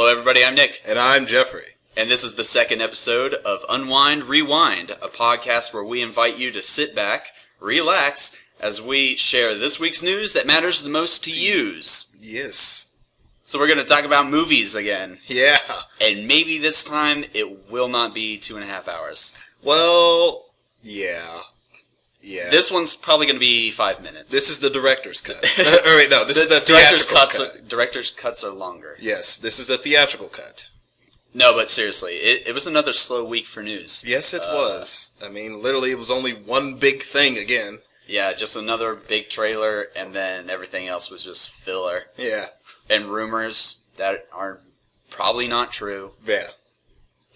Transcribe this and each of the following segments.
everybody, I'm Nick. And I'm Jeffrey. And this is the second episode of Unwind Rewind, a podcast where we invite you to sit back, relax, as we share this week's news that matters the most to yous. Yes. So we're going to talk about movies again. Yeah. And maybe this time it will not be 2.5 hours. Well, yeah. Yeah. This one's probably going to be 5 minutes. This is the director's cut. This is the theatrical cut. Director's cuts are longer. Yes, this is the theatrical cut. No, but seriously, it was another slow week for news. Yes, it was. I mean, literally, it was only one big thing again. Yeah, just another big trailer, and then everything else was just filler. Yeah. And rumors that are probably not true. Yeah.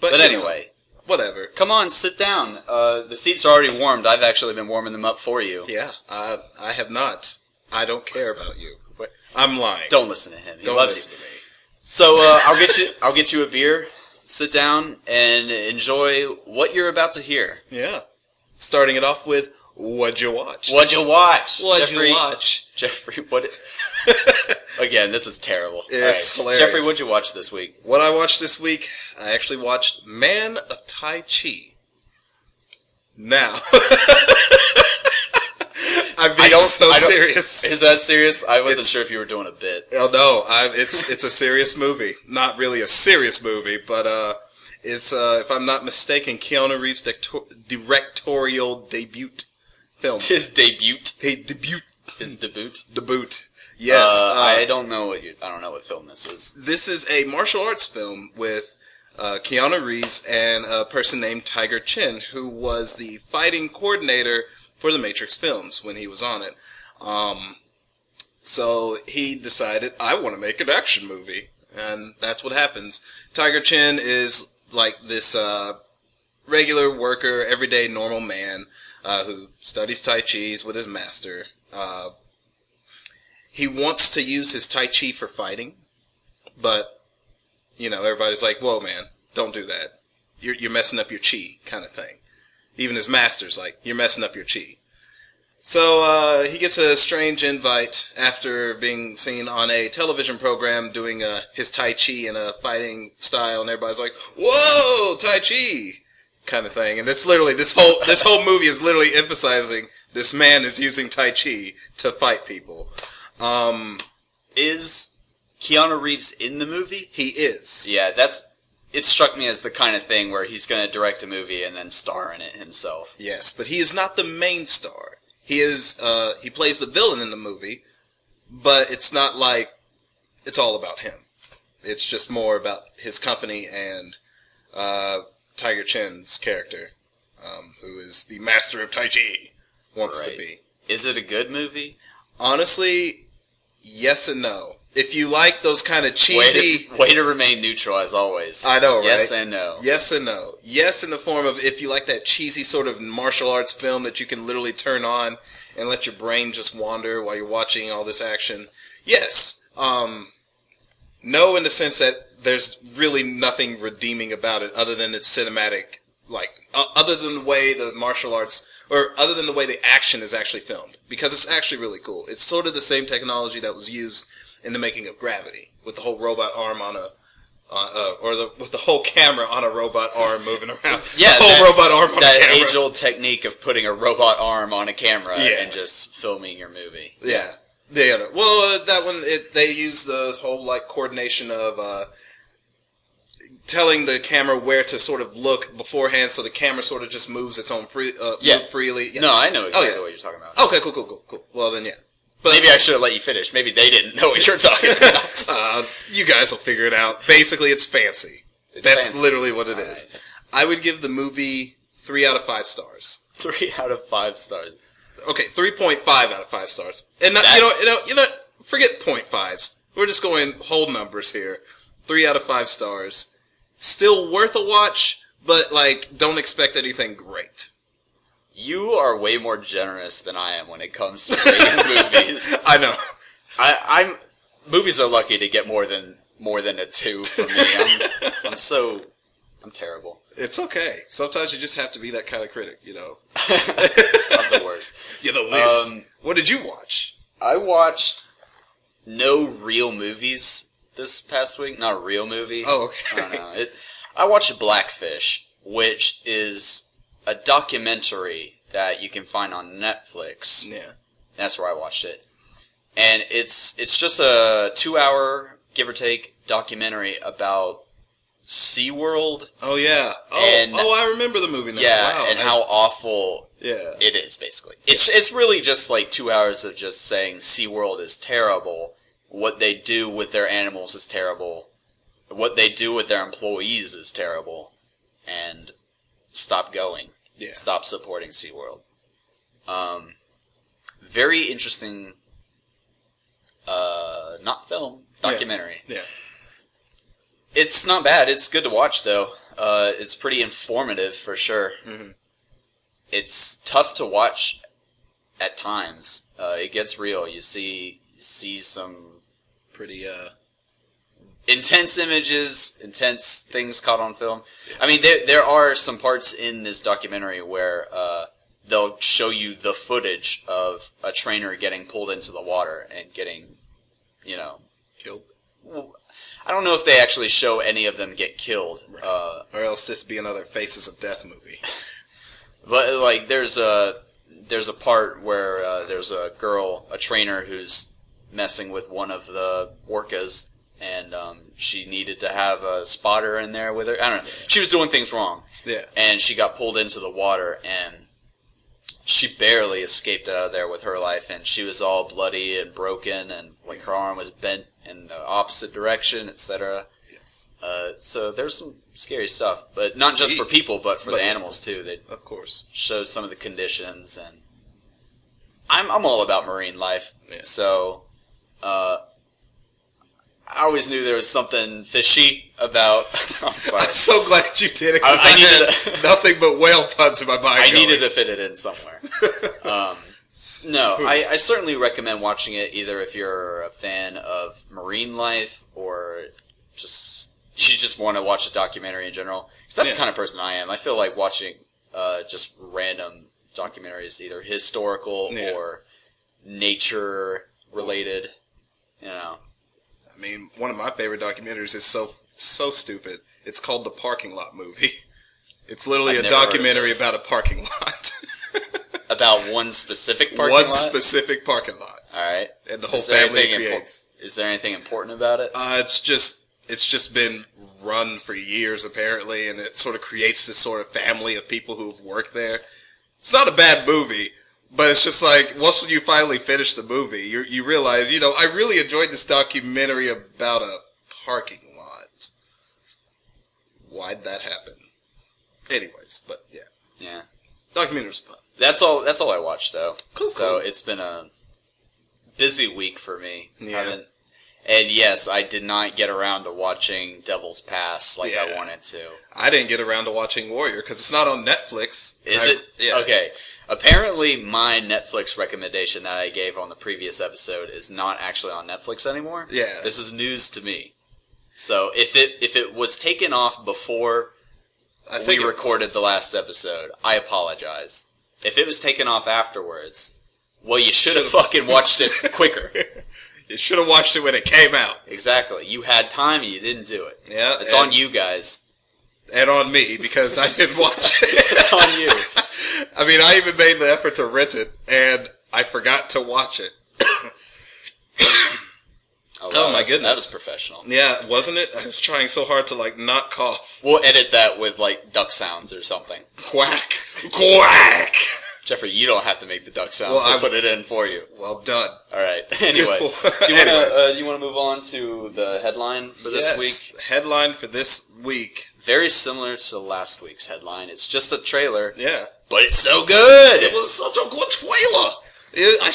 But anyway. Whatever. Come on, sit down. The seats are already warmed. I've actually been warming them up for you. Yeah, I have not. I don't care about you. I'm lying. Don't listen to him. He don't loves listen you. to me. So I'll get you a beer. Sit down and enjoy what you're about to hear. Yeah. Starting it off with What'd You Watch? What'd you watch? What'd you watch? Jeffrey, what? Again, this is terrible. It's hilarious. Jeffrey, what'd you watch this week? What I watched this week, I actually watched Man of Tai Chi. Now, I'm being serious. Is that serious? I wasn't sure if you were doing a bit. Oh no, it's a serious movie. Not really a serious movie, but it's if I'm not mistaken, Keanu Reeves' directorial debut film. His debut. His debut. Yes. I don't know what film this is. This is a martial arts film with Keanu Reeves and a person named Tiger Chin, who was the fighting coordinator for the Matrix films when he was on it. So he decided, I want to make an action movie. And that's what happens. Tiger Chin is like this regular worker, everyday normal man who studies Tai Chi with his master. He wants to use his Tai Chi for fighting, but, you know, everybody's like, whoa, man, don't do that. You're messing up your chi, kind of thing. Even his master's like, you're messing up your chi. So he gets a strange invite after being seen on a television program doing his Tai Chi in a fighting style, and everybody's like, whoa, Tai Chi, kind of thing. And it's literally, this whole movie is literally emphasizing this man is using Tai Chi to fight people. Is Keanu Reeves in the movie? He is. Yeah, it struck me as the kind of thing where he's going to direct a movie and then star in it himself. Yes, but he is not the main star. He plays the villain in the movie, but it's not like it's all about him. It's just more about his company and Tiger Chin's character, who is the master of Tai Chi, wants to be. Is it a good movie? Honestly, yes and no. If you like those kind of cheesy... Way to remain neutral, as always. I know, right? Yes and no. Yes and no. Yes in the form of if you like that cheesy sort of martial arts film that you can literally turn on and let your brain just wander while you're watching all this action. Yes. No in the sense that there's really nothing redeeming about it other than its cinematic, like, other than the way the martial arts... Or other than the way the action is actually filmed. Because it's actually really cool. It's sort of the same technology that was used in the making of Gravity. With the whole robot arm on with the whole camera on a robot arm moving around. Yeah, the whole robot arm on a camera. That age-old technique of putting a robot arm on a camera and just filming your movie. Yeah. Well, that one, they use the whole, like, coordination of... telling the camera where to sort of look beforehand, so the camera sort of just moves its own move freely. Yeah. No, I know exactly what you're talking about. Okay, cool. Well, then, yeah. But maybe I should have let you finish. Maybe they didn't know what you're talking about. You guys will figure it out. Basically, it's fancy. That's literally what it is. Right. I would give the movie 3 out of 5 stars. 3 out of 5 stars. Okay, 3.5 out of 5 stars. And you know, forget 0.5s. We're just going whole numbers here. 3 out of 5 stars. Still worth a watch, but, like, don't expect anything great. You are way more generous than I am when it comes to rating movies. I know. Movies are lucky to get more than a 2 for me. I'm terrible. It's okay. Sometimes you just have to be that kind of critic, you know. I'm the worst. You're the least. What did you watch? I watched no real movies this past week. Not a real movie. Oh, okay. I don't know. I watched Blackfish, which is a documentary that you can find on Netflix. Yeah. That's where I watched it. And it's just a 2-hour, give or take, documentary about SeaWorld. Oh, yeah. I remember the movie now. Yeah, wow. and how awful yeah. it is, basically. It's really just like 2 hours of just saying SeaWorld is terrible. What they do with their animals is terrible. What they do with their employees is terrible. And stop going. Yeah. Stop supporting SeaWorld. Very interesting, not film, documentary. Yeah. It's not bad. It's good to watch, though. It's pretty informative, for sure. Mm-hmm. It's tough to watch at times. It gets real. You see some Pretty, intense images, intense things caught on film. Yeah. I mean, there are some parts in this documentary where they'll show you the footage of a trainer getting pulled into the water and getting, killed. Well, I don't know if they actually show any of them get killed. Right. Or else just be another Faces of Death movie. But, like, there's a part where there's a girl, a trainer, who's messing with one of the orcas, and she needed to have a spotter in there with her. I don't know. She was doing things wrong. Yeah. And she got pulled into the water, and she barely escaped out of there with her life, and she was all bloody and broken, and, like, her arm was bent in the opposite direction, etc. Yes. So there's some scary stuff, but not just for people, but for the animals, too. They of course shows some of the conditions, and I'm all about marine life. Yeah. So I always knew there was something fishy about. I'm sorry. I'm so glad you did it, because I I needed had nothing but whale puns in my mind. I needed to fit it in somewhere. No, I certainly recommend watching it, either if you're a fan of marine life or you just want to watch a documentary in general. Because that's the kind of person I am. I feel like watching just random documentaries, either historical or nature related. I mean, one of my favorite documentaries is so stupid. It's called The Parking Lot Movie. It's literally a documentary about a parking lot. About one specific parking lot? One specific parking lot. All right. And the whole family creates. Is there anything important about it? It's just been run for years, apparently, and it sort of creates this sort of family of people who've worked there. It's not a bad movie, but it's just like, once you finally finish the movie, you realize, I really enjoyed this documentary about a parking lot. Why'd that happen? Anyways, but yeah. Yeah. Documentary's fun. That's all I watched, though. Cool. So it's been a busy week for me. Yeah. And yes, I did not get around to watching Devil's Pass like I wanted to. I didn't get around to watching Warrior because it's not on Netflix. Is it? Yeah. Okay. Apparently, my Netflix recommendation that I gave on the previous episode is not actually on Netflix anymore. Yeah. This is news to me. So if it was taken off before we recorded the last episode, I apologize. If it was taken off afterwards, well, you should have fucking watched it quicker. You should have watched it when it came out. Exactly. You had time and you didn't do it. Yeah. It's on you guys. And on me, because I didn't watch it. It's on you. I mean, I even made the effort to rent it, and I forgot to watch it. Oh my goodness. That was professional. Yeah, wasn't it? I was trying so hard to, not cough. We'll edit that with, duck sounds or something. Quack. Quack! Jeffrey, you don't have to make the duck sounds. We'll put it in for you. Well done. All right. Anyway, do you want to move on to the headline for this week? Headline for this week. Very similar to last week's headline. It's just a trailer. Yeah. But it's so good. It was such a good trailer. I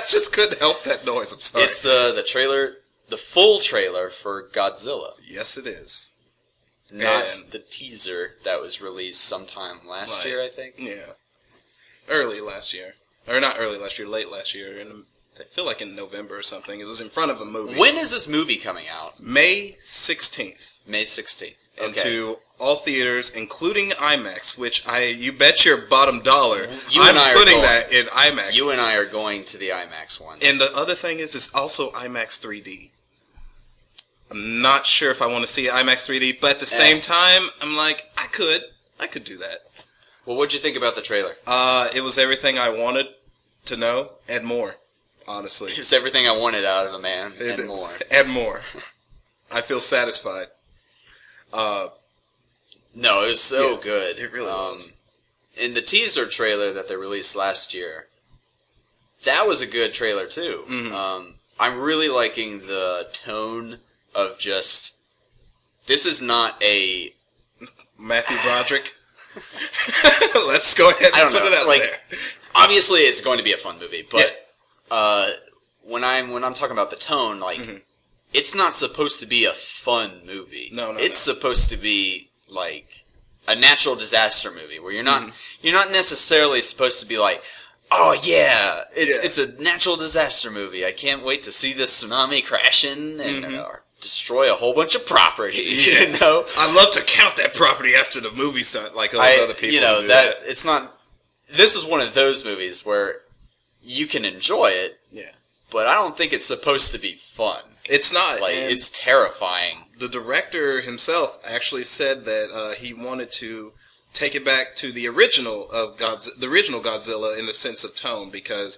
just couldn't help that noise. I'm sorry. It's the full trailer for Godzilla. Yes, it is. Not the teaser that was released sometime last year, I think. Yeah. Early last year. Or not early last year, late last year. I feel like in November or something. It was in front of a movie. When is this movie coming out? May 16th. May 16th. Okay. Into all theaters, including IMAX, which you bet your bottom dollar I'm putting that in IMAX. You and I are going to the IMAX one. And the other thing is, it's also IMAX 3D. I'm not sure if I want to see IMAX 3D, but at the same time, I'm like, I could do that. Well, what'd you think about the trailer? It was everything I wanted to know and more, honestly. It was everything I wanted out of a man and more. And more. I feel satisfied. No, it was so good. It really was. In the teaser trailer that they released last year, that was a good trailer too. Mm-hmm. I'm really liking the tone of just, this is not a Matthew Broderick. Let's go ahead and put it out there. Obviously, it's going to be a fun movie, but when I'm talking about the tone, like it's not supposed to be a fun movie. No, it's supposed to be like a natural disaster movie where you're not necessarily supposed to be like, oh yeah, it's a natural disaster movie. I can't wait to see this tsunami crash in and destroy a whole bunch of property. Yeah. You know, I love to count that property after the movie start, like those other people. You know do that it's not. This is one of those movies where you can enjoy it. Yeah. But I don't think it's supposed to be fun. It's not. Like, it's terrifying. The director himself actually said that he wanted to take it back to the original of the original Godzilla in the sense of tone, because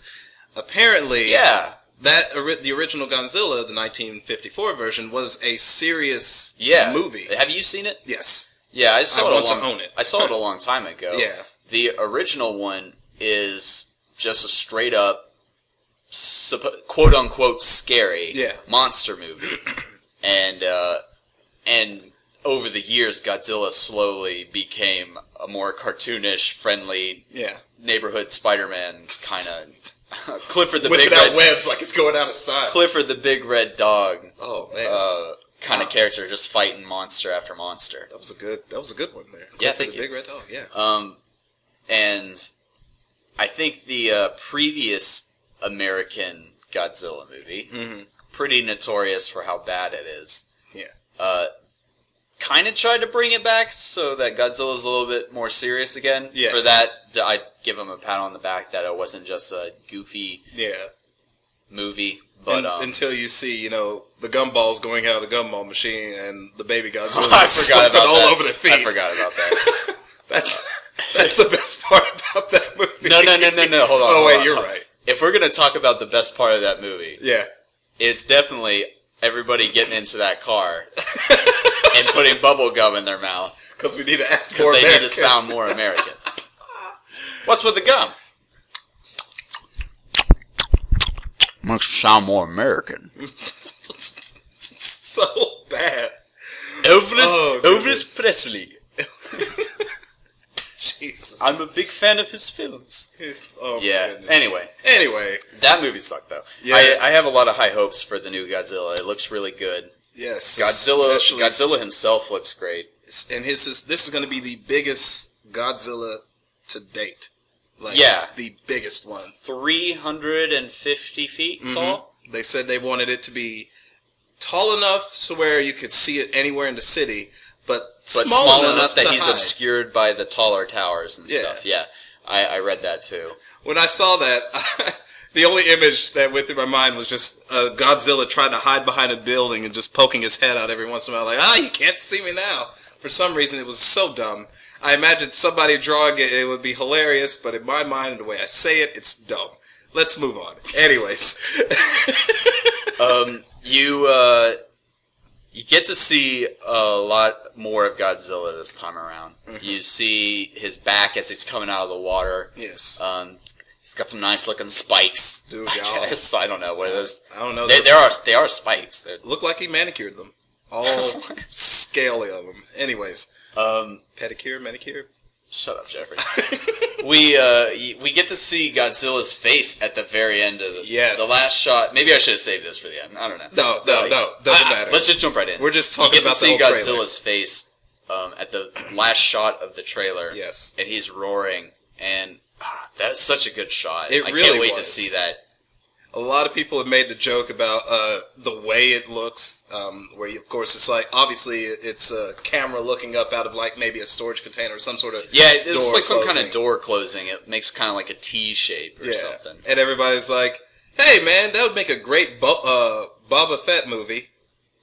apparently, the original Godzilla, the 1954 version, was a serious movie. Have you seen it? Yes. Yeah, I saw it. To own it. I saw it a long time ago. Yeah. The original one is just a straight up, quote unquote, scary monster movie, and over the years, Godzilla slowly became a more cartoonish, friendly, neighborhood Spider-Man kind of. Clifford the Whipping Big out Red webs like it's going out of style. Clifford the Big Red Dog. Oh man. Kind of character, just fighting monster after monster. That was a good one there. Yeah, Clifford the Big Red Dog. Yeah. And I think the previous American Godzilla movie, pretty notorious for how bad it is. Yeah. Kind of tried to bring it back so that Godzilla's a little bit more serious again. Yeah. For that, I'd give him a pat on the back that it wasn't just a goofy movie. But until you see, the gumballs going out of the gumball machine and the baby Godzilla I forgot about all that. over their feet. I forgot about that. That's the best part about that movie. No. Hold on. Oh, wait, you're hold on. right. If we're going to talk about the best part of that movie, it's definitely everybody getting into that car and putting bubble gum in their mouth. Because we need to act more American. Because they need to sound more American. What's with the gum? Makes me sound more American. So bad. Elvis Presley. Jesus. I'm a big fan of his films. Oh, yeah. Anyway. That movie sucked, though. Yeah. I have a lot of high hopes for the new Godzilla. It looks really good. Yes. Godzilla himself looks great. And this is going to be the biggest Godzilla to date. The biggest one. 350 feet tall? They said they wanted it to be tall enough so where you could see it anywhere in the city, but small enough that he's obscured by the taller towers and stuff. Yeah, I read that too. When I saw that, the only image that went through my mind was just Godzilla trying to hide behind a building and just poking his head out every once in a while, like, you can't see me now. For some reason, it was so dumb. I imagined somebody drawing it, it would be hilarious, but in my mind, the way I say it, it's dumb. Let's move on. Anyways. You get to see a lot more of Godzilla this time around. You see his back as he's coming out of the water. Yes. He's got some nice looking spikes. Dude, I guess. I don't know what those. I don't know. They are spikes. Look like he manicured them. All scaly of them. Anyways. Pedicure, manicure. Shut up, Jeffrey. We get to see Godzilla's face at the very end of the last shot. Maybe I should have saved this for the end. I don't know. No. Doesn't matter. Let's just jump right in. We're just talking about the whole trailer. You get to see Godzilla's face at the last shot of the trailer. Yes. And he's roaring, and that's such a good shot. I can't wait to see that. A lot of people have made the joke about the way it looks, where of course it's like, obviously it's a camera looking up out of like maybe a storage container or some sort of it's like some kind of door closing. It makes kind of like a T shape or something. And everybody's like, hey man, that would make a great Boba Fett movie.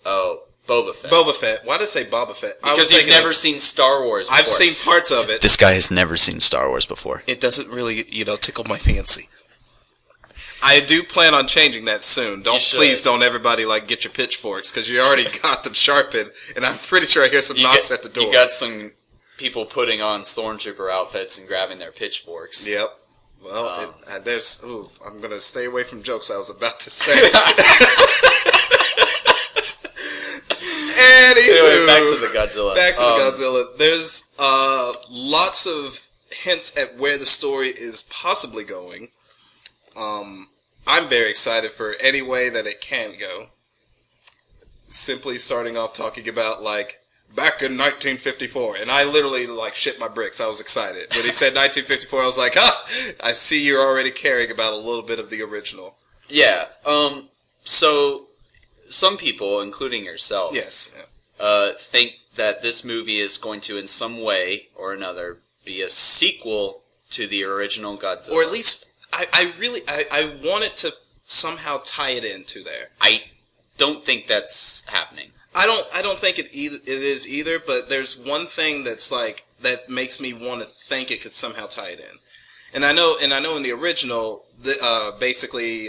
Oh, Boba Fett. Boba Fett. Why did I say Boba Fett? Because you've never seen Star Wars before. I've seen parts of it. This guy has never seen Star Wars before. It doesn't really, tickle my fancy. I do plan on changing that soon. Please don't everybody get your pitchforks, because you already got them sharpened, and I'm pretty sure I hear some knocks at the door. You got some people putting on stormtrooper outfits and grabbing their pitchforks. Yep. Well, I'm going to stay away from jokes I was about to say. Anyway, back to the Godzilla. Godzilla. There's lots of hints at where the story is possibly going. I'm very excited for any way that it can go. Simply starting off talking about, back in 1954. And I literally, shit my bricks. I was excited. When he said 1954, I was like, I see you're already caring about a little bit of the original. Yeah. So, some people, including yourself, think that this movie is going to, in some way or another, be a sequel to the original Godzilla. Or at least, I want it to somehow tie it into there. I don't think that's happening. I don't think it is either, but there's one thing that's that makes me want to think it could somehow tie it in. And I know in the original, basically,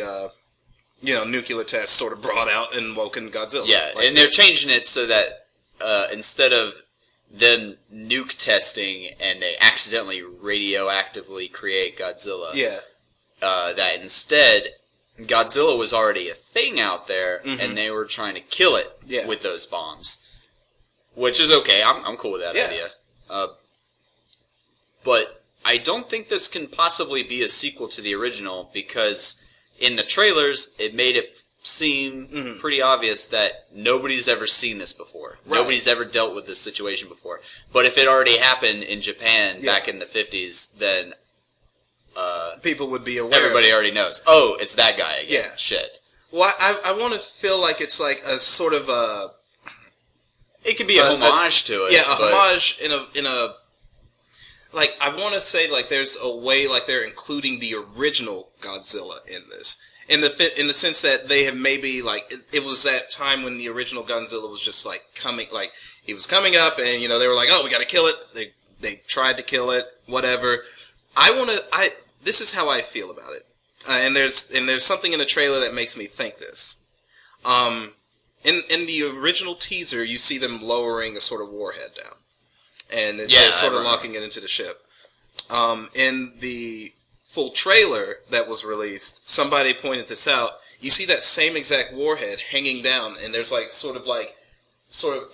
nuclear tests sort of brought out and woken Godzilla. Yeah, and they're changing it so that instead of them nuke testing and they accidentally radioactively create Godzilla, that instead Godzilla was already a thing out there, and they were trying to kill it with those bombs, which is okay. I'm cool with that idea. But I don't think this can possibly be a sequel to the original, because in the trailers it made it seem pretty obvious that nobody's ever seen this before. Right. Nobody's ever dealt with this situation before. But if it already happened in Japan back in the 50s, then people would be aware. Everybody already knows. Oh, it's that guy again. Yeah. Shit. Well, I want to feel like it's like a sort of a... It could be a homage to it. Yeah, homage in a... Like, I want to say, there's a way, they're including the original Godzilla in this. In the sense that they have maybe, it was that time when the original Godzilla was just, coming, he was coming up, and, they were like, oh, we gotta kill it. They tried to kill it, whatever. This is how I feel about it. And there's something in the trailer that makes me think this. In the original teaser, you see them lowering a sort of warhead down. And they're sort of locking it into the ship. In the full trailer that was released, somebody pointed this out. You see that same exact warhead hanging down, and there's sort of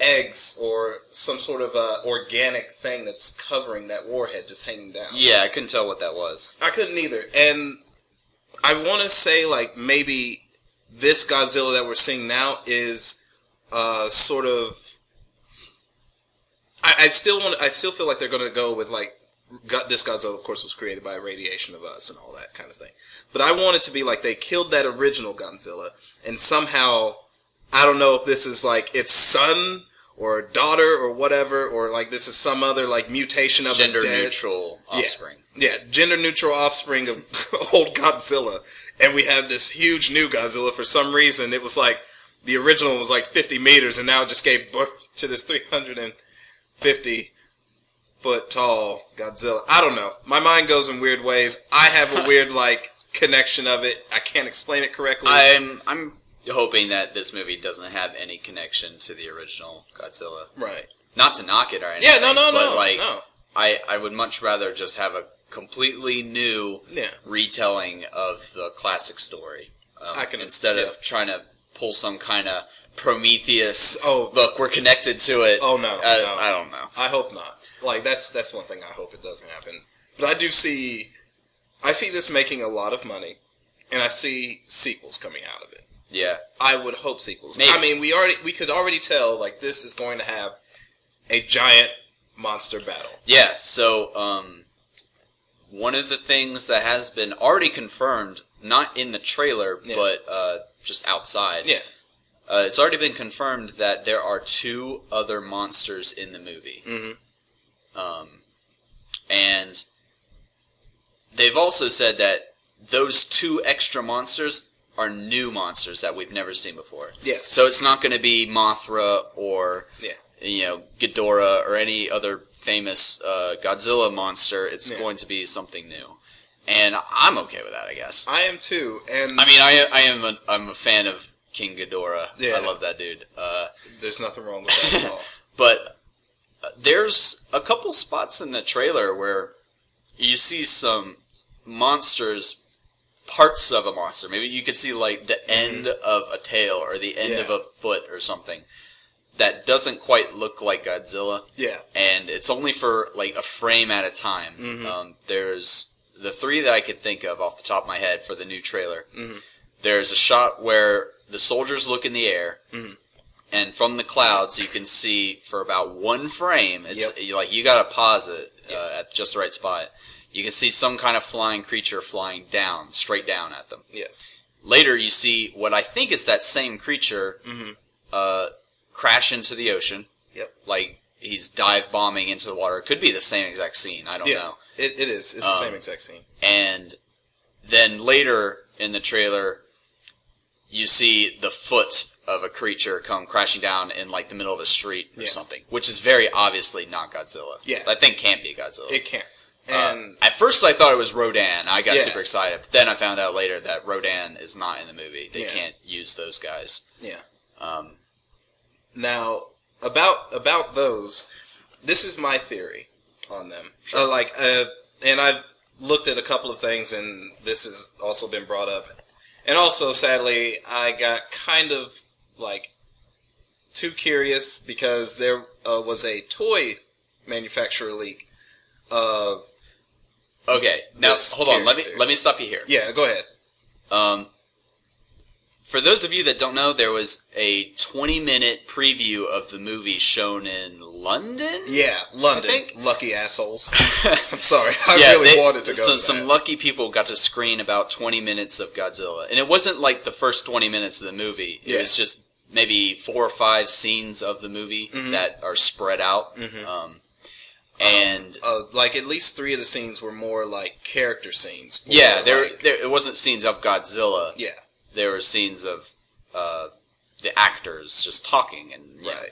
eggs or some sort of organic thing that's covering that warhead just hanging down. Yeah, I couldn't tell what that was. I couldn't either. And I want to say maybe this Godzilla that we're seeing now is sort of... I still feel like they're going to go with this Godzilla, of course, was created by radiation of us and all that kind of thing. But I want it to be they killed that original Godzilla, and somehow, I don't know if this is its son or daughter or whatever, or this is some other mutation of gender neutral offspring. Yeah, gender neutral offspring of old Godzilla, and we have this huge new Godzilla. For some reason, it was the original was 50 meters, and now it just gave birth to this 350-foot tall Godzilla. I don't know. My mind goes in weird ways. I have a weird connection of it. I can't explain it correctly. I'm hoping that this movie doesn't have any connection to the original Godzilla. Right. Not to knock it or anything. Yeah, no. I would much rather just have a completely new retelling of the classic story. Instead of trying to pull some kind of Prometheus. Oh, look, we're connected to it. Oh no, I don't know. I hope not. That's one thing I hope it doesn't happen. But I see this making a lot of money, and I see sequels coming out of it. Yeah, I would hope sequels. Maybe. I mean, we could already tell this is going to have a giant monster battle. Yeah. So one of the things that has been already confirmed, not in the trailer, but just outside. Yeah. It's already been confirmed that there are 2 other monsters in the movie. Mm-hmm. And they've also said that those 2 extra monsters are new monsters that we've never seen before. Yes. So it's not going to be Mothra or Ghidorah or any other famous Godzilla monster. It's going to be something new, and I'm okay with that, I guess. I am too, and I mean, I'm a fan of King Ghidorah. Yeah. I love that dude. There's nothing wrong with that at all. But there's a couple spots in the trailer where you see some monsters. Parts of a monster. Maybe you could see like the end of a tail or the end of a foot or something that doesn't quite look like Godzilla. Yeah. And it's only for like a frame at a time. There's the three that I could think of off the top of my head for the new trailer. There's a shot where the soldiers look in the air, and from the clouds you can see for about one frame. It's like you got to pause it at just the right spot. You can see some kind of flying creature flying down, straight down at them. Yes. Later, you see what I think is that same creature crash into the ocean. Yep. Like he's dive bombing into the water. It could be the same exact scene. I don't know. It is. It's the same exact scene. And then later in the trailer, you see the foot of a creature come crashing down in like the middle of a street or something, which is very obviously not Godzilla. Yeah. That thing can't be Godzilla. It can't. And at first I thought it was Rodan. I got super excited. But then I found out later that Rodan is not in the movie. They can't use those guys. Yeah. Now, about those, this is my theory on them. Sure. And I've looked at a couple of things, and this has also been brought up. And also, sadly, I got kind of, too curious because there was a toy manufacturer leak of... Okay, now hold on. Let me stop you here. Yeah, go ahead. For those of you that don't know, there was a 20-minute preview of the movie shown in London. Yeah, London. I think? Lucky assholes. I'm sorry. I really wanted to go. So some lucky people got to screen about 20 minutes of Godzilla, and it wasn't like the first 20 minutes of the movie. It was just maybe 4 or 5 scenes of the movie that are spread out. And at least 3 of the scenes were more like character scenes. It wasn't scenes of Godzilla. Yeah, there were scenes of the actors just talking and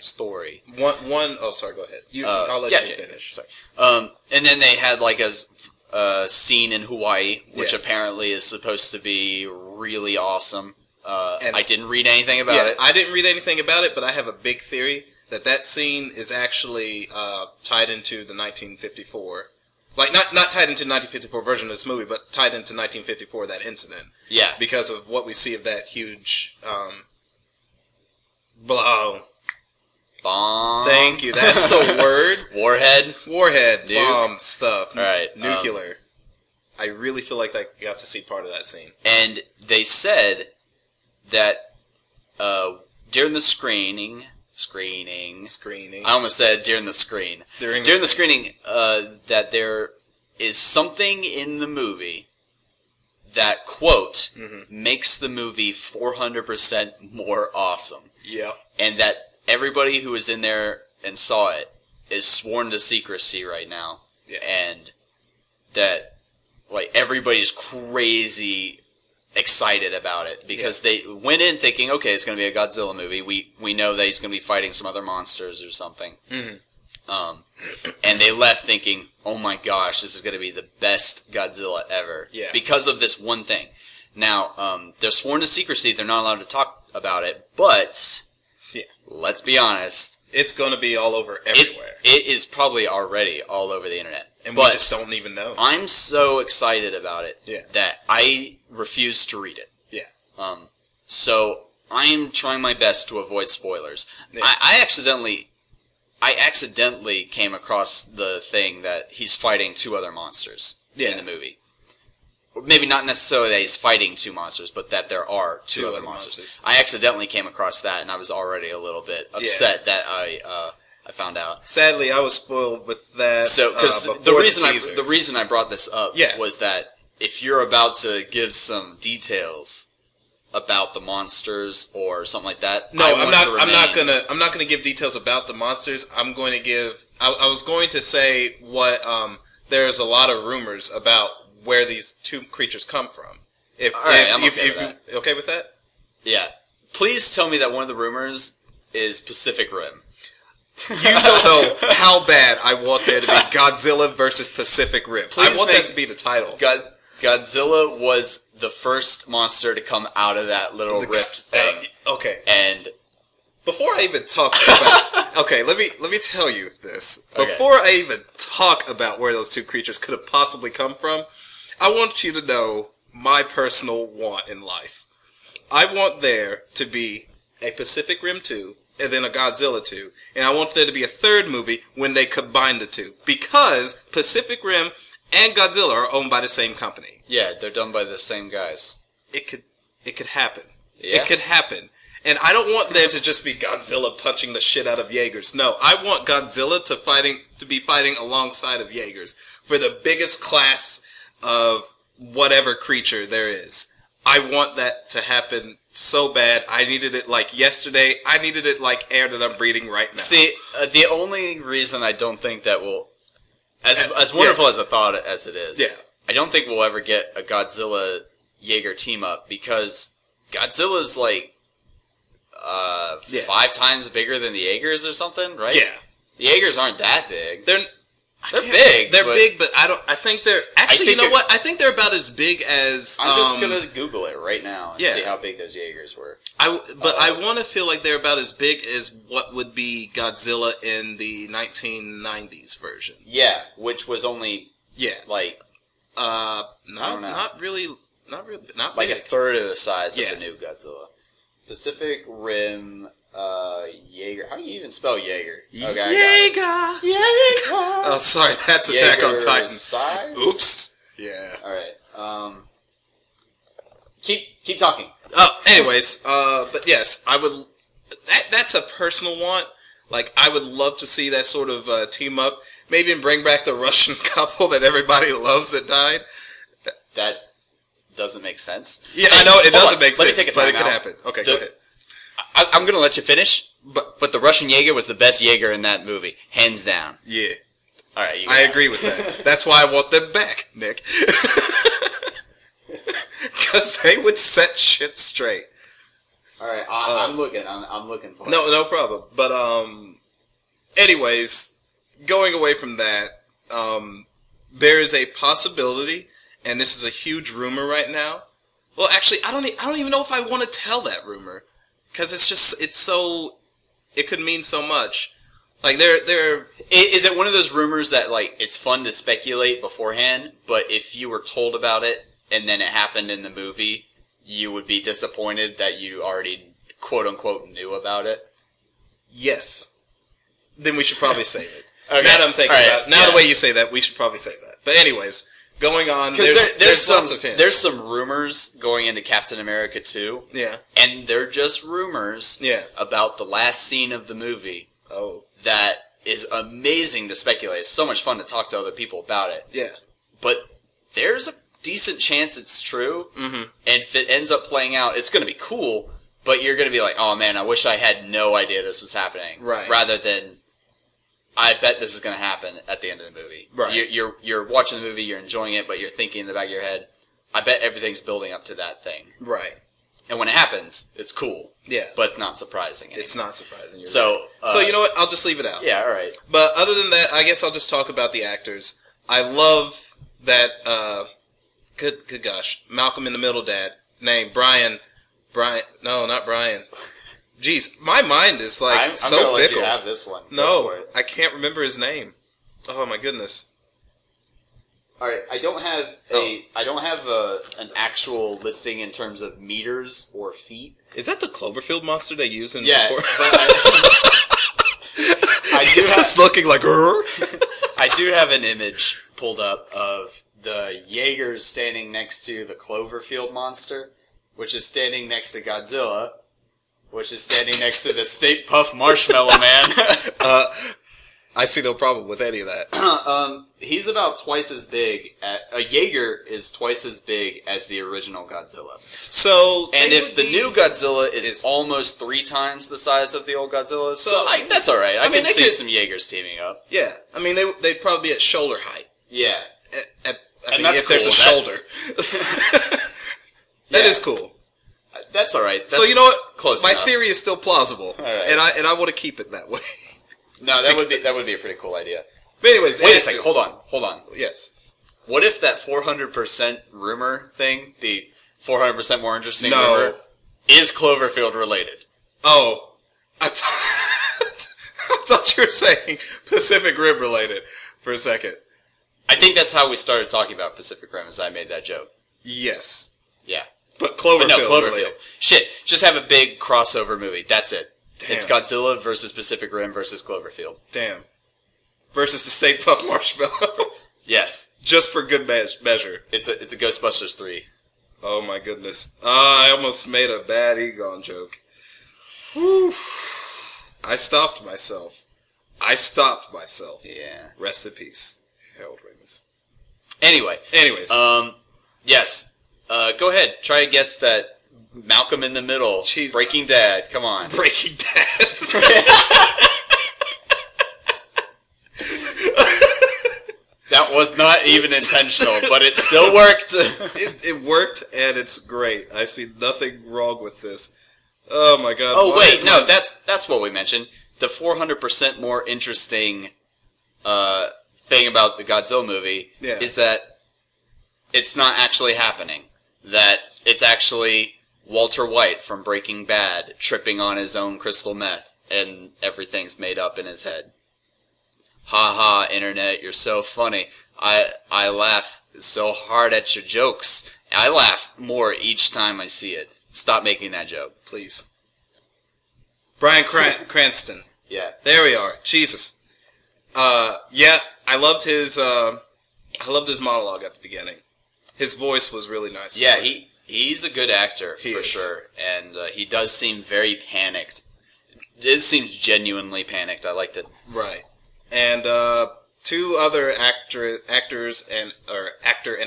story. Oh, sorry. Go ahead. I'll let you finish. Sorry. And then they had like a scene in Hawaii, which apparently is supposed to be really awesome. And I didn't read anything about it. I didn't read anything about it, but I have a big theory. That scene is actually tied into the 1954, not tied into the 1954 version of this movie, but tied into 1954, that incident. Yeah. Because of what we see of that huge, bomb. Thank you. That's the word. Warhead. Bomb stuff. All right. Nuclear. I really feel like I got to see part of that scene. And they said that during the screening. I almost said during the screen. During the screening, that there is something in the movie that, quote, makes the movie 400% more awesome. Yeah. And that everybody who was in there and saw it is sworn to secrecy right now. Yeah. And that, everybody's crazy excited about it because they went in thinking, okay, it's going to be a Godzilla movie. We know that he's going to be fighting some other monsters or something. And they left thinking, oh my gosh, this is going to be the best Godzilla ever. Yeah. Because of this one thing. Now, they're sworn to secrecy. They're not allowed to talk about it. But, let's be honest. It's going to be all over everywhere. It is probably already all over the internet. And we just don't even know. I'm so excited about it that I refuse to read it. Yeah. So I'm trying my best to avoid spoilers. Yeah. I accidentally came across the thing that he's fighting 2 other monsters in the movie. Maybe not necessarily that he's fighting 2 monsters, but that there are 2 other monsters. I accidentally came across that, and I was already a little bit upset that I found out. Sadly, I was spoiled with that. So, because the reason I brought this up was that if you're about to give some details about the monsters or something like that, I'm not gonna give details about the monsters. I'm going to give. I was going to say what there's a lot of rumors about where these 2 creatures come from, I'm okay with that. You okay with that? Yeah. Please tell me that one of the rumors is Pacific Rim. You don't know how bad I want there to be Godzilla versus Pacific Rim. I want that to be the title. Godzilla was the first monster to come out of that little rift thing. Okay. And before I even talk about... Okay, let me tell you this. Okay. Before I even talk about where those two creatures could have possibly come from, I want you to know my personal want in life. I want there to be a Pacific Rim 2, and then a Godzilla 2. And I want there to be a third movie when they combine the two. Because Pacific Rim and Godzilla are owned by the same company. yeah, they're done by the same guys. It could happen. Yeah. It could happen. And I don't want there to just be Godzilla punching the shit out of Jaegers. No, I want Godzilla to be fighting alongside of Jaegers for the biggest class of whatever creature there is. I want that to happen so bad. I needed it like yesterday. I needed it like air that I'm breathing right now. See, the only reason I don't think that will, as wonderful as a thought as it is, I don't think we'll ever get a Godzilla Jaeger team up because Godzilla's like 5 times bigger than the Jaegers or something, right? Yeah. The Jaegers aren't that big. They're big. They're big, but I think they're... Actually, you know what? I think they're about as big as... I'm just going to Google it right now and see how big those Jaegers were. I want to feel like they're about as big as what would be Godzilla in the 1990s version. Yeah, which was only... Yeah. Like... Not really... Not like big. a third of the size of the new Godzilla. Pacific Rim... Jaeger. How do you even spell Jaeger? Okay, Jaeger! Oh, sorry, that's Attack on Titan. Size? Oops. Yeah. Alright, Keep talking. Oh, anyways, but yes, I would... That's a personal want. Like, I would love to see that sort of team up. Maybe even bring back the Russian couple that everybody loves that died. That doesn't make sense. Yeah, I know, it doesn't make sense. Let me take a time but it could out. happen. Okay, go ahead. I'm going to let you finish, but the Russian Jaeger was the best Jaeger in that movie, hands down. Yeah. All right, I agree with that. That's why I want them back, Nick. Because they would set shit straight. All right, I'm looking. I'm looking for it. No problem. But anyways, going away from that, there is a possibility, and this is a huge rumor right now. Well, actually, I don't even know if I want to tell that rumor. Because it could mean so much. Like, Is it one of those rumors that, like, it's fun to speculate beforehand, but if you were told about it, and then it happened in the movie, you would be disappointed that you already, quote-unquote, knew about it? Yes. Then we should probably save it. Okay. Now that I'm thinking about it. Now the way you say that, we should probably save that. But anyways... Going on, there's lots of hints. There's some rumors going into Captain America 2. Yeah. And they're just rumors about the last scene of the movie. Oh. That is amazing to speculate. It's so much fun to talk to other people about it. Yeah. But there's a decent chance it's true. Mm-hmm. And if it ends up playing out, it's going to be cool. But you're going to be like, oh man, I wish I had no idea this was happening. Right. Rather than... I bet this is going to happen at the end of the movie. Right. You're watching the movie, you're enjoying it, but you're thinking in the back of your head, I bet everything's building up to that thing. Right. And when it happens, it's cool. Yeah. But it's not surprising anymore. It's not surprising. So, so you know what? I'll just leave it out. Yeah, all right. But other than that, I guess I'll just talk about the actors. I love that, good gosh, Malcolm in the Middle dad, named Brian, no, not Brian. Jeez, my mind is like I'm so gonna let fickle. you have this one. No, I can't remember his name. Oh my goodness. All right, I don't have an actual listing in terms of meters or feet. Is that the Cloverfield monster they use in? Yeah, but He's just looking like. I do have an image pulled up of the Jaegers standing next to the Cloverfield monster, which is standing next to Godzilla, which is standing next to the State Puff Marshmallow Man. I see no problem with any of that. He's about twice as big. A Jaeger is twice as big as the original Godzilla. So, and if the new Godzilla is almost 3 times the size of the old Godzilla, so that's all right. I can see some Jaegers teaming up. Yeah, I mean they'd probably be at shoulder height. Yeah, I mean, if there's a shoulder. That is cool. That's all right. That's so you know what? Close My enough. theory is still plausible, all right. and I want to keep it that way. No, that would be a pretty cool idea. But anyways, wait a second. Hold on. Yes. What if that 400% rumor thing, the 400% more interesting rumor, is Cloverfield related? Oh, I thought you were saying Pacific Rim related for a second. I think that's how we started talking about Pacific Rim, as I made that joke. Yes. Yeah. But Cloverfield. No, Cloverfield. Related. Shit, just have a big crossover movie. That's it. Damn. It's Godzilla versus Pacific Rim versus Cloverfield. Damn. Versus the Stay Puft Marshmallow. Yes. Just for good measure. It's a Ghostbusters 3. Oh my goodness. I almost made a bad Egon joke. Whew. I stopped myself. Yeah. Rest in peace, Harold Ramis. Anyways. Yes. Go ahead. Try to guess that Malcolm in the Middle. Jeez. Breaking Dad. Come on. Breaking Dad. That was not even intentional, but it still worked. It worked, and it's great. I see nothing wrong with this. Oh my god. Oh wait, no, that's what we mentioned. The 400% more interesting thing about the Godzilla movie is that it's not actually happening. That it's actually Walter White from Breaking Bad tripping on his own crystal meth, and everything's made up in his head. Ha ha, internet, you're so funny. I laugh so hard at your jokes. I laugh more each time I see it. Stop making that joke. Please. Bryan Cranston. Yeah. There we are. Jesus. Yeah, I loved his monologue at the beginning. His voice was really nice. Yeah, he's a good actor for sure, and he does seem very panicked. It seems genuinely panicked. I liked it. Right. And two other actor and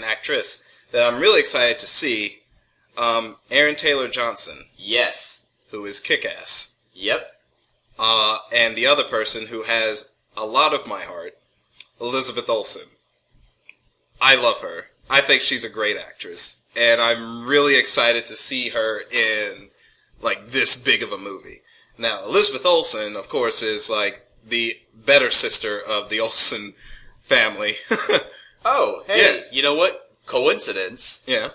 actress that I'm really excited to see. Aaron Taylor Johnson. Yes. Who is Kick-Ass. Yep. And the other person who has a lot of my heart, Elizabeth Olsen. I love her. I think she's a great actress, and I'm really excited to see her in like this big of a movie. Now, Elizabeth Olsen, of course, is like the better sister of the Olsen family. Oh, hey, yeah. You know what? Coincidence. Yeah.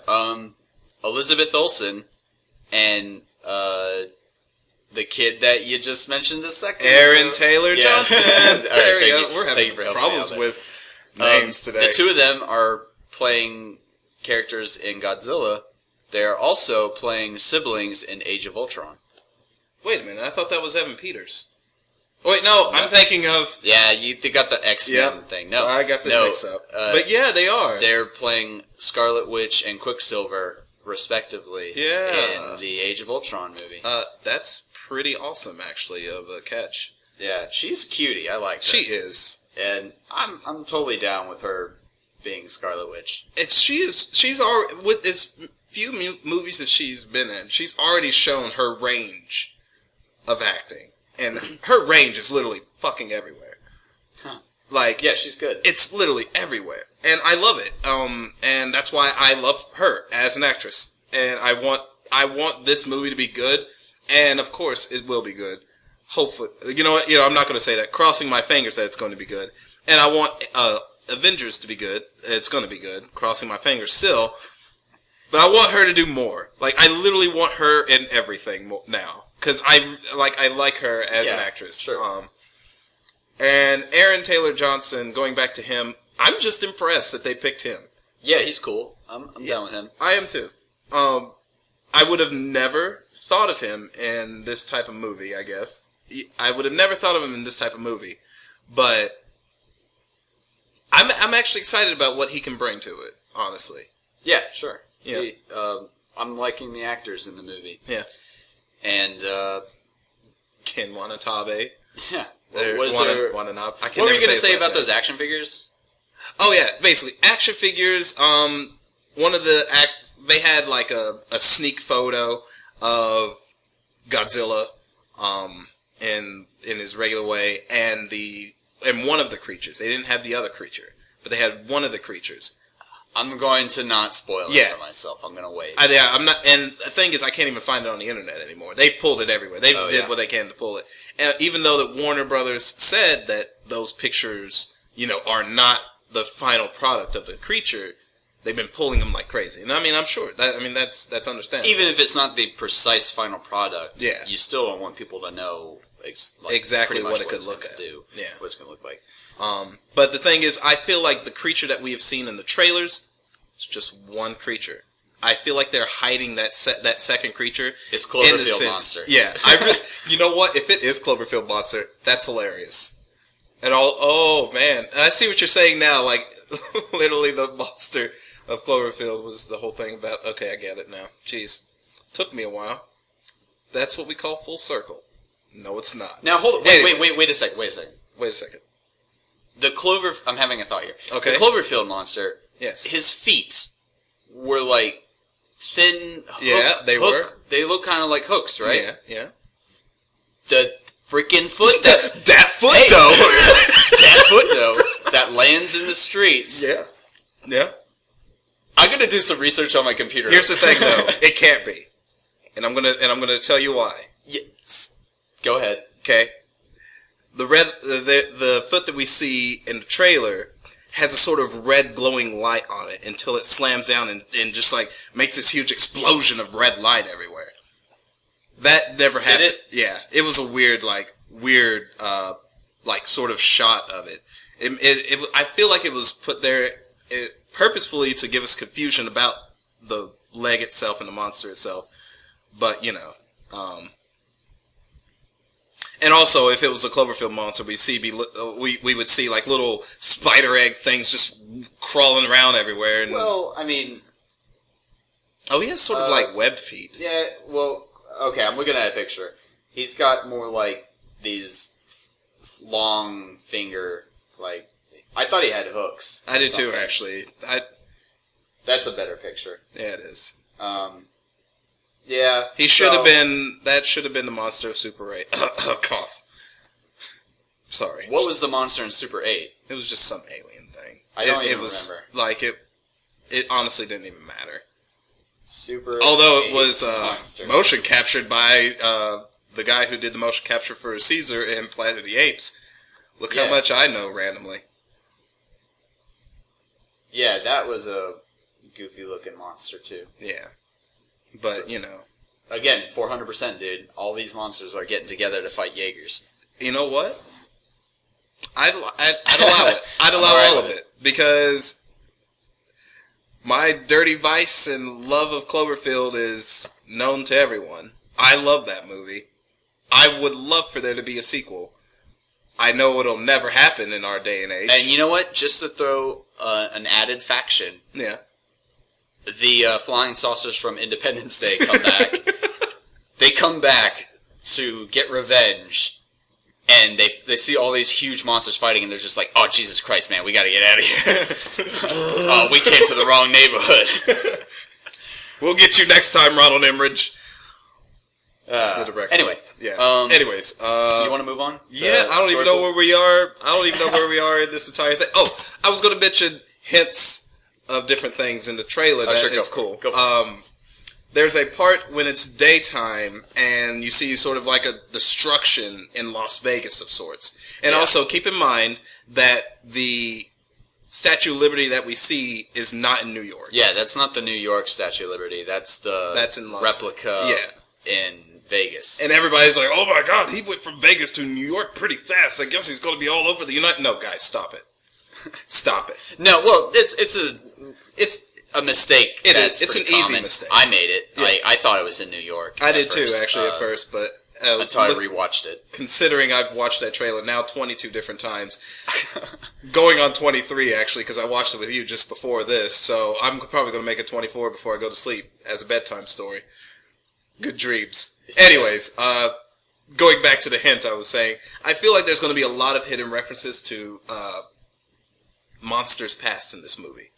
Elizabeth Olsen and the kid that you just mentioned a second ago. Aaron Taylor Johnson. There we go. We're having problems with names today. The two of them are playing characters in Godzilla. They're also playing siblings in Age of Ultron. Wait a minute, I thought that was Evan Peters. Wait, no, I'm thinking of... Yeah, they got the X-Men thing. No, I got the mix up. But yeah, they are. They're playing Scarlet Witch and Quicksilver, respectively, in the Age of Ultron movie. That's pretty awesome, actually, of a catch. Yeah, she's a cutie. I like her. She is. And I'm totally down with her being Scarlet Witch. She's already, with as few movies that she's been in, she's already shown her range of acting. And her range is literally fucking everywhere. Huh. Like, yeah, she's good. It's literally everywhere. And I love it. And that's why I love her as an actress. And I want this movie to be good. And of course, it will be good. Hopefully. You know what? I'm not going to say that. Crossing my fingers that it's going to be good. And I want Avengers to be good. It's going to be good. Crossing my fingers still. But I want her to do more. Like, I literally want her in everything now. Because I like her as an actress. Sure. And Aaron Taylor Johnson, going back to him, I'm just impressed that they picked him. Yeah, he's cool. I'm down with him. I am too. I would have never thought of him in this type of movie, I guess. I would have never thought of him in this type of movie. But I'm actually excited about what he can bring to it, honestly. Yeah, sure. Yeah. I'm liking the actors in the movie. Yeah. And Ken Watanabe. Yeah. What were you going to say about those action figures? Oh yeah, basically action figures. One of they had like a sneak photo of Godzilla, in his regular way, and one of the creatures. They didn't have the other creature, but they had one of the creatures. I'm going to not spoil it for myself. I'm going to wait. I'm not. And the thing is, I can't even find it on the internet anymore. They've pulled it everywhere. They did what they can to pull it. And even though that Warner Brothers said that those pictures, are not the final product of the creature, they've been pulling them like crazy. And I mean, I'm sure that's understandable. Even if it's not the precise final product, yeah, you still don't want people to know exactly what it could look at. Yeah, what it's going to look like. But the thing is, I feel like the creature that we have seen in the trailers is just one creature. I feel like they're hiding that second creature. It's Cloverfield Monster. Yeah, you know what? If it is Cloverfield Monster, that's hilarious. And oh man, I see what you're saying now. Like literally, the monster of Cloverfield was the whole thing about. Okay, I get it now. Jeez, took me a while. That's what we call full circle. No, it's not. Now hold on. Wait a second. Wait a second. I'm having a thought here. Okay. The Cloverfield Monster. Yes. His feet were like thin. They were. They look kind of like hooks, right? Yeah. The freaking foot. that foot That foot dough that lands in the streets. Yeah. I'm gonna do some research on my computer. Here's the thing, though. It can't be, and I'm gonna tell you why. Yes. Go ahead. Okay. The foot that we see in the trailer has a sort of red glowing light on it until it slams down and just like makes this huge explosion of red light everywhere. That never happened. Did it? Yeah, it was a weird sort of shot of it. I feel like it was put there purposefully to give us confusion about the leg itself and the monster itself. But and also, if it was a Cloverfield monster, we would see like little spider egg things just crawling around everywhere. And, well, I mean, he has sort of like webbed feet. Yeah. Well, okay. I'm looking at a picture. He's got more like these long finger. Like I thought he had hooks. I did too, actually. That's a better picture. Yeah, it is. Yeah. He should have been. That should have been the monster of Super 8. Cough. Sorry. What was the monster in Super 8? It was just some alien thing. I don't even remember. Like it honestly didn't even matter. Although it was motion captured by the guy who did the motion capture for Caesar in Planet of the Apes. Look how much I know randomly. Yeah, that was a goofy looking monster too. Yeah. But, Again, 400%, dude. All these monsters are getting together to fight Jaegers. You know what? I'd allow it. I'd allow all of it. Because my dirty vice and love of Cloverfield is known to everyone. I love that movie. I would love for there to be a sequel. I know it'll never happen in our day and age. And you know what? Just to throw an added faction. Yeah. The flying saucers from Independence Day come back. They come back to get revenge, and they see all these huge monsters fighting, and they're just like, "Oh, Jesus Christ, man, we got to get out of here! Oh, we came to the wrong neighborhood." We'll get you next time, Ronald Emmerich. Anyway, yeah. Anyways, you want to move on? Yeah, I don't even know where we are. I don't even know where we are in this entire thing. Oh, I was going to mention hints of different things in the trailer. That is cool. There's a part when it's daytime and you see sort of like a destruction in Las Vegas of sorts. And also keep in mind that the Statue of Liberty that we see is not in New York. Yeah, that's not the New York Statue of Liberty. That's in replica in Vegas. And everybody's like, "Oh my God, he went from Vegas to New York pretty fast. I guess he's going to be all over the United..." No, guys, stop it. Stop it. No, well, it's a mistake. It's an easy mistake. I made it. Yeah. I thought it was in New York. I did too, actually, at first, but until I rewatched it. Considering I've watched that trailer now 22 different times, going on 23 actually, because I watched it with you just before this, so I'm probably going to make it 24 before I go to sleep as a bedtime story. Good dreams. Anyways, going back to the hint I was saying, I feel like there's going to be a lot of hidden references to monsters past in this movie.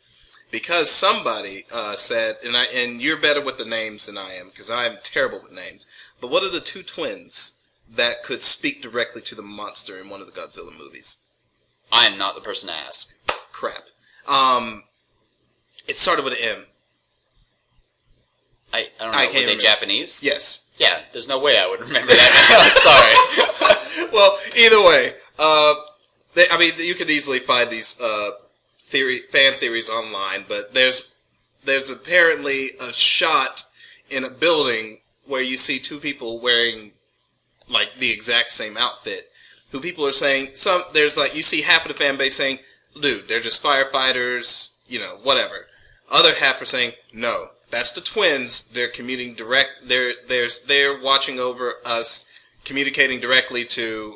Because somebody said, and you're better with the names than I am, because I'm terrible with names, but what are the two twins that could speak directly to the monster in one of the Godzilla movies? I am not the person to ask. Crap. It started with an M. I don't know. Were they Japanese? Yes. Yeah, there's no way I would remember that. I'm sorry. Well, either way, you could easily find these fan theories online, but there's apparently a shot in a building where you see two people wearing like the exact same outfit. Who people are saying there's like you see half of the fan base saying, "Dude, they're just firefighters," whatever. Other half are saying, "No, that's the twins. They're commuting direct. They're watching over us, communicating directly to.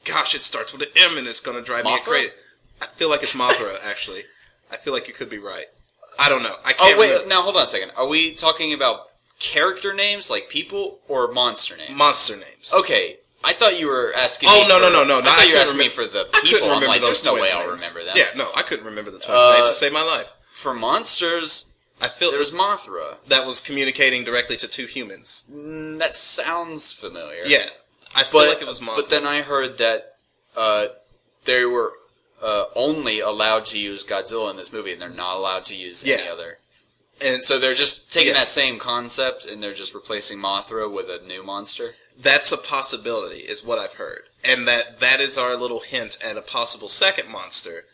Gosh, it starts with an M, and it's gonna drive me crazy. I feel like it's Mothra. Actually, I feel like you could be right. I don't know. I can't. Oh wait, now hold on a second. Are we talking about character names, like people, or monster names? Monster names. Okay. I thought you were asking. Oh, no. I thought you were asking me for the people. I'm like, there's no way I'll remember them. Yeah, no, I couldn't remember the twins' names to save my life. For monsters, I feel there's Mothra. That was communicating directly to two humans. That sounds familiar. Yeah, I feel like it was Mothra. But then I heard that they were only allowed to use Godzilla in this movie, and they're not allowed to use any other. And so they're just taking that same concept, and they're just replacing Mothra with a new monster? That's a possibility, is what I've heard. And that is our little hint at a possible second monster.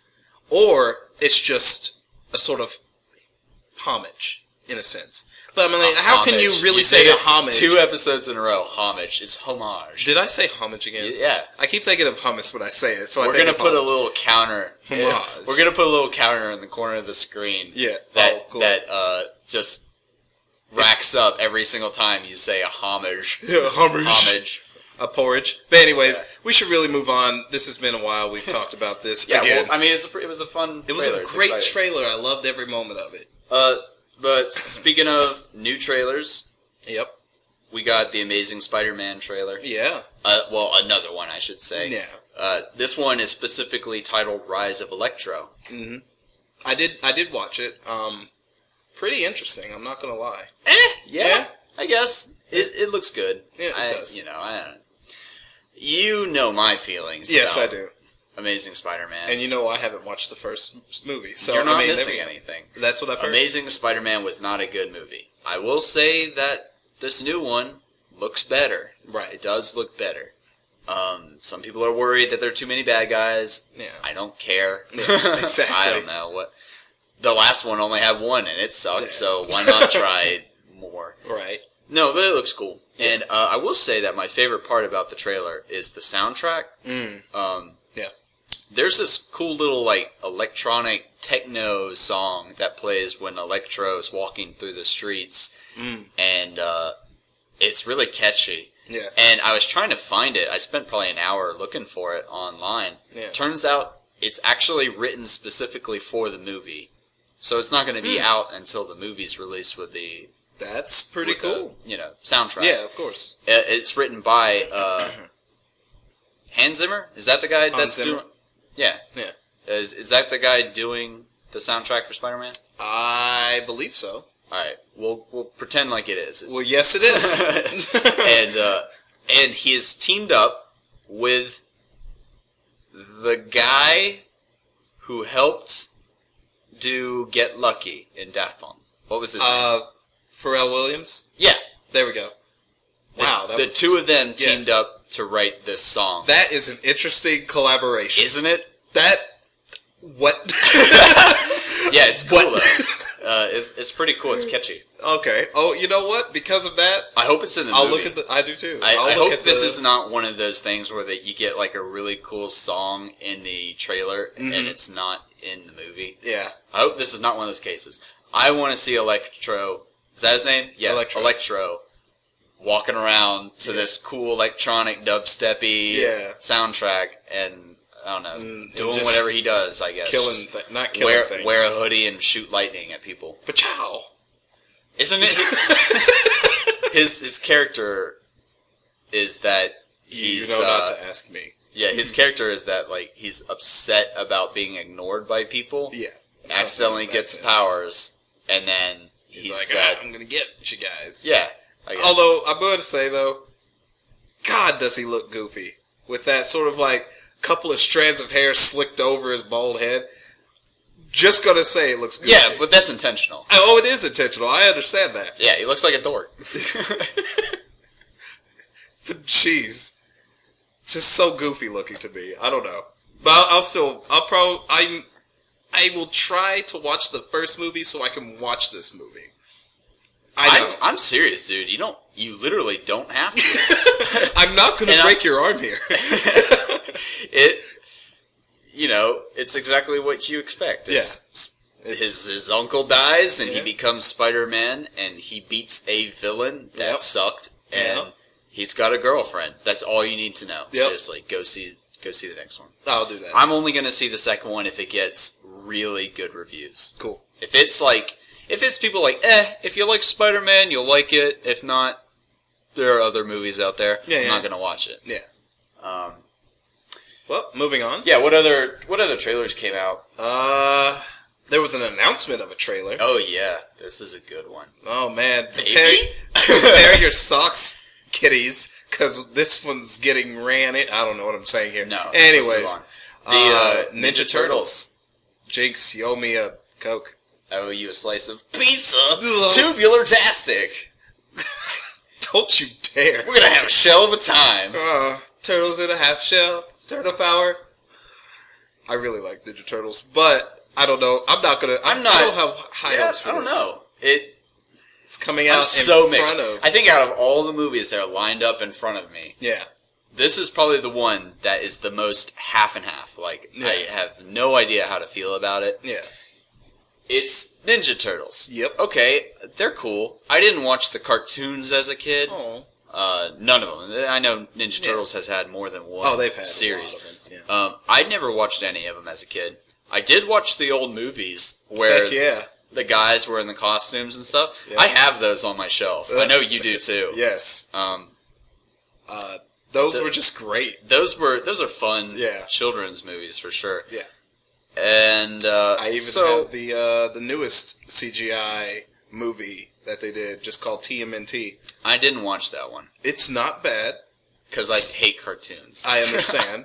Or it's just a sort of homage, in a sense. But I mean, like, how can you really say a homage? 2 episodes in a row, homage. It's homage. Did I say homage again? Yeah. I keep thinking of hummus when I say it. So we're going to put a little counter. Homage. We're going to put a little counter in the corner of the screen. Yeah. Cool. That just racks up every single time you say a homage. Yeah, homage. A porridge. But anyways, we should really move on. This has been a while. We've talked about this again. Well, I mean, it was a fun trailer. It was a great trailer. I loved every moment of it. But speaking of new trailers, yep, we got the Amazing Spider-Man trailer. Yeah. Well, another one, I should say. Yeah. This one is specifically titled Rise of Electro. Mm-hmm. I did watch it. Pretty interesting. I'm not gonna lie. Yeah. I guess it looks good. Yeah, it does. You know my feelings. Yes, I do. Amazing Spider-Man. And I haven't watched the first movie, so you're not missing anything. That's what I've heard. Amazing Spider-Man was not a good movie. I will say that this new one looks better. Right. It does look better. Some people are worried that there are too many bad guys. Yeah. I don't care. Yeah, exactly. I don't know what. The last one only had one and it sucked, so why not try more? Right. No, but it looks cool. Yeah. And I will say that my favorite part about the trailer is the soundtrack. Yeah. There's this cool little electronic techno song that plays when Electro is walking through the streets, and it's really catchy. Yeah. And I was trying to find it. I spent probably an hour looking for it online. Yeah. Turns out it's actually written specifically for the movie, so it's not going to be out until the movie's released with the. That's pretty cool. Soundtrack. Yeah, of course. It's written by Hans Zimmer. Is that the guy that's Zimmer. doing? Yeah. Yeah. Is that the guy doing the soundtrack for Spider-Man? I believe so. All right. We'll pretend like it is. Well, yes, it is. and he is teamed up with the guy who helped do Get Lucky in Daft Punk. What was his name? Pharrell Williams? Yeah. There we go. Wow. The two of them teamed up to write this song. That is an interesting collaboration. Isn't it? What? Yeah, it's cool though. It's pretty cool. It's catchy. Okay. Oh, you know what? Because of that, I hope it's in the movie. I'll look at I do too. I hope this is not one of those things where you get a really cool song in the trailer and it's not in the movie. Yeah. I hope this is not one of those cases. I want to see Electro. Is that his name? Yeah, Electro. Walking around to this cool electronic dubsteppy soundtrack and, I don't know, doing whatever he does, I guess. Not killing things. Wear a hoodie and shoot lightning at people. Pachow! Isn't it? His character is that he's... You know not to ask me. Yeah, his character is that, he's upset about being ignored by people. Yeah. Accidentally gets powers, and then he's like, I'm gonna get you guys. Yeah. I guess. Although, I'm going to say, though, God, does he look goofy. With that sort of, couple of strands of hair slicked over his bald head. just going to say it looks good. Yeah, but that's intentional. Oh, it is intentional. I understand that. Yeah, he looks like a dork. But jeez, just so goofy looking to me. I don't know. But I will try to watch the first movie so I can watch this movie. I'm serious, dude. You literally don't have to. I'm not going to break your arm here. It's exactly what you expect. It's his uncle dies, and he becomes Spider-Man, and he beats a villain that sucked, and he's got a girlfriend. That's all you need to know. Yep. Seriously, go see the next one. I'll do that. I'm only going to see the second one if it gets really good reviews. Cool. If it's people like, if you like Spider-Man, you'll like it. If not, there are other movies out there. I'm not going to watch it. Yeah. Well, moving on. Yeah, what other trailers came out? There was an announcement of a trailer. Oh, yeah. This is a good one. Oh, man. Baby? Prepare your socks, kiddies, because this one's getting ran in. I don't know what I'm saying here. No. Anyways. The Ninja Turtles. Jinx, you owe me a Coke. I owe you a slice of pizza. Tubular-tastic. Don't you dare. We're going to have a shell of a time. Turtles in a half shell. Turtle power. I really like Ninja Turtles, but I don't know. I don't have high hopes for this. I don't know. It's coming out mixed. I think out of all the movies that are lined up in front of me, this is probably the one that is the most half and half. Like, I have no idea how to feel about it. Yeah. It's Ninja Turtles. Yep. Okay, they're cool. I didn't watch the cartoons as a kid. Oh. None of them. I know Ninja Turtles has had more than one they've had series. A lot of them. Yeah. I'd never watched any of them as a kid. I did watch the old movies where the guys were in the costumes and stuff. Yeah. I have those on my shelf. I know you do too. Yes. Those were just great. Those are fun children's movies for sure. Yeah. And I even have the newest CGI movie that they did, just called TMNT. I didn't watch that one. It's not bad. Because I hate cartoons. I understand.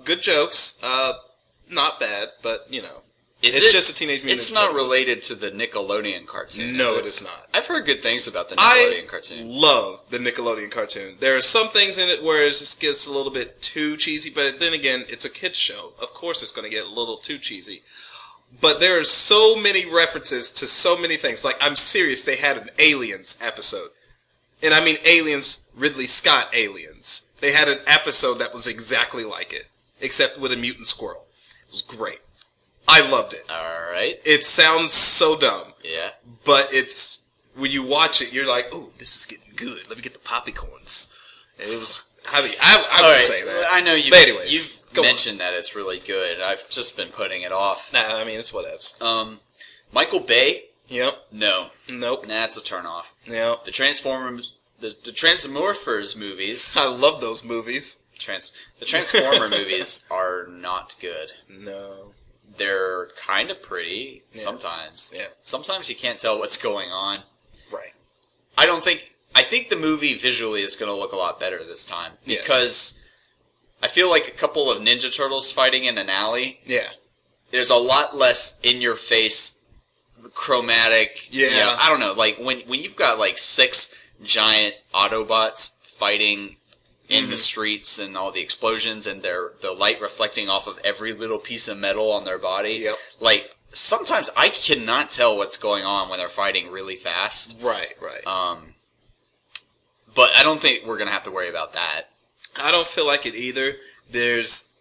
Good jokes. Not bad, but, it's just a Teenage Mutant It's not related to the Nickelodeon cartoon. No, it is not. I've heard good things about the Nickelodeon cartoon. I love the Nickelodeon cartoon. There are some things in it where it just gets a little bit too cheesy, but then again, it's a kids show. Of course it's going to get a little too cheesy. But there are so many references to so many things. Like, I'm serious, they had an Aliens episode. And I mean Aliens, Ridley Scott Aliens. They had an episode that was exactly like it, except with a mutant squirrel. It was great. I loved it. All right. It sounds so dumb. Yeah. But when you watch it, you're like, ooh, this is getting good. Let me get the poppycorns. And it was, I would say that. I know you've mentioned that it's really good. I've just been putting it off. Nah, I mean, it's whatevs. Michael Bay? Yep. No. Nope. Nah, it's a turnoff. Yep. The Transmorphers movies. I love those movies. The Transformer movies are not good. No. They're kind of pretty sometimes. Yeah. Sometimes you can't tell what's going on. Right. I think the movie visually is going to look a lot better this time. Because I feel like a couple of Ninja Turtles fighting in an alley. Yeah. There's a lot less in-your-face, chromatic. Yeah. I don't know. Like, when you've got, like, 6 giant Autobots fighting in the streets and all the explosions and the light reflecting off of every little piece of metal on their body. Yep. Like, sometimes I cannot tell what's going on when they're fighting really fast. Right. But I don't think we're going to have to worry about that. I don't feel like it either. There's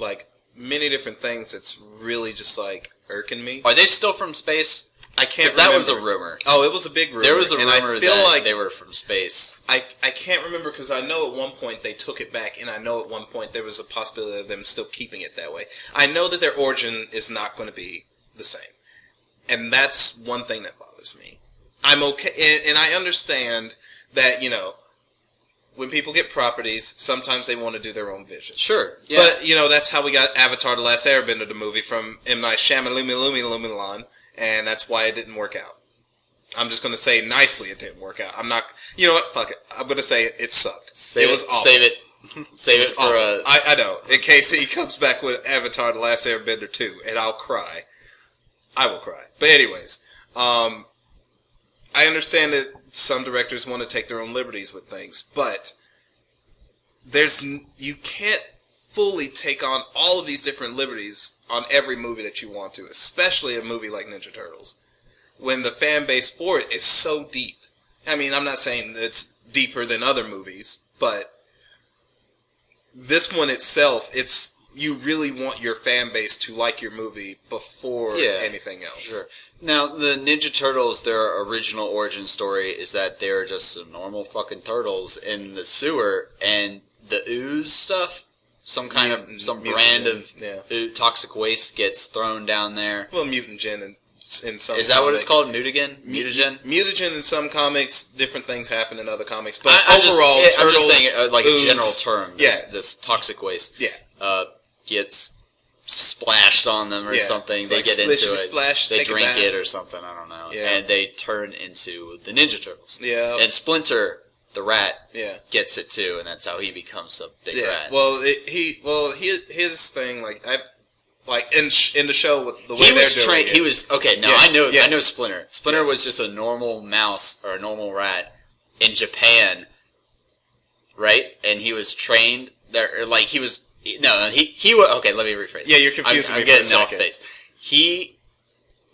like many different things that's really just like irking me. Are they still from space? I can't remember. That was a rumor. Oh, it was a big rumor. There was a rumor that like they were from space. I can't remember because I know at one point they took it back, and I know at one point there was a possibility of them still keeping it that way. I know that their origin is not going to be the same. And that's one thing that bothers me. I'm okay, and I understand that, when people get properties, sometimes they want to do their own vision. Sure, yeah. But, that's how we got Avatar: The Last Airbender, the movie from M. Night Shyamalan, and that's why it didn't work out. I'm just going to say nicely it didn't work out. I'm not... You know what? Fuck it. I'm going to say it sucked. It was awful. Save it. Save it for I know. in case he comes back with Avatar: The Last Airbender 2, and I'll cry. I will cry. But anyways, I understand that some directors want to take their own liberties with things, but you can't fully take on all of these different liberties on every movie that you want to, especially a movie like Ninja Turtles, when the fan base for it is so deep. I mean, I'm not saying it's deeper than other movies, but this one itself, you really want your fan base to like your movie before anything else. Sure. Now, the Ninja Turtles, their original origin story is that they're just some normal fucking turtles in the sewer, and the ooze stuff, some brand of toxic waste gets thrown down there. Well, mutagen in some. Is that what it's called? Mutagen? Mutagen in some comics. Different things happen in other comics, but I'm overall, I'm just saying like ooze, a general term. This toxic waste. Gets splashed on them or something. It's they get into it. Splash, they drink it or something. I don't know. Yeah. And they turn into the Ninja Turtles. Yeah. And Splinter, the rat, gets it too, and that's how he becomes a big rat. Well, his thing, in the show with the way they're doing it. He was okay. No, I know Splinter. Splinter was just a normal mouse or a normal rat in Japan, right? And he was trained there. Like he was. No, he was okay. Let me rephrase. Yeah, you're confusing me. I'm getting off base. He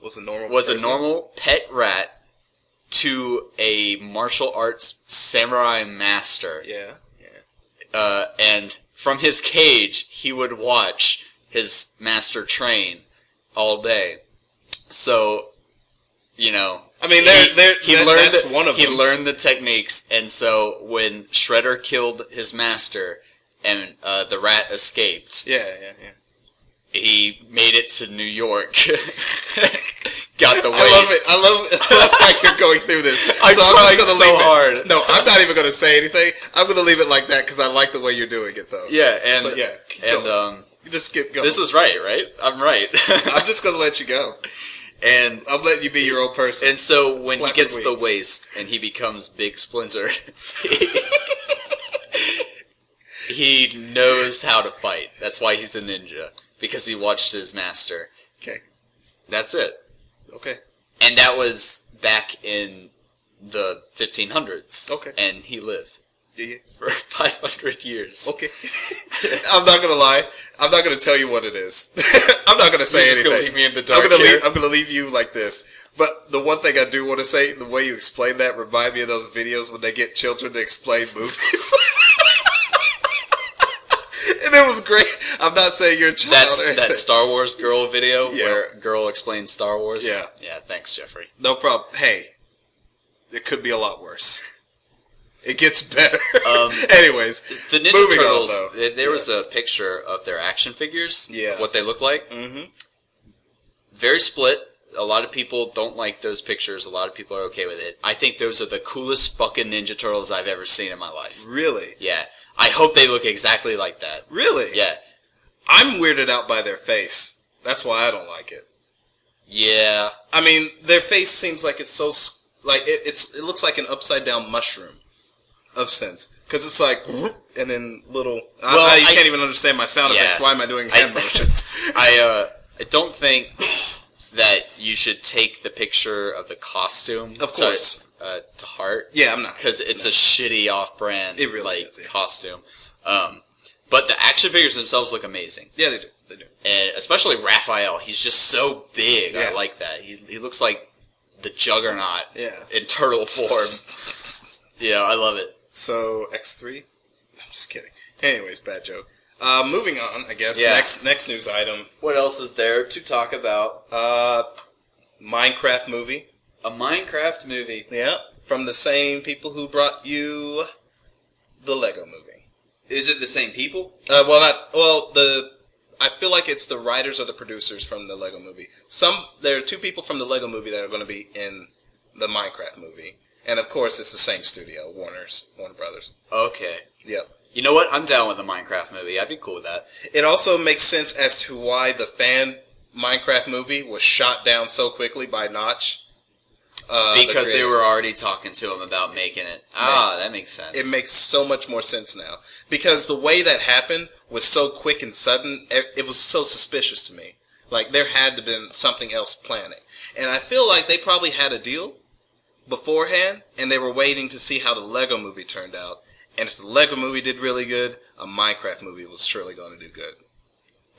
was a normal pet rat to a martial arts samurai master. And from his cage, he would watch his master train all day. So, I mean, that's one of them. He learned the techniques, and so when Shredder killed his master and the rat escaped, he made it to New York. Got the waste. I love how you're going through this. I'm trying so hard. No, I'm not even going to say anything. I'm going to leave it like that because I like the way you're doing it, though. Yeah, you just keep going. This is right? I'm right. I'm just going to let you go. And I'm letting you be your own person. And so when he gets the waste and he becomes Big Splinter, he knows how to fight. That's why he's a ninja. Because he watched his master. Okay. That's it. Okay. And that was back in the 1500s. Okay. And he lived. For 500 years. Okay. I'm not going to lie. I'm not going to tell you what it is. I'm not going to say anything. You're just going to leave me in the dark I'm going to leave you like this. But the one thing I do want to say, the way you explain that remind me of those videos when they get children to explain movies. And it was great. I'm not saying you're a child. That's that Star Wars girl video where girl explains Star Wars. Yeah. Yeah, thanks, Jeffrey. No problem. Hey, it could be a lot worse. It gets better. Anyways, the Ninja Turtles, there was a picture of their action figures, of what they look like. Mm-hmm. Very split. A lot of people don't like those pictures. A lot of people are okay with it. I think those are the coolest fucking Ninja Turtles I've ever seen in my life. Really? Yeah. I hope they look exactly like that. Really? Yeah. I'm weirded out by their face. That's why I don't like it. Yeah. I mean, their face seems like it's so... Like, it looks like an upside-down mushroom of sense. Because it's like... And then little... Well, you can't even understand my sound effects. Why am I doing hand motions? I don't think that you should take the picture of the costume... Of course. To heart. Yeah, I'm not. Because it's a shitty off-brand costume. But the action figures themselves look amazing. Yeah, they do. They do. And especially Raphael. He's just so big. Yeah. I like that. He looks like the Juggernaut in turtle form. Yeah, I love it. So, X3? I'm just kidding. Anyways, bad joke. Moving on, I guess. Yeah. Next news item. What else is there to talk about? Minecraft movie. A Minecraft movie. Yeah, from the same people who brought you the Lego movie. Is it the same people? I feel like it's the writers or the producers from the Lego movie. There are two people from the Lego movie that are going to be in the Minecraft movie. And of course, it's the same studio, Warner Brothers. Okay. Yep. You know what? I'm down with the Minecraft movie. I'd be cool with that. It also makes sense as to why the fan Minecraft movie was shot down so quickly by Notch. because they were already talking to him about making it. That makes sense. It makes so much more sense now. Because the way that happened was so quick and sudden, it was so suspicious to me. Like, there had to have been something else planning. And I feel like they probably had a deal beforehand, and they were waiting to see how the Lego movie turned out. And if the Lego movie did really good, a Minecraft movie was surely going to do good.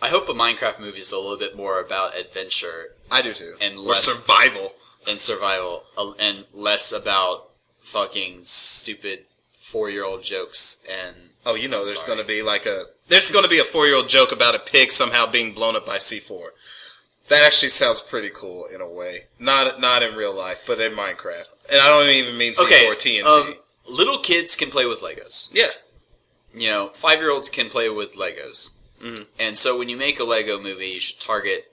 I hope a Minecraft movie is a little bit more about adventure. I do too. And or survival. And survival. And less about fucking stupid 4-year-old jokes and... Oh, you know, there's going to be there's going to be a 4-year-old joke about a pig somehow being blown up by C4. That actually sounds pretty cool in a way. Not in real life, but in Minecraft. And I don't even mean C4 TNT. Little kids can play with Legos. Yeah. 5-year-olds can play with Legos. Mm-hmm. And so when you make a Lego movie, you should target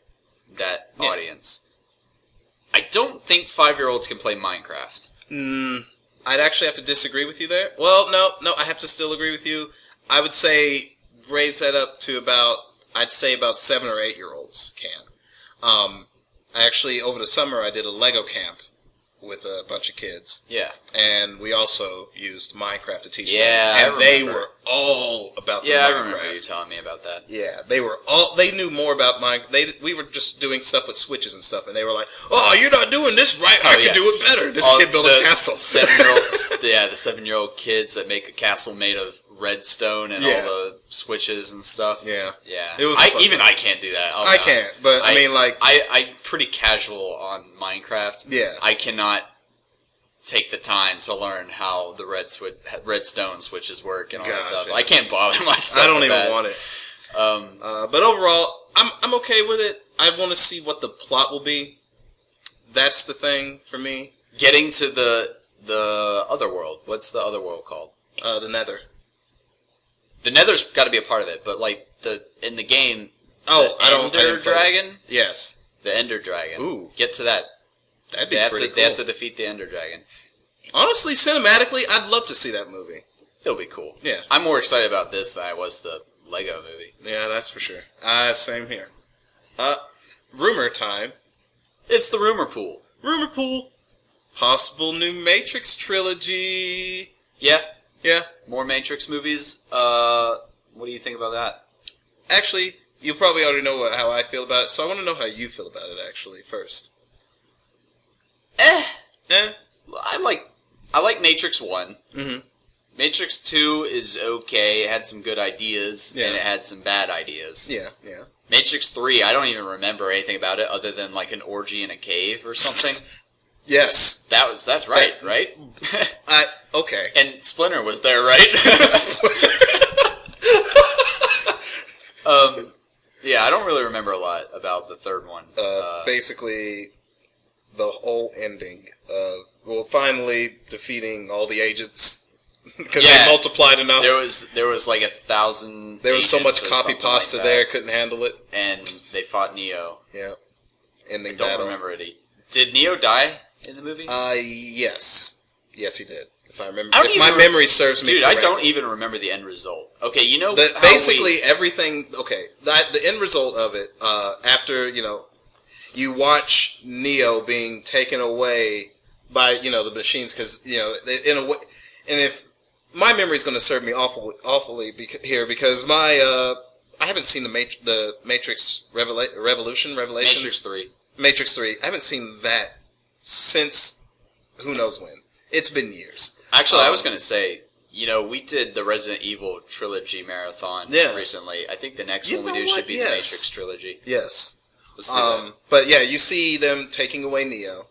that audience. I don't think 5-year-olds can play Minecraft. I'd actually have to disagree with you there. Well, no, I have to still agree with you. I would say raise that up to about 7 or 8-year-olds can. Actually, over the summer, I did a Lego camp with a bunch of kids. Yeah. And we also used Minecraft to teach them. Yeah, and they were all about the Minecraft. Yeah, I remember you telling me about that. Yeah, they knew more about Minecraft. We were just doing stuff with switches and stuff, and they were like, "Oh, you're not doing this right. I can do it better." This kid built a castle. 7-year-olds, the 7-year-old kids that make a castle made of redstone and all the switches and stuff. Yeah. It was I can't do that. I can't, but I mean, like... I'm pretty casual on Minecraft. Yeah. I cannot take the time to learn how the redstone switches work and all that stuff. I can't bother myself. I don't even want it. But overall, I'm okay with it. I want to see what the plot will be. That's the thing for me. Getting to the other world. What's the other world called? The Nether. The Nether's got to be a part of it, but like in the game, Ender Dragon. Yes, the Ender Dragon. Ooh, get to that. That'd be pretty cool. They have to defeat the Ender Dragon. Honestly, cinematically, I'd love to see that movie. It'll be cool. Yeah, I'm more excited about this than I was the Lego movie. Yeah, that's for sure. Same here. Rumor time. It's the rumor pool. Rumor pool. Possible new Matrix trilogy. Yeah. Yeah. More Matrix movies. What do you think about that? Actually, you probably already know how I feel about it, so I want to know how you feel about it, actually, first. I like Matrix 1. Mm-hmm. Matrix 2 is okay. It had some good ideas, and it had some bad ideas. Yeah. Matrix 3, I don't even remember anything about it other than like an orgy in a cave or something. Yes. That's right? Okay. And Splinter was there, right? Yeah, I don't really remember a lot about the third one. Basically, the whole ending of, finally defeating all the agents because they multiplied enough. There was like 1,000. There was so much copy pasta there, couldn't handle it, and they fought Neo. Yeah, ending I don't battle. remember it. Did Neo die in the movie? Yes, he did. If I remember, if my memory serves me correctly. I don't even remember the end result. Okay, basically everything. Okay, the end result of it. After you watch Neo being taken away by the machines, because in a way, and if my memory is going to serve me awfully here, because I haven't seen the Matrix Revolution. Matrix 3. I haven't seen that since who knows when. It's been years. Actually, I was going to say, we did the Resident Evil trilogy marathon recently. I think the next one we do should be the Matrix trilogy. Yes. Let's do that. But yeah, you see them taking away Neo.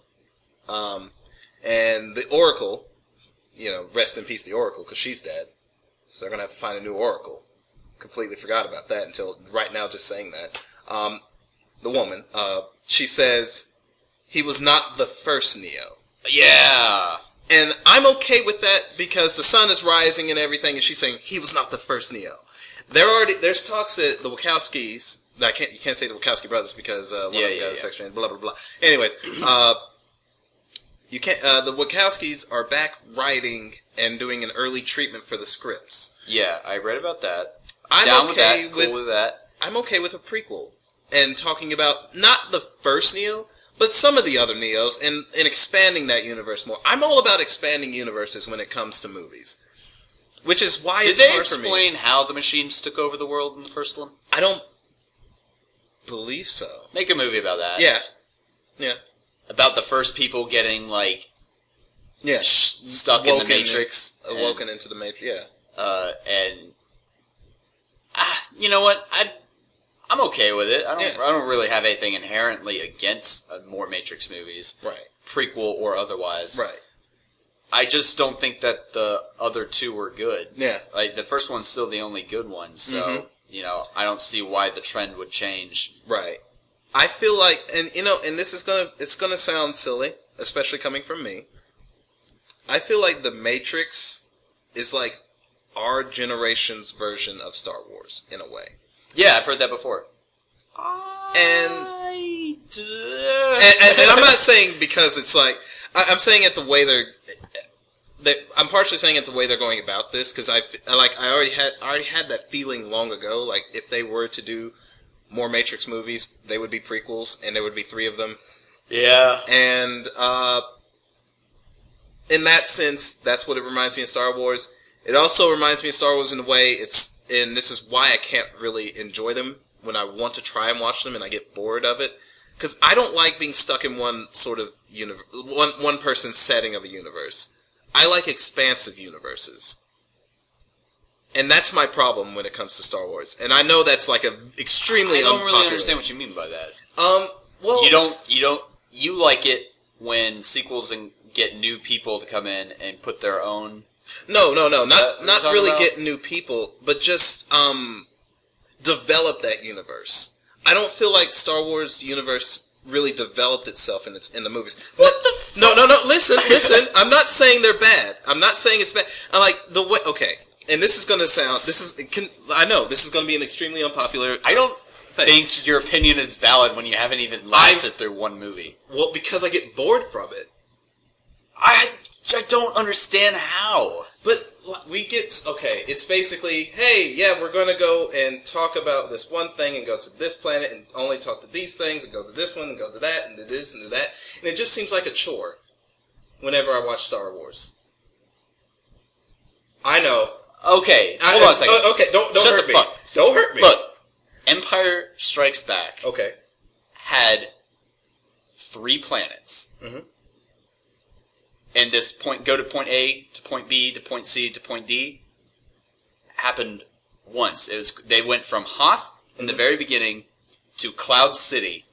And the Oracle, rest in peace the Oracle, because she's dead. So they're going to have to find a new Oracle. Completely forgot about that until right now just saying that. The woman, she says, he was not the first Neo. Yeah. And I'm okay with that because the sun is rising and everything, and she's saying he was not the first Neo. There's talks that the Wachowskis. You can't say the Wachowski brothers because one of them got a section. Blah blah blah. Anyways, you can't. The Wachowskis are back writing and doing an early treatment for the scripts. Yeah, I read about that. I'm okay with that. I'm okay with a prequel and talking about not the first Neo, But some of the other Neos, and expanding that universe more. I'm all about expanding universes when it comes to movies. Which is why it's hard for me. Did they explain how the machines took over the world in the first one? I don't believe so. Make a movie about that. Yeah. Yeah. About the first people getting, like... Yeah. Stuck in the Matrix. Awoken into the Matrix, yeah. You know what? I'm okay with it. I don't really have anything inherently against more Matrix movies. Right. Prequel or otherwise. Right. I just don't think that the other two were good. Yeah. Like, the first one's still the only good one, so, you know, I don't see why the trend would change. Right. I feel like, and you know, and this is it's gonna sound silly, especially coming from me. I feel like The Matrix is like our generation's version of Star Wars, in a way. Yeah, I've heard that before. And I'm not saying because it's like, I'm saying it the way I'm partially saying it the way they're going about this, because I already had that feeling long ago. Like, if they were to do more Matrix movies, they would be prequels, and there would be 3 of them. Yeah. And in that sense, that's what it reminds me of Star Wars. It also reminds me of Star Wars in a way. And this is why I can't really enjoy them when I want to try and watch them, and I get bored of it. Because I don't like being stuck in one sort of one person's setting of a universe. I like expansive universes. And that's my problem when it comes to Star Wars. And I know that's like extremely unpopular. I don't really understand what you mean by that. Well, you like it when sequels get new people to come in and put their own. No, not really get new people, but just develop that universe. I don't feel like Star Wars universe really developed itself in the movies. What the fuck? No, listen. I'm not saying they're bad. I'm not saying it's bad. I like the way, okay, and this is going to sound, I know, this is going to be an extremely unpopular I don't think your opinion is valid when you haven't even lasted through one movie. Well, because I get bored from it. I don't understand how. But it's basically, hey, yeah, we're going to go and talk about this one thing and go to this planet and only talk to these things and go to this one and go to that and do this and do that. And it just seems like a chore whenever I watch Star Wars. I know. Okay, hold on a second. Okay, don't Shut hurt the me. fuck. Don't hurt me. Look, Empire Strikes Back had 3 planets. Mm-hmm. And this go to point A, to point B, to point C, to point D happened once. They went from Hoth in the very beginning to Cloud City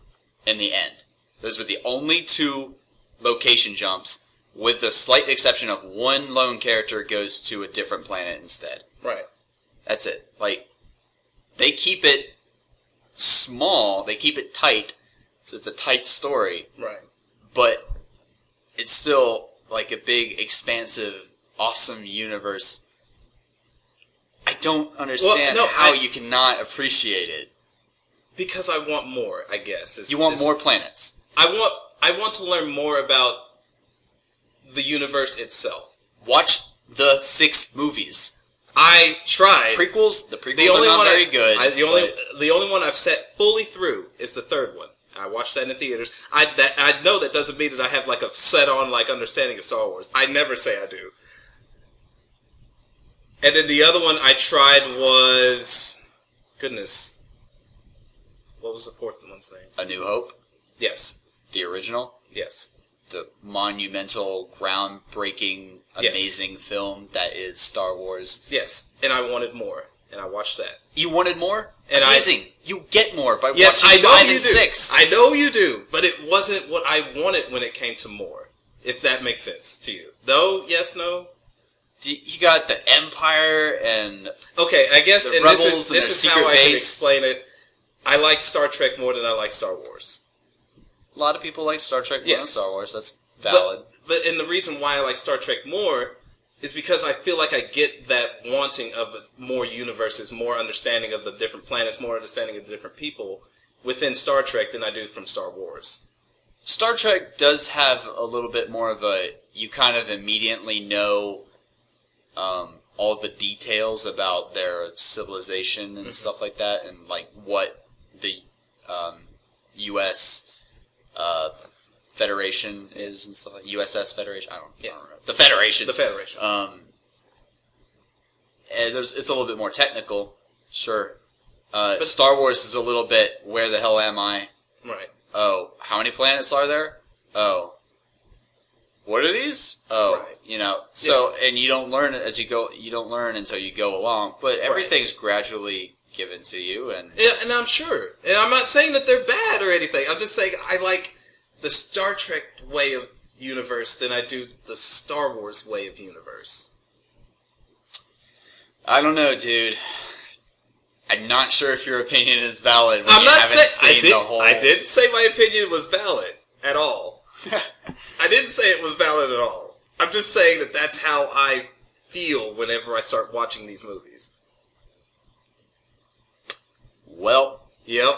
in the end. Those were the only 2 location jumps, with the slight exception of one lone character goes to a different planet instead. Right. That's it. Like, they keep it small, they keep it tight, so it's a tight story. Right. But it's still like a big, expansive, awesome universe. I don't understand how you cannot appreciate it. Because I want more, I guess. You want more planets. I want to learn more about the universe itself. Watch the 6 movies. I tried. The prequels are not very good. The only one I've sat fully through is the 3rd one. I watched that in theaters. I know that doesn't mean that I have like a set-on like understanding of Star Wars. I never say I do. And then the other one I tried was... Goodness. What was the 4th one's name? A New Hope? Yes. The original? Yes. The monumental, groundbreaking, amazing film that is Star Wars. Yes. And I wanted more. And I watched that. You wanted more? And amazing. You get more by watching 5 and 6. I know you do. But it wasn't what I wanted when it came to more. If that makes sense to you. Though, yes, no? You got the Empire and... Okay, I guess the Rebels this is how I can explain it. I like Star Trek more than I like Star Wars. A lot of people like Star Trek more than Star Wars. That's valid. And the reason why I like Star Trek more is because I feel like I get that wanting of more universes, more understanding of the different planets, more understanding of the different people within Star Trek than I do from Star Wars. Star Trek does have a little bit more of a... You kind of immediately know all the details about their civilization and stuff like that, and like what the U.S. Federation is and stuff like USS Federation. I don't know. The Federation. The Federation. And it's a little bit more technical, sure. But Star Wars is a little bit, where the hell am I? Right. Oh, how many planets are there? Oh. What are these? Oh, right. You know. So, and you don't learn as you go. You don't learn until you go along. But everything's gradually given to you, and and I'm sure. And I'm not saying that they're bad or anything. I'm just saying I like the Star Trek way of universe than I do the Star Wars way of universe. I don't know, dude. I'm not sure if your opinion is valid. When I'm you not haven't saying seen the whole. I didn't say my opinion was valid at all. I didn't say it was valid at all. I'm just saying that that's how I feel whenever I start watching these movies. Well, yep,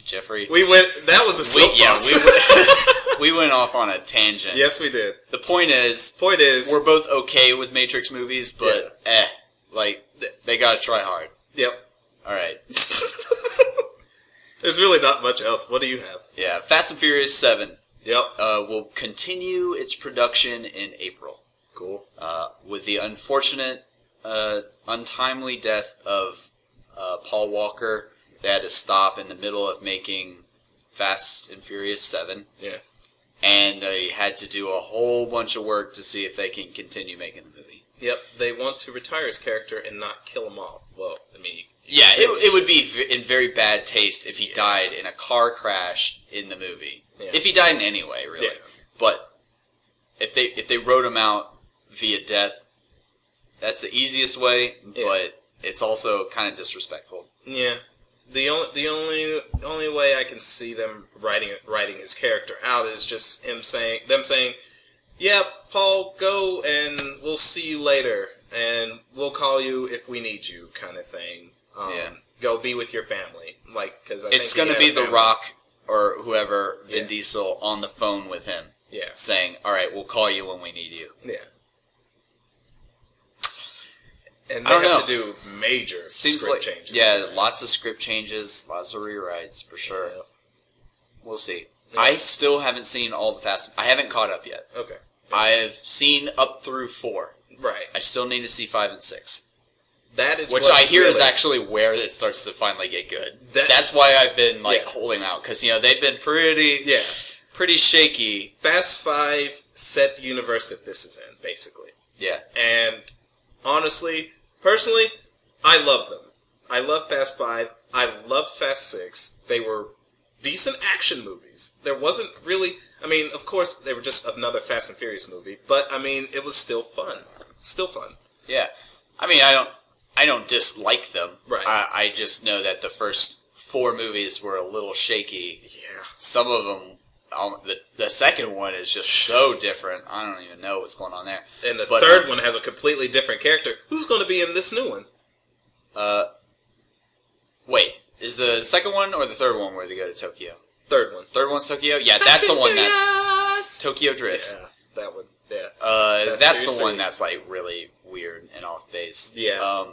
Jeffrey. That was a soapbox. We went off on a tangent. Yes, we did. The point is, we're both okay with Matrix movies, but they gotta try hard. Yep. All right. There's really not much else. What do you have? Yeah, Fast and Furious 7. Yep. Will continue its production in April. Cool. With the unfortunate, untimely death of Paul Walker, they had to stop in the middle of making Fast and Furious 7. Yeah. And they had to do a whole bunch of work to see if they can continue making the movie. Yep. They want to retire his character and not kill him off. Well, I mean... Yeah, it would be in very bad taste if he died in a car crash in the movie. Yeah. If he died in any way, really. Yeah. But if they wrote him out via death, that's the easiest way, but it's also kind of disrespectful. Yeah. The only way I can see them writing his character out is just them saying, "Yeah, Paul, go and we'll see you later, and we'll call you if we need you," kind of thing. Go be with your family, because it's going to be The Rock or whoever, Vin Diesel, on the phone with him, saying, "All right, we'll call you when we need you." Yeah. And they have to do major script changes. Yeah, lots of script changes, lots of rewrites, for sure. Yeah. We'll see. Yeah. I still haven't seen all the Fast... I haven't caught up yet. Okay. Yeah. I've seen up through 4. Right. I still need to see 5 and 6. That is Which I hear is actually where it starts to finally get good. That's why I've been, holding out. Because, they've been pretty shaky. Fast 5 set the universe that this is in, basically. Yeah. And... honestly, personally, I love them. I love Fast 5. I loved Fast 6. They were decent action movies. There wasn't really... I mean, of course, they were just another Fast and Furious movie. But, I mean, it was still fun. Still fun. Yeah. I mean, I don't dislike them. Right. I just know that the first 4 movies were a little shaky. Yeah. Some of them... the second one is just so different. I don't even know what's going on there. And the third one has a completely different character. Who's going to be in this new one? Wait. Is the second one or the third one where they go to Tokyo? Third one. Third one's Tokyo? Yeah, that's the one that's... Tokyo Drift. Yeah, that one. Yeah. That's the one that's, really weird and off base. Yeah.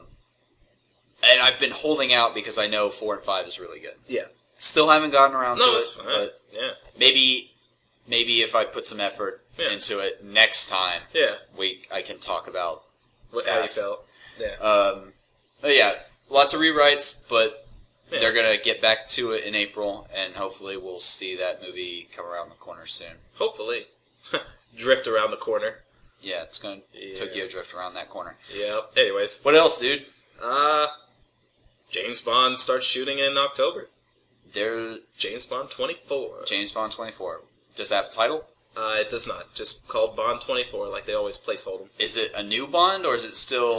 And I've been holding out because I know 4 and 5 is really good. Yeah. Still haven't gotten around to it. That's fine. But yeah. Maybe if I put some effort into it next time, I can talk about how you felt. Yeah. Lots of rewrites, but they're gonna get back to it in April, and hopefully we'll see that movie come around the corner soon. Hopefully, drift around the corner. Yeah, it's gonna Tokyo drift around that corner. Yeah. Anyways, what else, dude? James Bond starts shooting in October. James Bond 24. James Bond 24. Does that have a title? It does not. Just called Bond 24, like they always placehold them. Is it a new Bond, or is it still...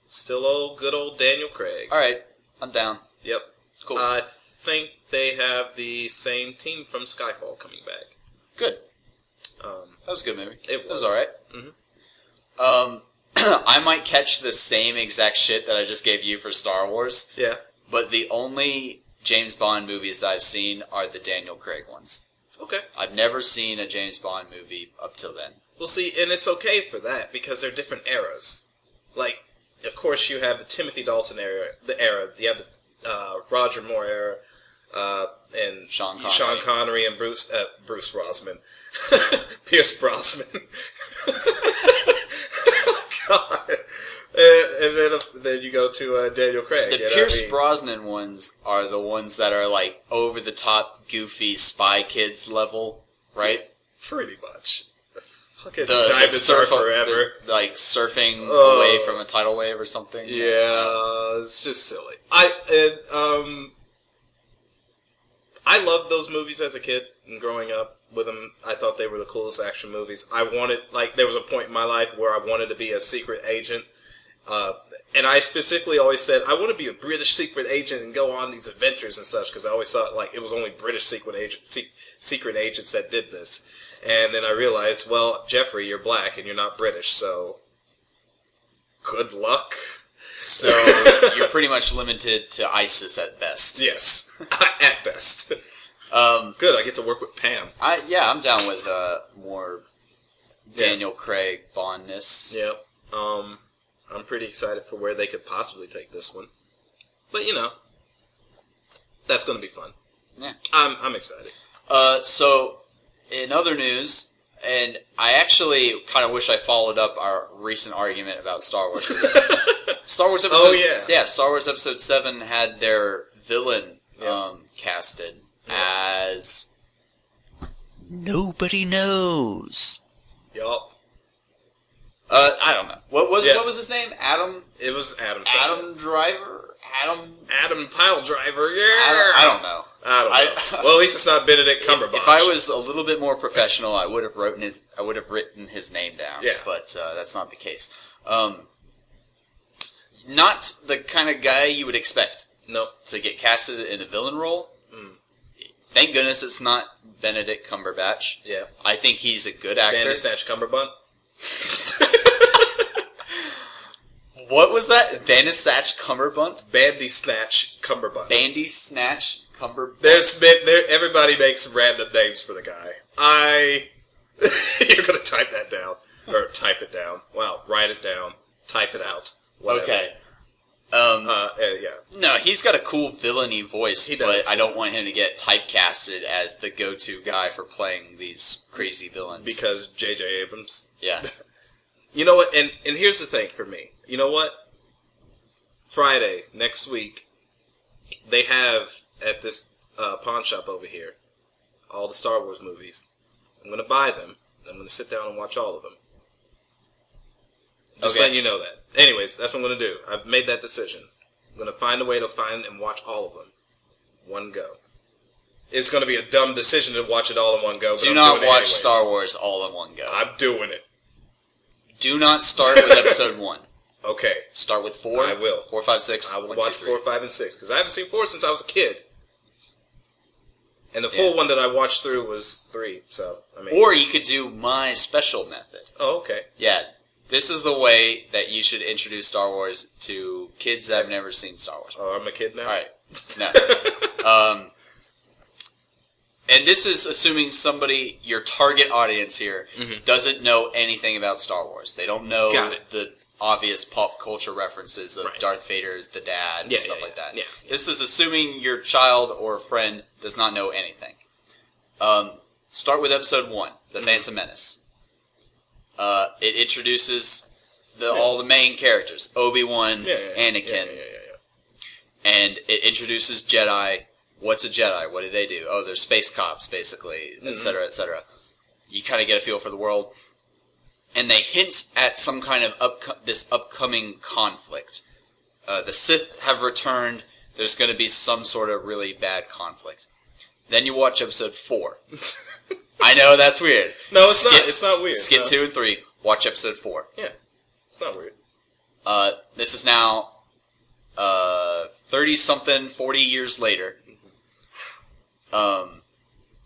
Still old, good old Daniel Craig. Alright, I'm down. Yep. Cool. I think they have the same team from Skyfall coming back. Good. That was a good movie. It was alright. Mm-hmm. I might catch the same exact shit that I just gave you for Star Wars. Yeah. But the only James Bond movies that I've seen are the Daniel Craig ones. Okay. I've never seen a James Bond movie up till then. Well, see, and it's okay for that, because they're different eras. Like, of course, you have the Timothy Dalton era, you have the Roger Moore era, and Sean Connery and Bruce Brosnan. Pierce Brosnan. Oh, God. And then you go to Daniel Craig. The Pierce Brosnan ones are the ones that are like over the top, goofy Spy Kids level, right? Pretty much. Fucking diamonds are forever. Like surfing away from a tidal wave or something. Yeah, it's just silly. I loved those movies as a kid and growing up with them. I thought they were the coolest action movies. There was a point in my life where I wanted to be a secret agent. And I specifically always said, I want to be a British secret agent and go on these adventures and such, because I always thought like it was only British secret agents that did this. And then I realized, well, Jeffrey, you're black and you're not British, so good luck. So you're pretty much limited to ISIS at best. Yes, at best. Good, I get to work with Pam. I'm down with more Daniel Craig Bondness. Yeah. I'm pretty excited for where they could possibly take this one. But, that's going to be fun. Yeah. I'm excited. So, in other news, and I actually kind of wish I followed up our recent argument about Star Wars with this. Star Wars episode... Oh, yeah. Yeah, Star Wars Episode 7 had their villain casted as... Nobody knows. Yup. I don't know. What was his name? Adam? It was Adam. Adam Driver? Adam Pile Driver, yeah! I don't know. Well, at least it's not Benedict Cumberbunt. If I was a little bit more professional, I would have written his name down. Yeah. But that's not the case. Not the kind of guy you would expect. Nope. To get casted in a villain role. Thank goodness it's not Benedict Cumberbatch. Yeah. I think he's a good actor. Bendisnatch Cumberbunt. What was that? Bendisnatch Cumberbunt? Bendisnatch Cumberbunt. Bendisnatch Cumberbunt. Everybody makes random names for the guy. You're gonna type that down. Or type it down. Wow, write it down. Type it out. Whatever. Okay. Yeah. No, he's got a cool villainy voice, he does, but I don't want him to get typecasted as the go-to guy for playing these crazy villains. Because J.J. Abrams. Yeah. You know what? And here's the thing for me. You know what? Friday, next week, they have at this pawn shop over here all the Star Wars movies. I'm going to buy them. And I'm going to sit down and watch all of them. Just letting you know that. Anyways, that's what I'm going to do. I've made that decision. I'm going to find a way to find and watch all of them. One go. It's going to be a dumb decision to watch it all in one go. But Do not watch Star Wars all in one go. I'm doing it. Do not start with episode 1. Okay. Start with 4. I will. 4, 5, 6. I will watch 4, 5, and 6. Because I haven't seen 4 since I was a kid. And the full one that I watched through was 3. So, Or you could do my special method. Oh, okay. Yeah. This is the way that you should introduce Star Wars to kids that have never seen Star Wars before. Oh, I'm a kid now? All right. No. And this is assuming somebody, your target audience here, doesn't know anything about Star Wars. They don't know the obvious pop culture references of Darth Vader's the dad and stuff like that. Yeah. This is assuming your child or friend does not know anything. Start with episode 1, The Phantom Menace. It introduces all the main characters, Obi-Wan, Anakin, and it introduces Jedi. What's a Jedi? What do they do? Oh, they're space cops, basically, etc., etc. You kind of get a feel for the world. And they hint at some kind of this upcoming conflict. The Sith have returned. There's going to be some sort of really bad conflict. Then you watch episode 4. I know, that's weird. No, it's not. It's not weird. Skip 2 and 3. Watch episode 4. Yeah. It's not weird. This is now 30-something, 40 years later.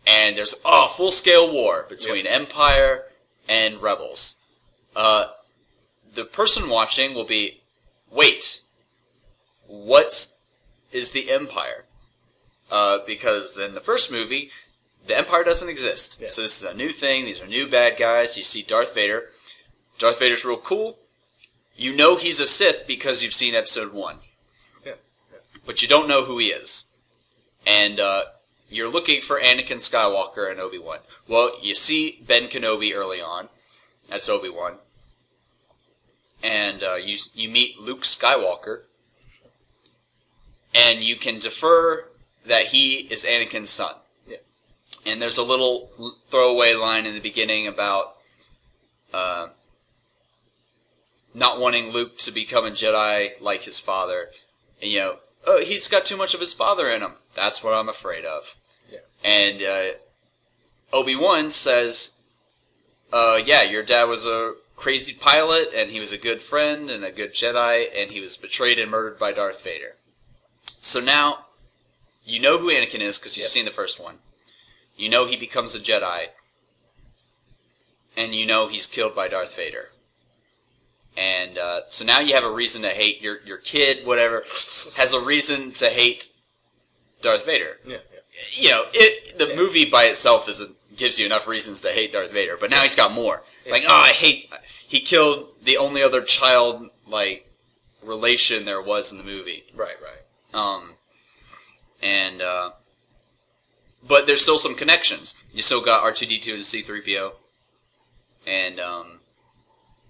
And there's a full-scale war between Empire and Rebels. The person watching will be, wait, what is the Empire? Because in the first movie, the Empire doesn't exist. Yeah. So this is a new thing. These are new bad guys. You see Darth Vader. Darth Vader's real cool. You know he's a Sith because you've seen episode 1. Yeah. But you don't know who he is. and you're looking for Anakin Skywalker and Obi-Wan. Well, you see Ben Kenobi early on. That's Obi-Wan. And you meet Luke Skywalker. And you can defer that he is Anakin's son. Yeah. And there's a little throwaway line in the beginning about not wanting Luke to become a Jedi like his father. And, oh, he's got too much of his father in him. That's what I'm afraid of. Yeah. And Obi-Wan says, yeah, your dad was a crazy pilot, and he was a good friend and a good Jedi, and he was betrayed and murdered by Darth Vader. So now, you know who Anakin is because you've seen the first one. You know he becomes a Jedi. And you know he's killed by Darth Vader. And so now you have a reason to hate your kid, whatever, has a reason to hate Darth Vader. Yeah. The movie by itself gives you enough reasons to hate Darth Vader, but now he's got more. Like, he killed the only other child, relation there was in the movie. Right. But there's still some connections. You still got R2-D2 and C-3PO, and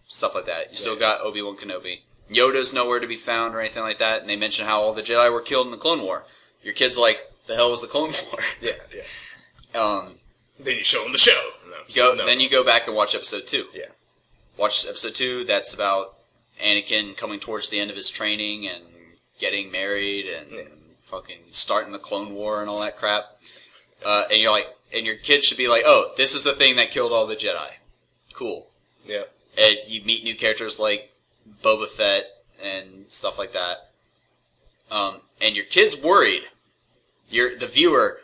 stuff like that. You still got Obi-Wan Kenobi. Yoda's nowhere to be found or anything like that, and they mention how all the Jedi were killed in the Clone War. Your kid's like, the hell was the Clone War? Yeah. Then you show them the show. Then you go back and watch Episode 2. Yeah. Watch Episode 2, that's about Anakin coming towards the end of his training and getting married and fucking starting the Clone War and all that crap. And you're like, and your kid should be like, oh, this is the thing that killed all the Jedi. Cool. Yeah. And you meet new characters like Boba Fett and stuff like that. And your kid's worried. The viewer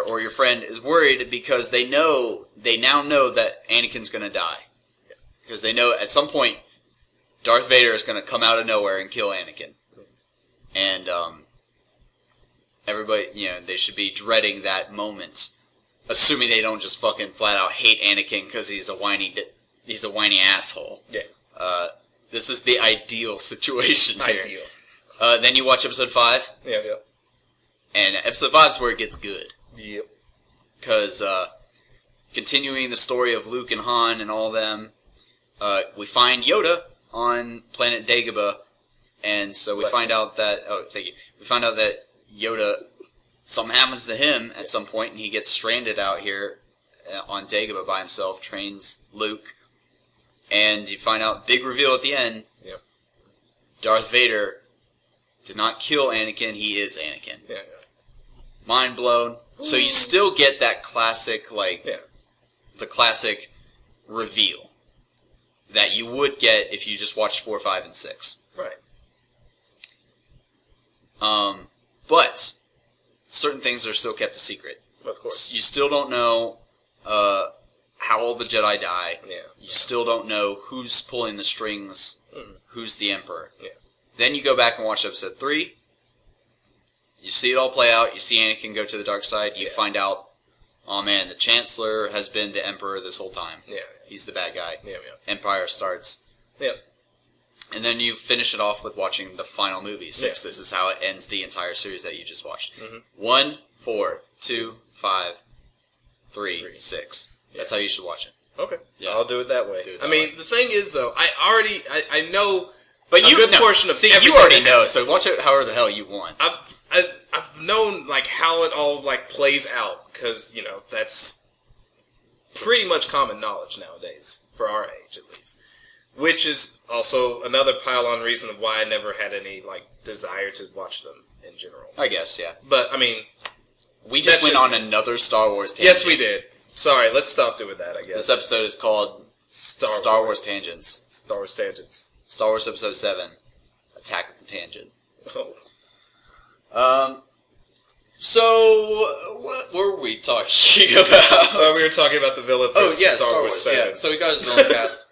or your friend is worried because they now know that Anakin's going to die. Because they know at some point Darth Vader is going to come out of nowhere and kill Anakin. And everybody, they should be dreading that moment, assuming they don't just fucking flat out hate Anakin because he's a whiny asshole. Yeah. This is the ideal situation here. Ideal. Then you watch Episode 5. Yeah. And Episode 5 is where it gets good. Yep. Because continuing the story of Luke and Han and all them, we find Yoda on planet Dagobah, and so we find out that... Oh, thank you. We find out that Yoda... Something happens to him at some point, and he gets stranded out here on Dagobah by himself, trains Luke, and you find out, big reveal at the end, Darth Vader did not kill Anakin, he is Anakin. Yeah. Mind blown. So you still get that classic, the classic reveal that you would get if you just watched 4, 5, and 6. Right. But certain things are still kept a secret. Of course. You still don't know how all the Jedi die. Yeah. You still don't know who's pulling the strings, who's the Emperor. Yeah. Then you go back and watch Episode 3. You see it all play out. You see Anakin go to the dark side. You find out, oh man, the Chancellor has been the Emperor this whole time. Yeah. He's the bad guy. Yeah. Empire starts. Yeah. And then you finish it off with watching the final movie, 6. This is how it ends the entire series that you just watched. 1, 4, 2, 5, 3, 6. That's how you should watch it. Okay. Yeah. I'll do it that way. The thing is, though, I know but a good portion of you already know, so watch it however the hell you want. I've known, how it all, plays out, because, that's pretty much common knowledge nowadays, for our age, at least. Which is also another pile-on reason of why I never had any, desire to watch them in general. I guess, yeah. But, we just went on another Star Wars tangent. Yes, we did. Sorry, let's stop doing that, I guess. This episode is called Star Wars Tangents. Star Wars Tangents. Star Wars Episode 7, Attack of the Tangent. Oh. So, what were we talking about? We were talking about the villain for Star Wars 7. Yeah, so he got his villain cast.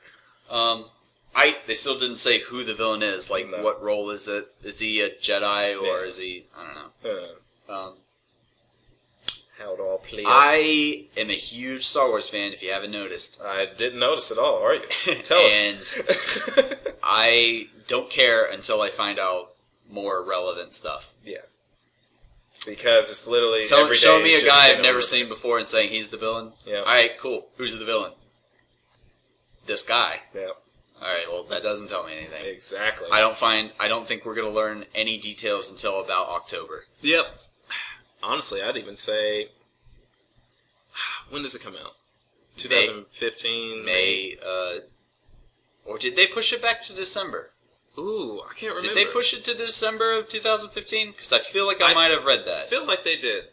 They still didn't say who the villain is. What role is it? Is he a Jedi or is he? I don't know. How it all plays. I am a huge Star Wars fan. If you haven't noticed, I didn't notice at all. Are you? Tell us. And I don't care until I find out more relevant stuff. Yeah. because it's literally every day. Show me a just guy getting I've never over seen it. before and saying he's the villain. Yeah. All right, cool. Who's the villain? This guy. Yeah. All right. Well, that doesn't tell me anything. Exactly. I don't think we're gonna learn any details until about October. Yep. Honestly, I'd even say, when does it come out? 2015 May. Or did they push it back to December? Ooh, I can't remember. Did they push it to December of 2015? Because I feel like I might have read that. I feel like they did.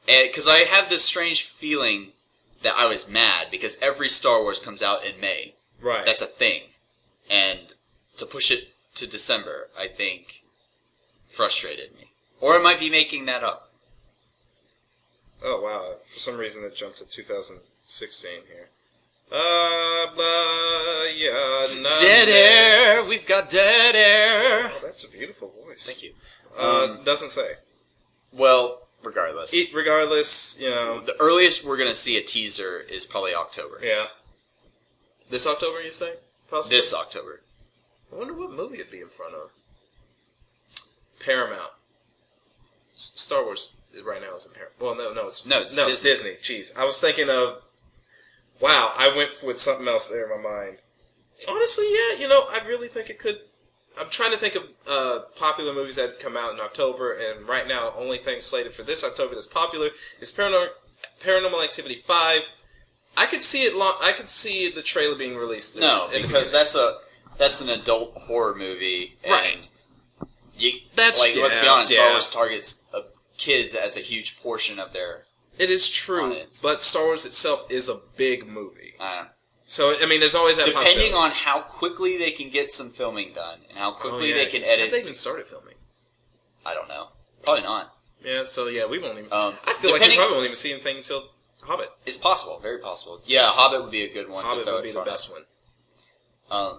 Because I have this strange feeling that I was mad because every Star Wars comes out in May. Right. That's a thing. And to push it to December, I think, frustrated me. Or I might be making that up. Oh, wow. For some reason, it jumped to 2016 here. Dead air! We've got dead air! Oh, that's a beautiful voice. Thank you. Doesn't say. Well, regardless. Regardless, you know. The earliest we're going to see a teaser is probably October. Yeah. This October, you say? Possibly? This October. I wonder what movie it'd be in front of. Paramount. Star Wars right now is in Paramount. Well, no, it's Disney. Jeez. I was thinking of... Wow, I went with something else there in my mind. Honestly, yeah, you know, I really think it could... I'm trying to think of popular movies that come out in October, and right now, only thing slated for this October that's popular is Paranormal Activity 5. I could see it. I could see the trailer being released. Because that's an adult horror movie, and right. Let's be honest. Star Wars targets kids as a huge portion of their. It is true, audience. But Star Wars itself is a big movie. I don't know. So I mean, there's always that. Depending on how quickly they can get some filming done and how quickly they can edit. Have they even started filming? I don't know. Probably not. Yeah. So yeah, we won't even. I feel like we probably won't even see anything until Hobbit. It's possible, very possible. Yeah, Hobbit would be a good one. Hobbit would be the best one.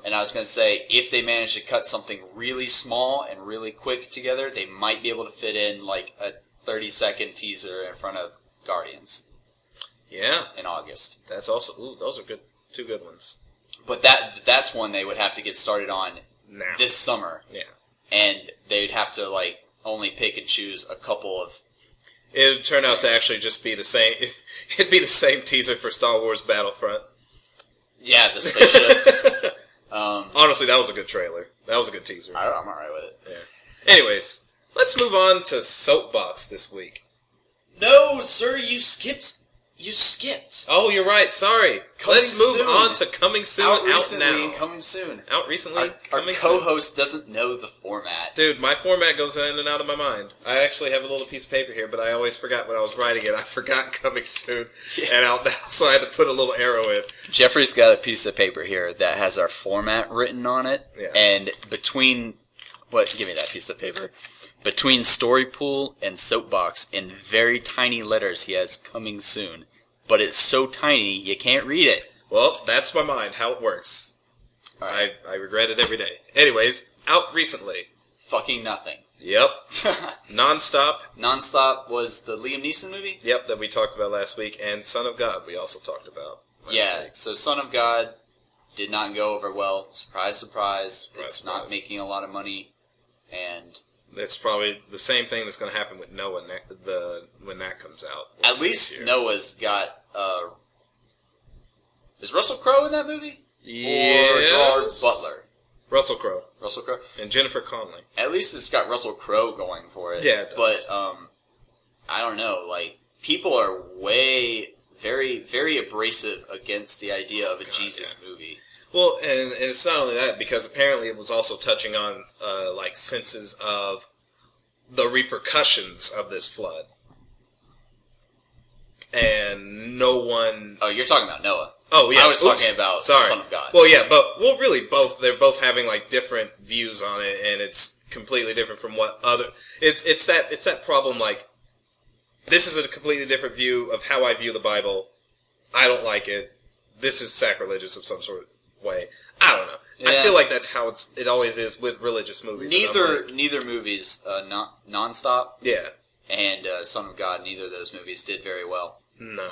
And I was going to say, if they manage to cut something really small and really quick together, they might be able to fit in like a 30-second teaser in front of Guardians. Yeah. In August. That's also those are good, two good ones. But that's one they would have to get started on now. This summer. Yeah. And they'd have to like only pick and choose a couple of. It would turn out to actually just be the same. It'd be the same teaser for Star Wars Battlefront. Yeah, the spaceship. Honestly, that was a good trailer. That was a good teaser. I'm alright with it. Yeah. Anyways, let's move on to Soapbox this week. No, sir, you skipped. You skipped. Oh, you're right. Sorry. Let's move on to Coming Soon. Out recently now. and Coming Soon. Out recently. Our co-host doesn't know the format. Dude, my format goes in and out of my mind. I actually have a little piece of paper here, but I always forgot when I was writing it. I forgot Coming Soon and Out Now, so I had to put a little arrow in. Jeffrey's got a piece of paper here that has our format written on it. Yeah. And between... Give me that piece of paper. Between Story Pool and Soapbox, in very tiny letters, he has Coming Soon. But it's so tiny, you can't read it. Well, that's my mind, how it works. Right. I regret it every day. Anyways, out recently. Fucking nothing. Yep. Nonstop. Nonstop was the Liam Neeson movie? Yep, that we talked about last week. And Son of God we also talked about last week. So Son of God did not go over well. Surprise, surprise. It's not making a lot of money. And... That's probably the same thing that's going to happen with Noah when that comes out. At least Noah's got... is Russell Crowe in that movie? Yes. Or Gerard Butler? Russell Crowe. Russell Crowe? And Jennifer Connelly. At least it's got Russell Crowe going for it. Yeah, it does. But, I don't know, like, people are very, very abrasive against the idea of a Jesus movie. Well, and it's not only that, because apparently it was also touching on, senses of the repercussions of this flood. And no one... Oh, you're talking about Noah. Oh, yeah. I was talking about the Son of God. Well, yeah, really both. They're both having, different views on it, and it's completely different from what other... It's that problem, this is a completely different view of how I view the Bible. I don't like it. This is sacrilegious of some sort of way. I don't know. Yeah. I feel like that's how it always is with religious movies. Neither movies, Nonstop. Yeah. And Son of God, neither of those movies did very well. No.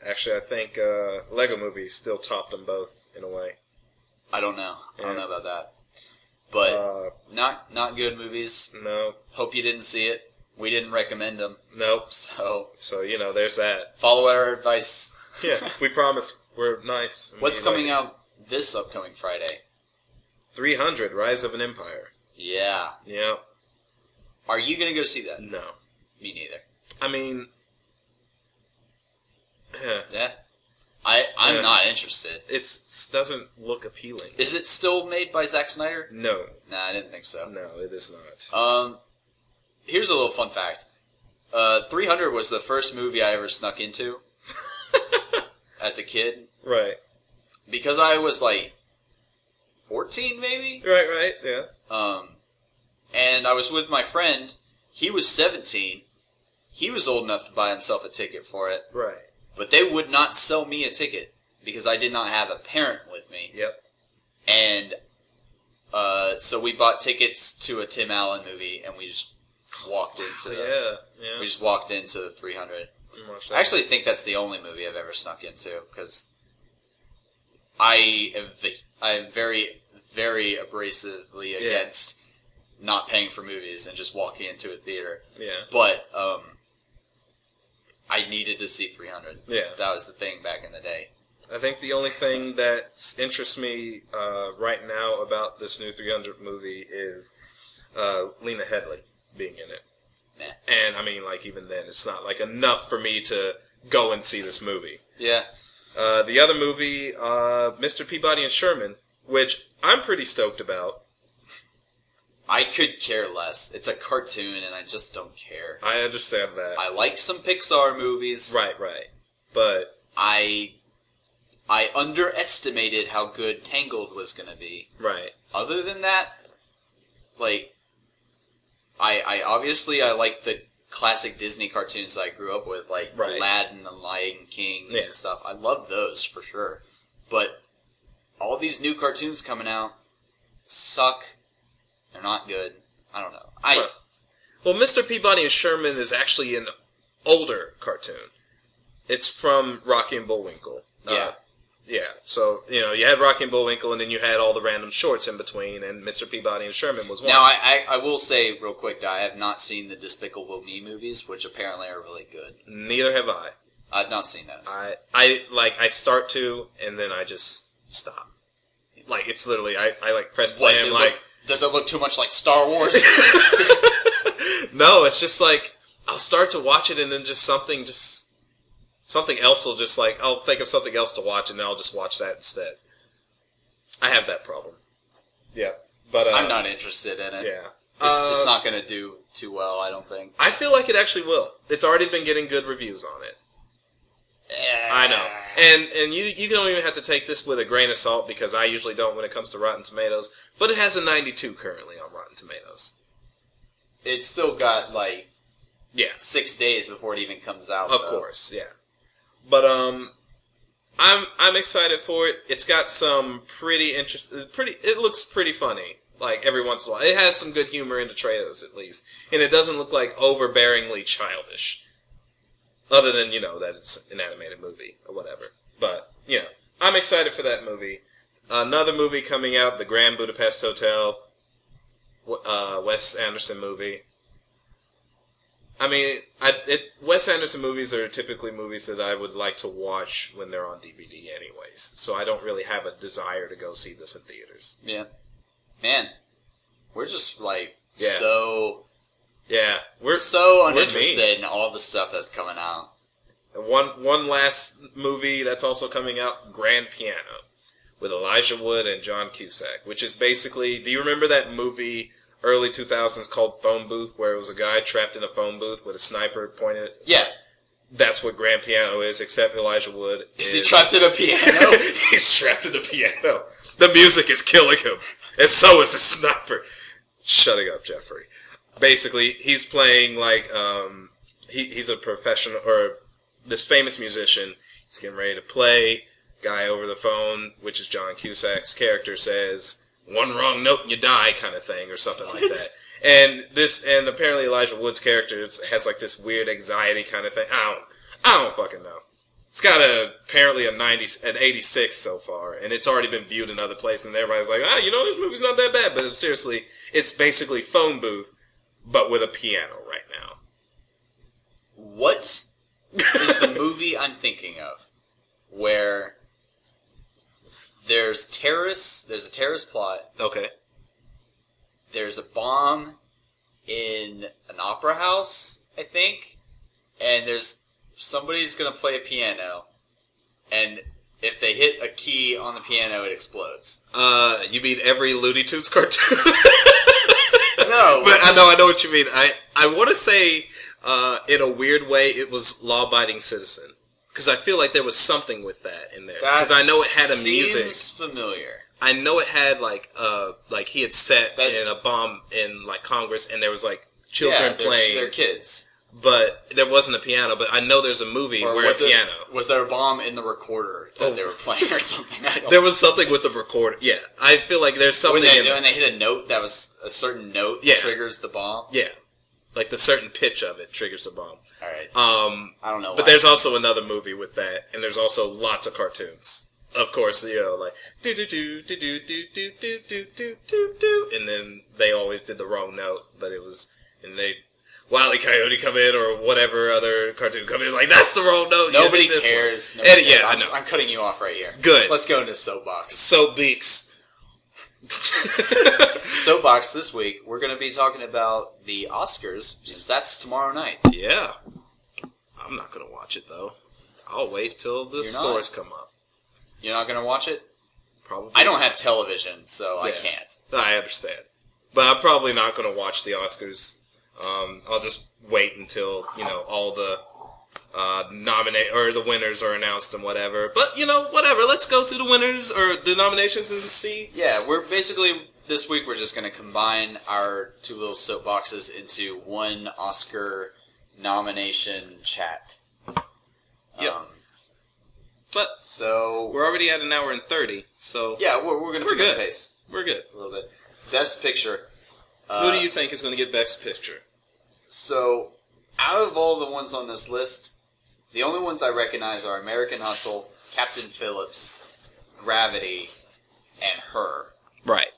Actually, I think Lego Movie still topped them both in a way. I don't know. I don't know about that. But not good movies. No. Hope you didn't see it. We didn't recommend them. Nope. So there's that. Follow our advice. Yeah, we promise we're nice. What's coming out this upcoming Friday? 300, Rise of an Empire. Yeah. Yeah. Are you going to go see that? No. Me neither. I mean... Yeah. I'm not interested. It doesn't look appealing. Is it still made by Zack Snyder? No. Nah, I didn't think so. No, it is not. Here's a little fun fact. 300 was the first movie I ever snuck into as a kid. Right. Because I was like 14 maybe? Right, yeah. And I was with my friend. He was 17. He was old enough to buy himself a ticket for it. Right. But they would not sell me a ticket because I did not have a parent with me. Yep. And so we bought tickets to a Tim Allen movie, and we just walked into yeah. We just walked into the 300. I actually think that's the only movie I've ever snuck into because I am very, very abrasively against not paying for movies and just walking into a theater. Yeah. But I needed to see 300. Yeah. That was the thing back in the day. I think the only thing that interests me right now about this new 300 movie is Lena Headey being in it. Nah. And, I mean, like, even then, it's not, like, enough for me to go and see this movie. Yeah. The other movie, Mr. Peabody and Sherman, which I'm pretty stoked about. I could care less. It's a cartoon, and I just don't care. I understand that. I like some Pixar movies. Right. But I underestimated how good Tangled was going to be. Right. Other than that, like, I obviously like the classic Disney cartoons I grew up with, like Aladdin and Lion King and stuff. I love those for sure. But all these new cartoons coming out suck. They're not good. I don't know. Well, Mr. Peabody and Sherman is actually an older cartoon. It's from Rocky and Bullwinkle. Yeah. So, you had Rocky and Bullwinkle, and then you had all the random shorts in between, and Mr. Peabody and Sherman was one. Now, I will say real quick that I have not seen the Despicable Me movies, which apparently are really good. Neither have I. I've not seen those. I start to, and then I just stop. Like, it's literally, I press play and does it look too much like Star Wars? No, it's just like, I'll start to watch it, and then something else will I'll think of something else to watch, and then I'll just watch that instead. I have that problem. Yeah. But I'm not interested in it. Yeah. It's not going to do too well, I don't think. I feel like it actually will. It's already been getting good reviews on it. I know. And you don't even have to take this with a grain of salt, because I usually don't when it comes to Rotten Tomatoes, but it has a 92 currently on Rotten Tomatoes. It's still got, 6 days before it even comes out. Of course, yeah. But I'm excited for it. It's got some pretty interesting. It looks pretty funny. Like every once in a while, it has some good humor in the trailers at least, and it doesn't look like overbearingly childish. Other than that it's an animated movie or whatever. But I'm excited for that movie. Another movie coming out, The Grand Budapest Hotel. Wes Anderson movie. I mean, Wes Anderson movies are typically movies that I would like to watch when they're on DVD anyways. So I don't really have a desire to go see this in theaters. Yeah. Man, we're just we're so uninterested in all the stuff that's coming out. One last movie that's also coming out, Grand Piano, with Elijah Wood and John Cusack, which is basically, do you remember that movie early 2000s called Phone Booth, where it was a guy trapped in a phone booth with a sniper pointed? Yeah. That's what Grand Piano is, except Elijah Wood is he trapped in a piano? He's trapped in a piano. The music is killing him, and so is the sniper. Shutting up, Jeffrey. Basically, he's playing he's a professional, or this famous musician. He's getting ready to play. Guy over the phone, which is John Cusack's character, says, "One wrong note and you die," kind of thing, or something like that. And apparently Elijah Wood's character has this weird anxiety kind of thing. I don't fucking know. It's got apparently an 86 so far, and it's already been viewed in other places, and everybody's like, this movie's not that bad. But seriously, it's basically Phone Booth, but with a piano right now. What is the movie I'm thinking of where there's a terrorist plot. Okay. There's a bomb in an opera house, I think, and somebody's going to play a piano, and if they hit a key on the piano, it explodes. You mean every Looney Tunes cartoon? No. But I know what you mean. I want to say, in a weird way, it was Law Abiding Citizen. Because I feel like there was something with that in there. Because I know it had a music. Seems familiar. I know it had like he had set in a bomb in like Congress, and there was like children playing. They're kids. But there wasn't a piano. But I know there's a movie where a piano. Was there a bomb in the recorder that they were playing or something? There was something with the recorder. Yeah, I feel like there's something. When they hit a note, that was a certain note that triggers the bomb. Yeah, like the certain pitch of it triggers the bomb. All right. I don't know. But there's also another movie with that, and there's also lots of cartoons. Of course, like do do do do do do do do do do do do, and then they always did the wrong note, but it was Wile E. Coyote come in or whatever other cartoon come in like that's the wrong note. Nobody cares. I'm cutting you off right here. Good. Let's go into Soapbox. Soapbeaks. Soapbox this week. We're going to be talking about the Oscars since that's tomorrow night. Yeah. I'm not going to watch it though. I'll wait till the scores come up. You're not going to watch it? Probably. I don't have television, so I can't. I understand. But I'm probably not going to watch the Oscars. I'll just wait until, all the the winners are announced and whatever. But, whatever. Let's go through the winners or the nominations and see. Yeah, we're basically, this week we're just going to combine our two little soapboxes into one Oscar nomination chat. Yep. But so we're already at an hour and 30, so yeah, we're going to pick up the pace. We're good. A little bit. Best Picture. Who do you think is going to get Best Picture? So, out of all the ones on this list, the only ones I recognize are American Hustle, Captain Phillips, Gravity, and Her. Right.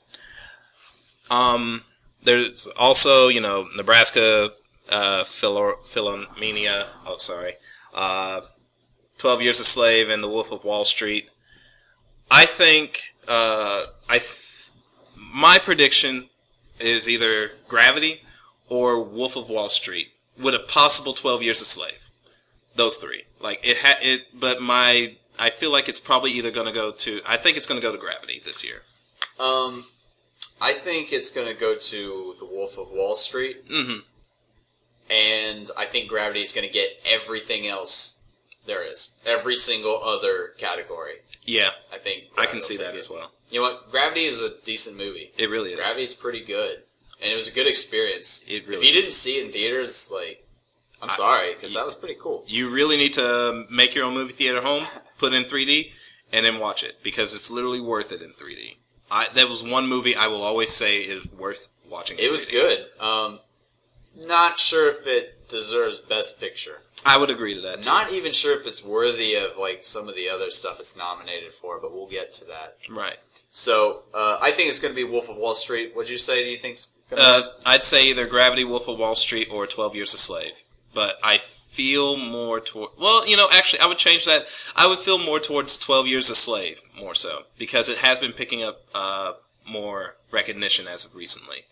There's also, Nebraska, Philomenia. Oh, sorry. 12 Years a Slave and The Wolf of Wall Street. I think my prediction is either Gravity or Wolf of Wall Street with a possible 12 Years a Slave. Those three. Like but I feel like it's probably either going to go to. I think it's going to go to Gravity this year. I think it's going to go to The Wolf of Wall Street. Mm-hmm. And I think Gravity is going to get everything else there is. Every single other category. Yeah. I think I can see that as well. You know what? Gravity is a decent movie. It really is. Gravity's pretty good. And it was a good experience. It really If you didn't see it in theaters, I'm sorry, because that was pretty cool. You really need to make your own movie theater home, put it in 3D, and then watch it. Because it's literally worth it in 3D. That was one movie I will always say is worth watching in 3D. It was good. Not sure if it deserves Best Picture. I would agree to that, too. Not even sure if it's worthy of, some of the other stuff it's nominated for, but we'll get to that. Right. So, I think it's going to be Wolf of Wall Street. What'd you say, do you think's going to be? I'd say either Gravity, Wolf of Wall Street, or 12 Years a Slave. But I feel more toward... Well, actually, I would change that. I would feel more towards 12 Years a Slave, more so. Because it has been picking up more recognition as of recently.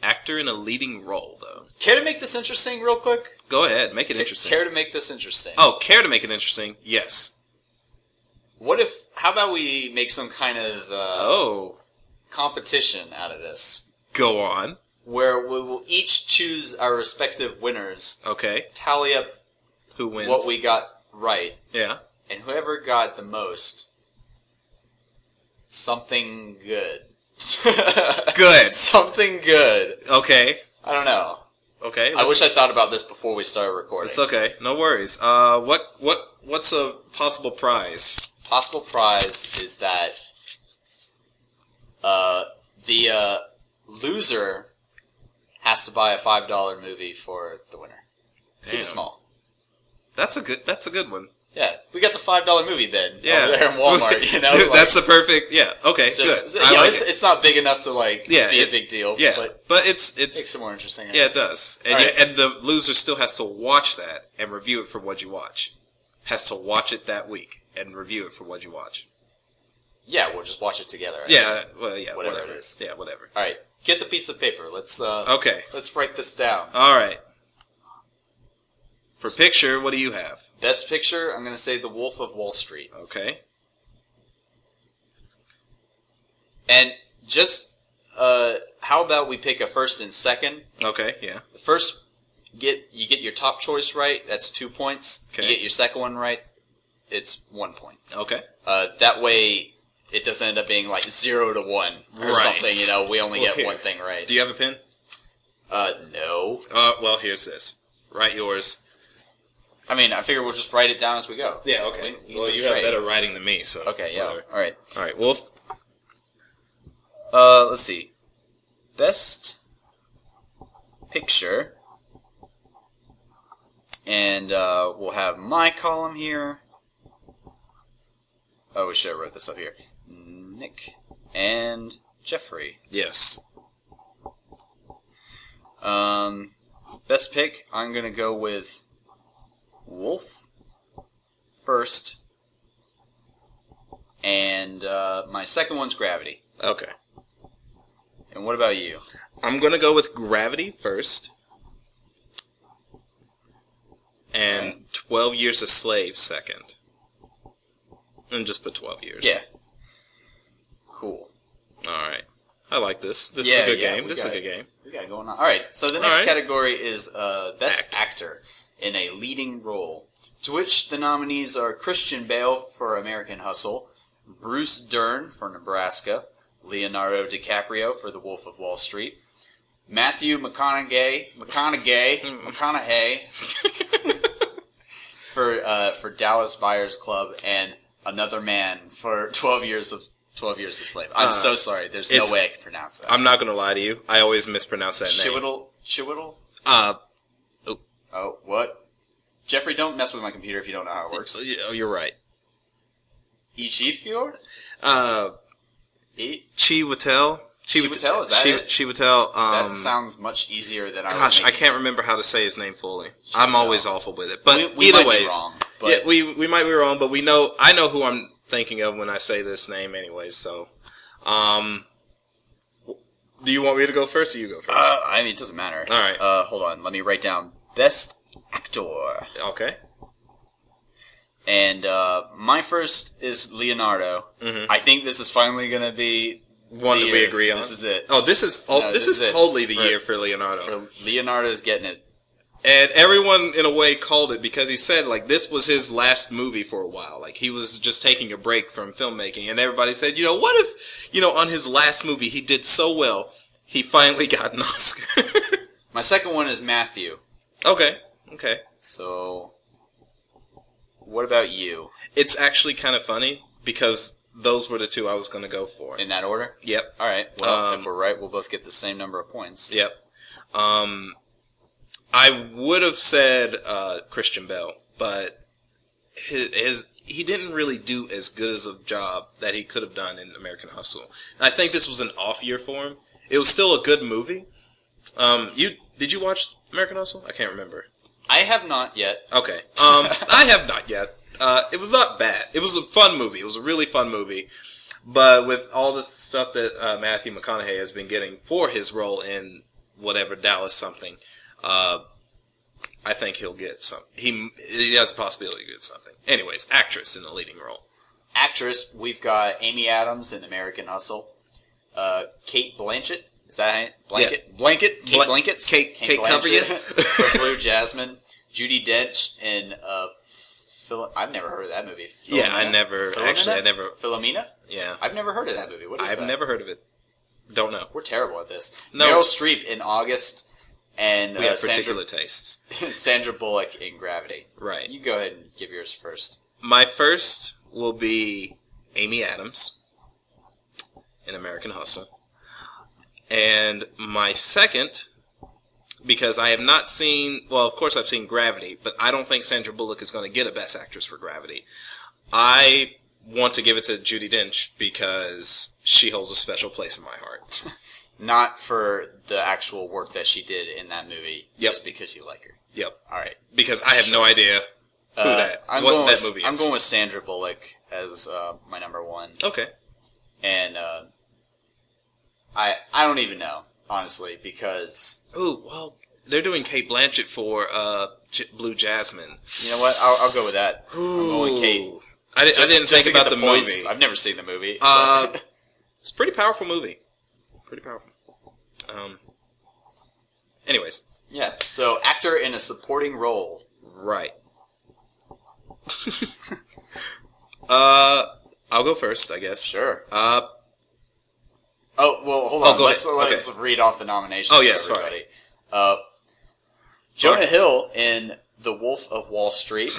Actor in a leading role, though. Care to make this interesting real quick? Go ahead, make it interesting. Care to make this interesting? Oh, care to make it interesting? Yes. How about we make some kind of competition out of this? Go on. Where we will each choose our respective winners. Okay. Tally up who wins, what we got right. Yeah. And whoever got the most, something good. Good. Something good. Okay. I don't know. Okay. I wish I thought about this before we started recording. It's okay. No worries. What's a possible prize? Possible prize is that the loser has to buy a $5 movie for the winner. Keep it small. That's a good one. Yeah, we got the $5 movie bin over there in Walmart. Dude, that's the perfect. Yeah. Okay. Just, good. It's not big enough to be a big deal. Yeah. But it makes it more interesting. Yeah, it does. And and the loser still has to watch that and review it for what you watch. Has to watch it that week and review it for what you watch. Yeah, we'll just watch it together. Whatever it is. Yeah, whatever. All right, get the piece of paper. Let's write this down. All right. For picture, what do you have? Best picture, I'm going to say The Wolf of Wall Street. Okay. And just, how about we pick a first and second? Okay, yeah. The first, you get your top choice right, that's 2 points. Okay. You get your second one right, it's 1 point. Okay. That way, it doesn't end up being 0 to 1 or something, we only get one thing right. Do you have a pen? No. Well, here's this. Write yours. I mean, I figure we'll just write it down as we go. Yeah, okay. Well, you have better writing than me, so... Okay, yeah. All right, Wolf. Let's see. Best picture. And we'll have my column here. Oh, we should have wrote this up here. Nick and Jeffrey. Yes. Best pick, I'm going to go with Wolf first, and my second one's Gravity. Okay. And what about you? I'm going to go with Gravity first, and 12 Years a Slave second. And just put 12 years. Yeah. Cool. All right. I like this. This is a good game. This is a good game. We got it going on. All right. So the next category is Best Actor in a Leading Role, to which the nominees are Christian Bale for American Hustle, Bruce Dern for Nebraska, Leonardo DiCaprio for The Wolf of Wall Street, Matthew McConaughey for Dallas Buyers Club, and another man for 12 Years a Slave. I'm so sorry. There's no way I can pronounce that. I'm not going to lie to you. I always mispronounce that name. Chiwetel? Oh, what? Jeffrey, don't mess with my computer if you don't know how it works. Oh, you're right. Ichifior? Chiwetel? Chiwetel, is that it? Chiwetel. That sounds much easier than I was Gosh, I can't remember how to say his name fully. I'm always awful with it. But we either might ways, be wrong, but yeah, we might be wrong, but I know who I'm thinking of when I say this name anyways, so do you want me to go first or you go first? I mean, it doesn't matter. All right. Hold on. Let me write down Best Actor. Okay. And my first is Leonardo. Mm-hmm. I think this is finally going to be one that we agree on. This is it. Oh, this is totally the year for Leonardo. For Leonardo's getting it. And everyone, in a way, called it because he said, this was his last movie for a while. He was just taking a break from filmmaking. And everybody said, what if, on his last movie he did so well, he finally got an Oscar. My second one is Matthew. Okay. So, what about you? It's actually kind of funny because those were the two I was going to go for. In that order? Yep. All right. Well, if we're right, we'll both get the same number of points. Yep. I would have said Christian Bale, but he didn't really do as good as a job that he could have done in American Hustle. I think this was an off year for him. It was still a good movie. Did you watch American Hustle? I can't remember. I have not yet. Okay. I have not yet. It was not bad. It was a fun movie. It was a really fun movie. But with all the stuff that Matthew McConaughey has been getting for his role in whatever Dallas something, I think he'll get some. He has a possibility to get something. Anyways, actress in the leading role. Actress, we've got Amy Adams in American Hustle. Kate Blanchett. Is that it? Blanket? Kate Blankets? Kate cover you? For Blue Jasmine. Judi Dench in I've never heard of that movie. Philomena? Yeah, I never. Philomena? Yeah. I've never heard of that movie. What is that? I've never heard of it. Don't know. We're terrible at this. No. Meryl Streep in August, and we have particular tastes. Sandra Bullock in Gravity. Right. You go ahead and give yours first. My first will be Amy Adams in American Hustle. And my second because I have not seen. Well, of course I've seen Gravity, but I don't think Sandra Bullock is going to get a Best Actress for Gravity. I want to give it to Judi Dench because she holds a special place in my heart. Not for the actual work that she did in that movie, just because you like her. Yep. All right. Because I have no idea who that movie is. I'm going with Sandra Bullock as my number one. Okay. And I don't even know, honestly, because... Oh, well, they're doing Cate Blanchett for Blue Jasmine. You know what? I'll go with that. Ooh. I'm going with Kate. I didn't think about the movie. I've never seen the movie. It's a pretty powerful movie. Pretty powerful. Anyways. Yeah, so actor in a supporting role. Right. I'll go first, I guess. Sure. Oh, well, hold on. Let's read off the nominations for everybody. Sorry. Jonah Hill in The Wolf of Wall Street.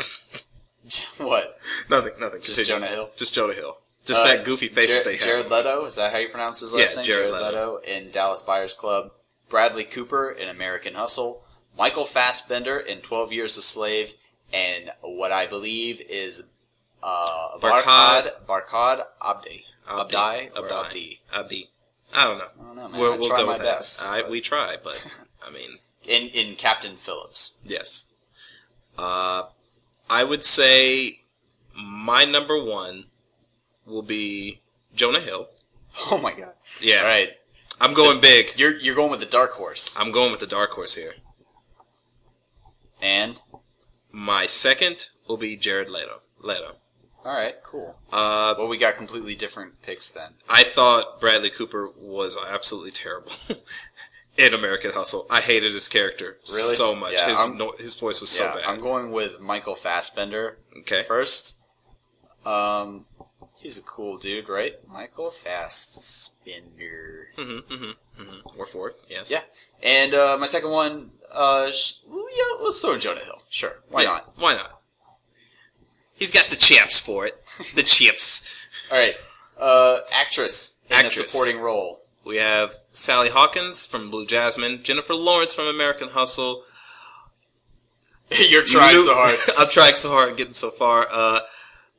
What? Nothing. Just Jonah Hill? Just Jonah Hill. Just that goofy face that they have. Jared Leto, is that how you pronounce his last name? Jared Leto in Dallas Buyers Club. Bradley Cooper in American Hustle. Michael Fassbender in 12 Years a Slave. And what I believe is Barkhad Abdi. Abdi. I don't know. I don't know, man. We'll try go my with best. that. We try, but I mean... In Captain Phillips. Yes. I would say my number one will be Jonah Hill. Oh my god. Yeah. All right. I'm going big. You're going with the dark horse. I'm going with the dark horse here. And? My second will be Jared Leto. All right, cool. Well, we got completely different picks then. I thought Bradley Cooper was absolutely terrible in American Hustle. I hated his character so much. Yeah, his voice was so bad. I'm going with Michael Fassbender first. He's a cool dude, right? Michael Fassbender. Or fourth, yes. Yeah. And my second one, let's throw Jonah Hill. Sure. Why not? Why not? He's got the chips for it. The chips. All right. Actress in a supporting role. We have Sally Hawkins from Blue Jasmine, Jennifer Lawrence from American Hustle. You're trying so hard. I'm trying so hard, getting so far.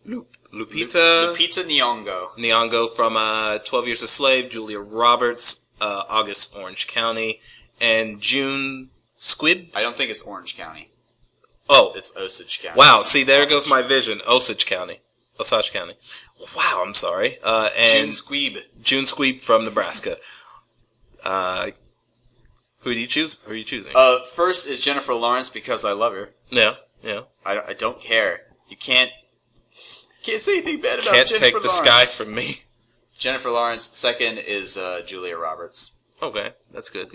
Lupita Nyong'o from 12 Years a Slave, Julia Roberts, August Orange County, and June Squibb. I don't think it's Orange County. Oh. It's Osage County. Wow, see, there goes my vision. Osage County. Wow, I'm sorry. And June Squibb from Nebraska. Who do you choose? Who are you choosing? First is Jennifer Lawrence because I love her. Yeah. I don't care. You can't say anything bad about Can't Jennifer take Lawrence. the sky from me. Jennifer Lawrence. Second is Julia Roberts. Okay, that's good.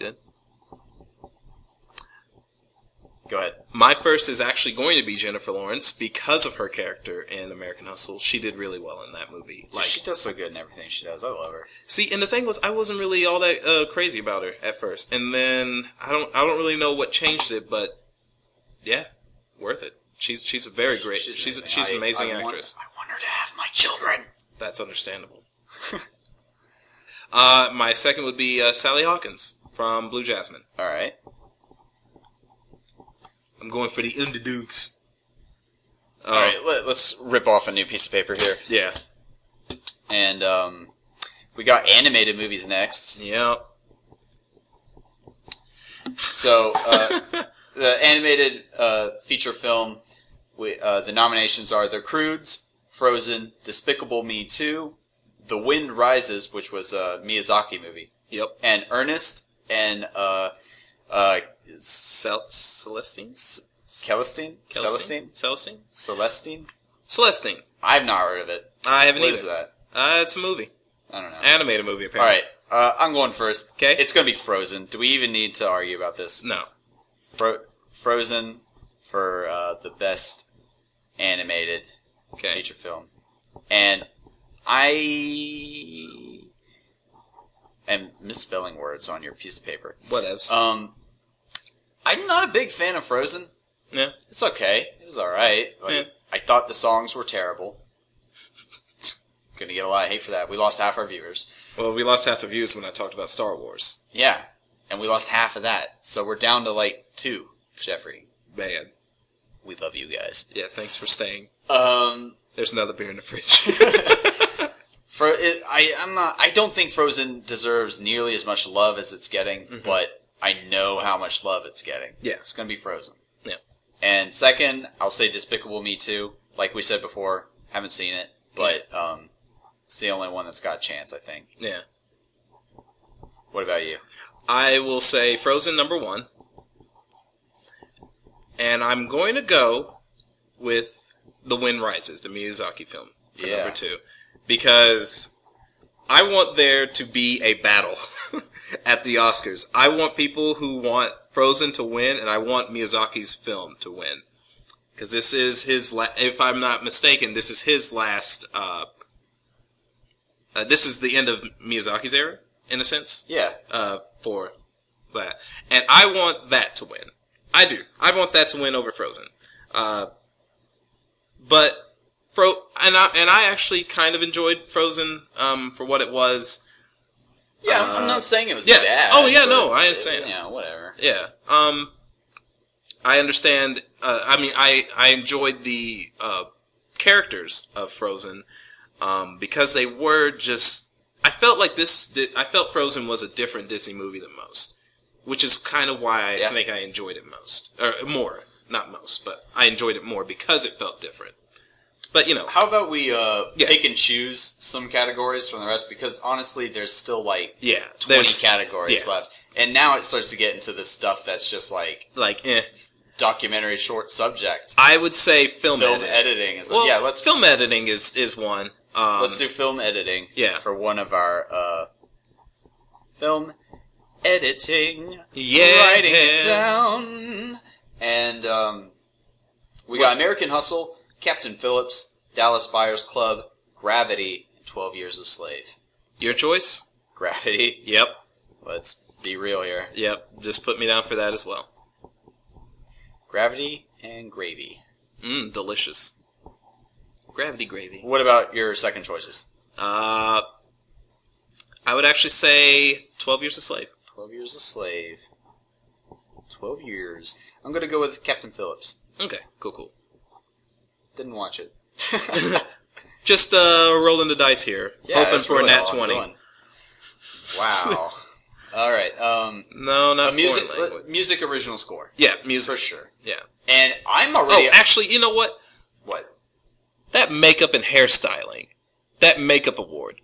Go ahead. My first is actually going to be Jennifer Lawrence because of her character in American Hustle. She did really well in that movie. She does so good in everything she does. I love her. See, and the thing was, I wasn't really all that crazy about her at first, and then I don't really know what changed it, but yeah, worth it. She's a very great. She's an amazing actress. I want her to have my children. That's understandable. My second would be Sally Hawkins from Blue Jasmine. All right. I'm going for the underdogs. All right, let's rip off a new piece of paper here. Yeah. And we got animated movies next. Yeah. So the animated feature film, the nominations are The Croods, Frozen, Despicable Me 2, The Wind Rises, which was a Miyazaki movie. Yep. And Ernest, and Celestine? Celestine? I've not heard of it. I haven't either. What is that? It's a movie. I don't know. Animated movie, apparently. Alright, I'm going first. Okay. It's going to be Frozen. Do we even need to argue about this? No. Frozen for the best animated feature film. And I am misspelling words on your piece of paper. Whatevs. I'm not a big fan of Frozen. Yeah. It's okay. It was alright. I thought the songs were terrible. Gonna get a lot of hate for that. We lost half our viewers. Well, we lost half the views when I talked about Star Wars. Yeah. And we lost half of that. So we're down to like 2, Jeffrey. Man. We love you guys. Yeah, thanks for staying. There's another beer in the fridge. I don't think Frozen deserves nearly as much love as it's getting, but I know how much love it's getting. Yeah. It's going to be Frozen. Yeah. And second, I'll say Despicable Me 2. Like we said before, haven't seen it, but it's the only one that's got a chance, I think. Yeah. What about you? I will say Frozen number 1. And I'm going to go with The Wind Rises, the Miyazaki film, for number 2. Because I want there to be a battle at the Oscars. I want people who want Frozen to win, and I want Miyazaki's film to win. Because this is his, if I'm not mistaken, this is his last, this is the end of Miyazaki's era, in a sense. Yeah. For that. And I want that to win. I do. I want that to win over Frozen. But I actually kind of enjoyed Frozen for what it was. Yeah, I'm not saying it was bad. Oh yeah, no, I understand. Yeah, whatever. Yeah. I understand. I enjoyed the characters of Frozen because they were just. I felt Frozen was a different Disney movie than most, which is kind of why I think I enjoyed it most, or more, not most, but I enjoyed it more because it felt different. But how about we pick and choose some categories from the rest? Because honestly, there's still 20 categories left, and now it starts to get into the stuff that's just documentary short subject. I would say film editing is film editing is one. Let's do film editing. Yeah. For one of our film editing. Yeah. Writing it down. And we got American Hustle, Captain Phillips, Dallas Buyers Club, Gravity, and 12 Years a Slave. Your choice? Gravity. Yep. Let's be real here. Yep. Just put me down for that as well. Gravity and gravy. Delicious. Gravity gravy. What about your second choices? I would actually say 12 Years a Slave. 12 Years a Slave. 12 years. I'm going to go with Captain Phillips. Okay, cool. Didn't watch it. Just rolling the dice here. Hoping for really a nat 20. Wow. All right. No, not music original score. Yeah, music. For sure. Yeah. And I'm already... Oh, actually, you know what? What? That makeup and hairstyling. That makeup award.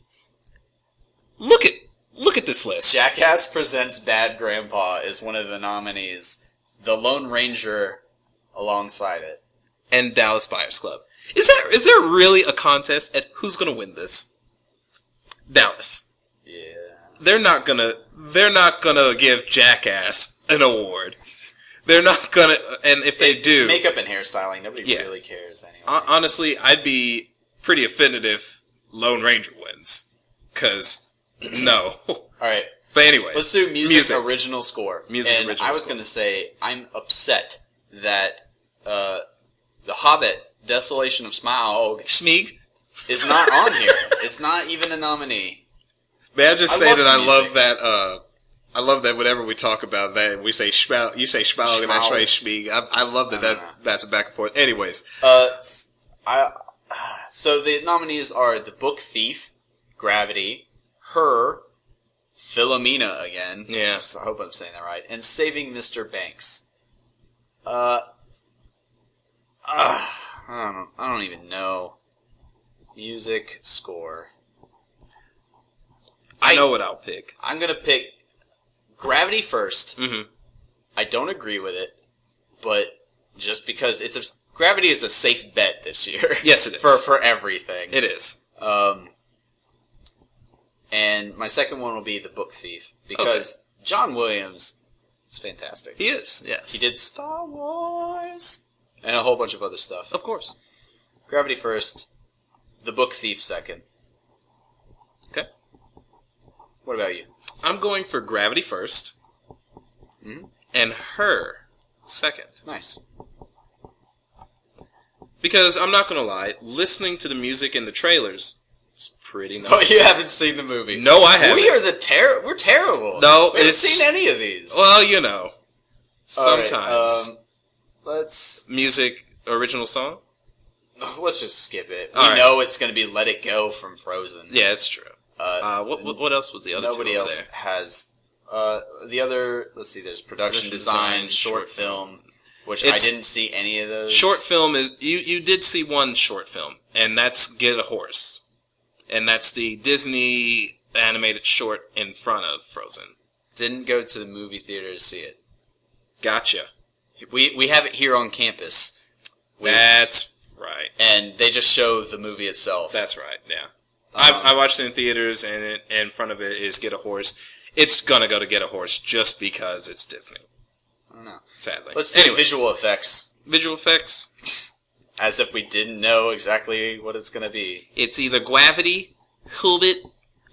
Look at this list. Jackass Presents Bad Grandpa is one of the nominees. The Lone Ranger alongside it. And Dallas Buyers Club. Is there really a contest at who's gonna win this? Dallas. Yeah. They're not gonna give Jackass an award. They're not gonna, and if they do, it's makeup and hairstyling. Nobody really cares anyway. Honestly, I'd be pretty offended if Lone Ranger wins. 'Cause no. All right. But anyway, let's do music original score. Original. I was gonna say I'm upset that The Hobbit: Desolation of Smaug is not on here. It's not even a nominee. May I just say that I love that. I love that whenever we talk about that, we say Schmaug, you say Schmaug, and I say Schmieg. I love that's a back and forth. Anyways. So the nominees are The Book Thief, Gravity, Her, Philomena again. Yeah. I hope I'm saying that right. And Saving Mr. Banks. I don't even know. Music score. I know what I'll pick. I'm going to pick Gravity first. Mm-hmm. I don't agree with it, but just because Gravity is a safe bet this year. Yes, it is. For everything. It is. And my second one will be The Book Thief, because John Williams is fantastic. He is, yes. He did Star Wars and a whole bunch of other stuff. Of course. Gravity first, The Book Thief second. Okay. What about you? I'm going for Gravity first, and Her second. Nice. Because I'm not going to lie, listening to the music in the trailers is pretty nice. But you haven't seen the movie. No, I haven't. We're terrible. No, we haven't seen any of these. Well, you know, sometimes. Right, let's music original song. Let's just skip it. All we right. know it's going to be "Let It Go" from Frozen. Yeah, it's true. What else was the other? Nobody two else there? has the other. Let's see. There's production design, short film, which I didn't see any of those. Short film is you did see one short film, and that's Get a Horse, and that's the Disney animated short in front of Frozen. Didn't go to the movie theater to see it. Gotcha. We have it here on campus. That's right. And they just show the movie itself. That's right. Yeah. I watched it in theaters, and in front of it is Get a Horse. It's gonna go to Get a Horse just because it's Disney. I don't know. Sadly. Let's do visual effects. Visual effects. As if we didn't know exactly what it's gonna be. It's either Gravity, Hobbit,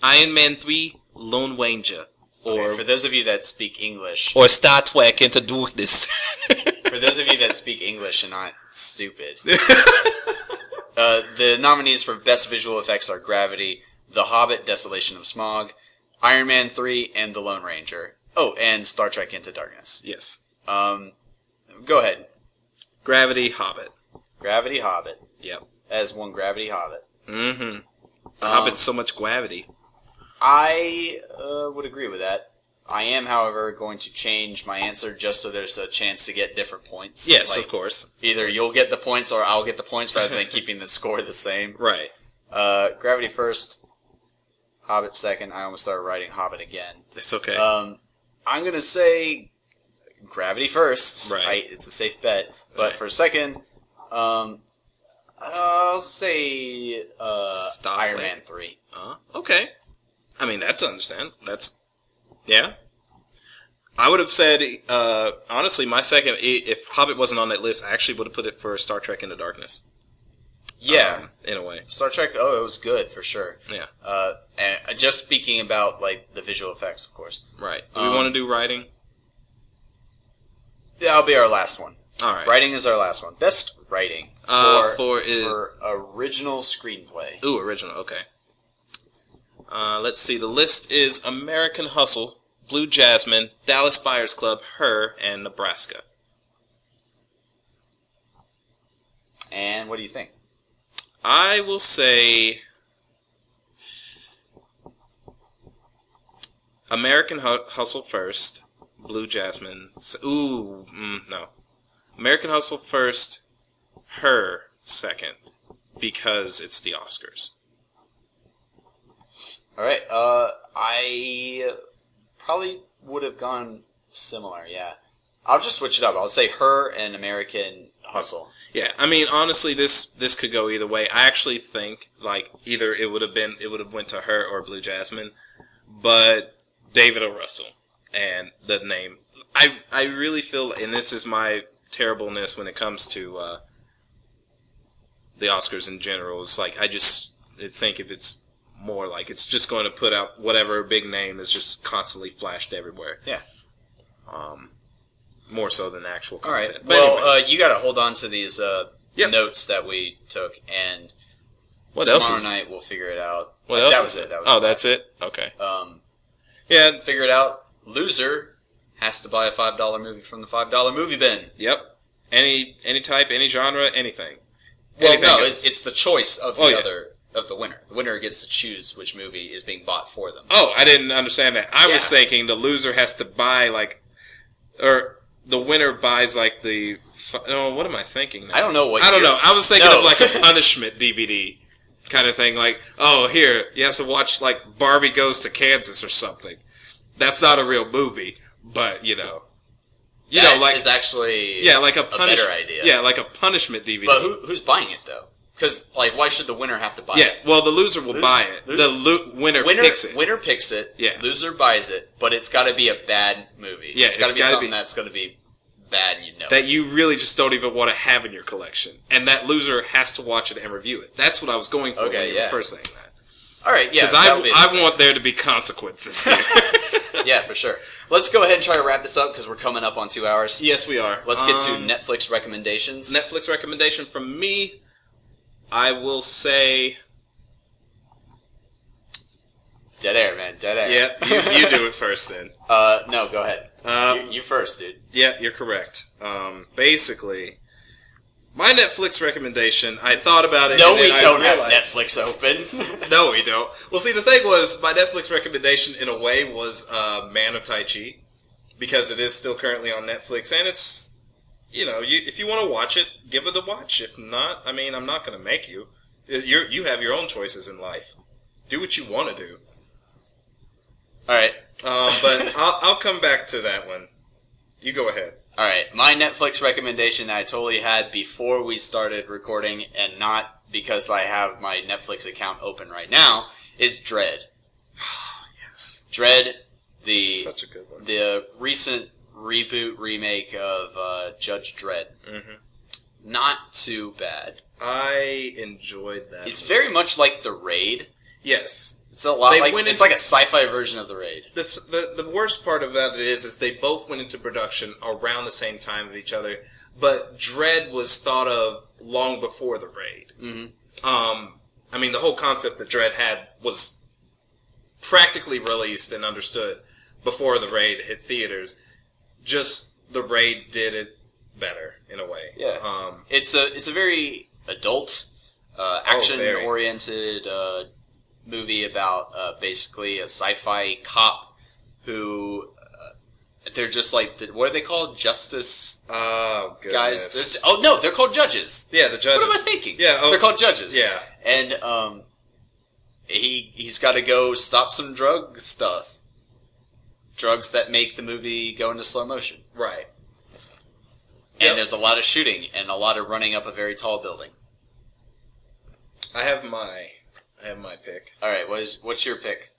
Iron Man 3, Lone Ranger, or for those of you that speak English, or Star Trek Into Darkness. For those of you that speak English and not stupid. The nominees for Best Visual Effects are Gravity, The Hobbit, Desolation of Smaug, Iron Man 3, and The Lone Ranger. Oh, and Star Trek Into Darkness. Yes. Go ahead. Gravity, Hobbit. Gravity, Hobbit. Yep. As one Gravity, Hobbit. Mm-hmm. The Hobbit's so much gravity. I would agree with that. I am, however, going to change my answer just so there's a chance to get different points. Yes, of course. Either you'll get the points or I'll get the points rather than keeping the score the same. Right. Gravity first, Hobbit second. I almost started writing Hobbit again. It's okay. I'm going to say Gravity first. Right. It's a safe bet. But for second, I'll say Iron Man 3. Okay. I mean, that's understandable. Yeah. I would have said, honestly, my second, if Hobbit wasn't on that list, I actually would have put it for Star Trek Into Darkness. Yeah. In a way. Star Trek, it was good, for sure. Yeah. And just speaking about, like, the visual effects, of course. Right. Do we want to do writing? Yeah, that'll be our last one. All right. Writing is our last one. Best writing for original screenplay. Ooh, original, okay. Let's see. The list is American Hustle, Blue Jasmine, Dallas Buyers Club, Her, and Nebraska. And what do you think? I will say American Hustle first, Blue Jasmine. No. American Hustle first, Her second, because it's the Oscars. All right. I probably would have gone similar. Yeah. I'll just switch it up. I'll say Her and American Hustle. Yeah. I mean, honestly, this could go either way. I actually think like either it would have went to Her or Blue Jasmine, but David O. Russell and the name. I really feel, and this is my terribleness when it comes to the Oscars in general. It's like I just think if it's more like it's just going to put out whatever big name is just constantly flashed everywhere. Yeah. More so than actual content. All right. But well, anyways. you got to hold on to these notes that we took, and tomorrow night we'll figure it out. What else? That was it. That's it. Okay. Yeah. Figure it out. Loser has to buy a $5 movie from the $5 movie bin. Yep. Any type, any genre, anything. Well, anything no, else. it's the choice of of the winner. The winner gets to choose which movie is being bought for them. Oh, I didn't understand that. I was thinking the loser has to buy or the winner buys what am I thinking now? I don't know what. I don't know. I was thinking of like a punishment DVD kind of thing. Like, oh, here you have to watch like Barbie Goes to Kansas or something. That's not a real movie, but that is actually like a better idea. Yeah, like a punishment DVD. But who's buying it though? Because why should the winner have to buy it? Yeah, well, the loser will buy it. The winner picks it. Winner picks it. Yeah. Loser buys it, but it's got to be a bad movie. Yeah, it's got to be something that's going to be bad, and that you really just don't even want to have in your collection, and that loser has to watch it and review it. That's what I was going for when you were first saying that. All right, yeah. Because I want there to be consequences here. Yeah, for sure. Let's go ahead and try to wrap this up because we're coming up on 2 hours. Yes, we are. Let's get to Netflix recommendations. Netflix recommendation from me, I will say Dead air, man. Dead air. Yep, you do it first then. No, go ahead. You first, dude. Yeah, you're correct. Basically, my Netflix recommendation, I thought about it. No, we don't have Netflix open. No, we don't. Well, see, the thing was, my Netflix recommendation, in a way, was Man of Tai Chi, because it is still currently on Netflix, and it's, if you want to watch it, give it a watch. If not, I mean, I'm not going to make you. You have your own choices in life. Do what you want to do. All right. But I'll come back to that one. You go ahead. All right. My Netflix recommendation that I totally had before we started recording, and not because I have my Netflix account open right now, is Dredd. Yes. Dredd, Such a good one. the recent reboot remake of Judge Dredd. Mm-hmm. Not too bad. I enjoyed that. It's very much like The Raid. Yes. It's a lot it's like a sci-fi version of The Raid. The worst part of that is they both went into production around the same time of each other, but Dredd was thought of long before The Raid. Mm-hmm. I mean, the whole concept that Dredd had was practically released and understood before The Raid hit theaters. Just The Raid did it better in a way. Yeah. It's a very adult, action-oriented movie about basically a sci-fi cop who they're just like what are they called? Justice guys? They're called judges. Yeah, the judges. What am I thinking? Yeah, they're called judges. Yeah, and he's got to go stop some drug stuff, drugs that make the movie go into slow motion. Right. And there's a lot of shooting and a lot of running up a very tall building. I have my pick. All right, what's your pick?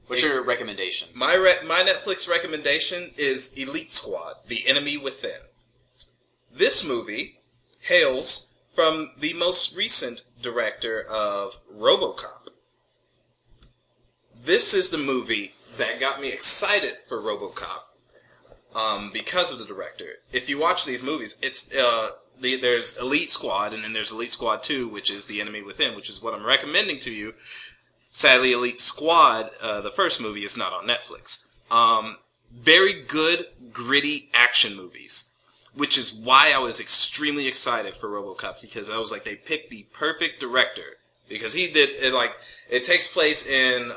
What's your recommendation? My Netflix recommendation is Elite Squad: The Enemy Within. This movie hails from the most recent director of RoboCop. This is the movie that got me excited for RoboCop. Because of the director. If you watch these movies, it's there's Elite Squad, and then there's Elite Squad 2, which is The Enemy Within, which is what I'm recommending to you. Sadly, Elite Squad, the first movie, is not on Netflix. Very good, gritty action movies, which is why I was extremely excited for RoboCop, because I was like, they picked the perfect director, because he did it. It takes place in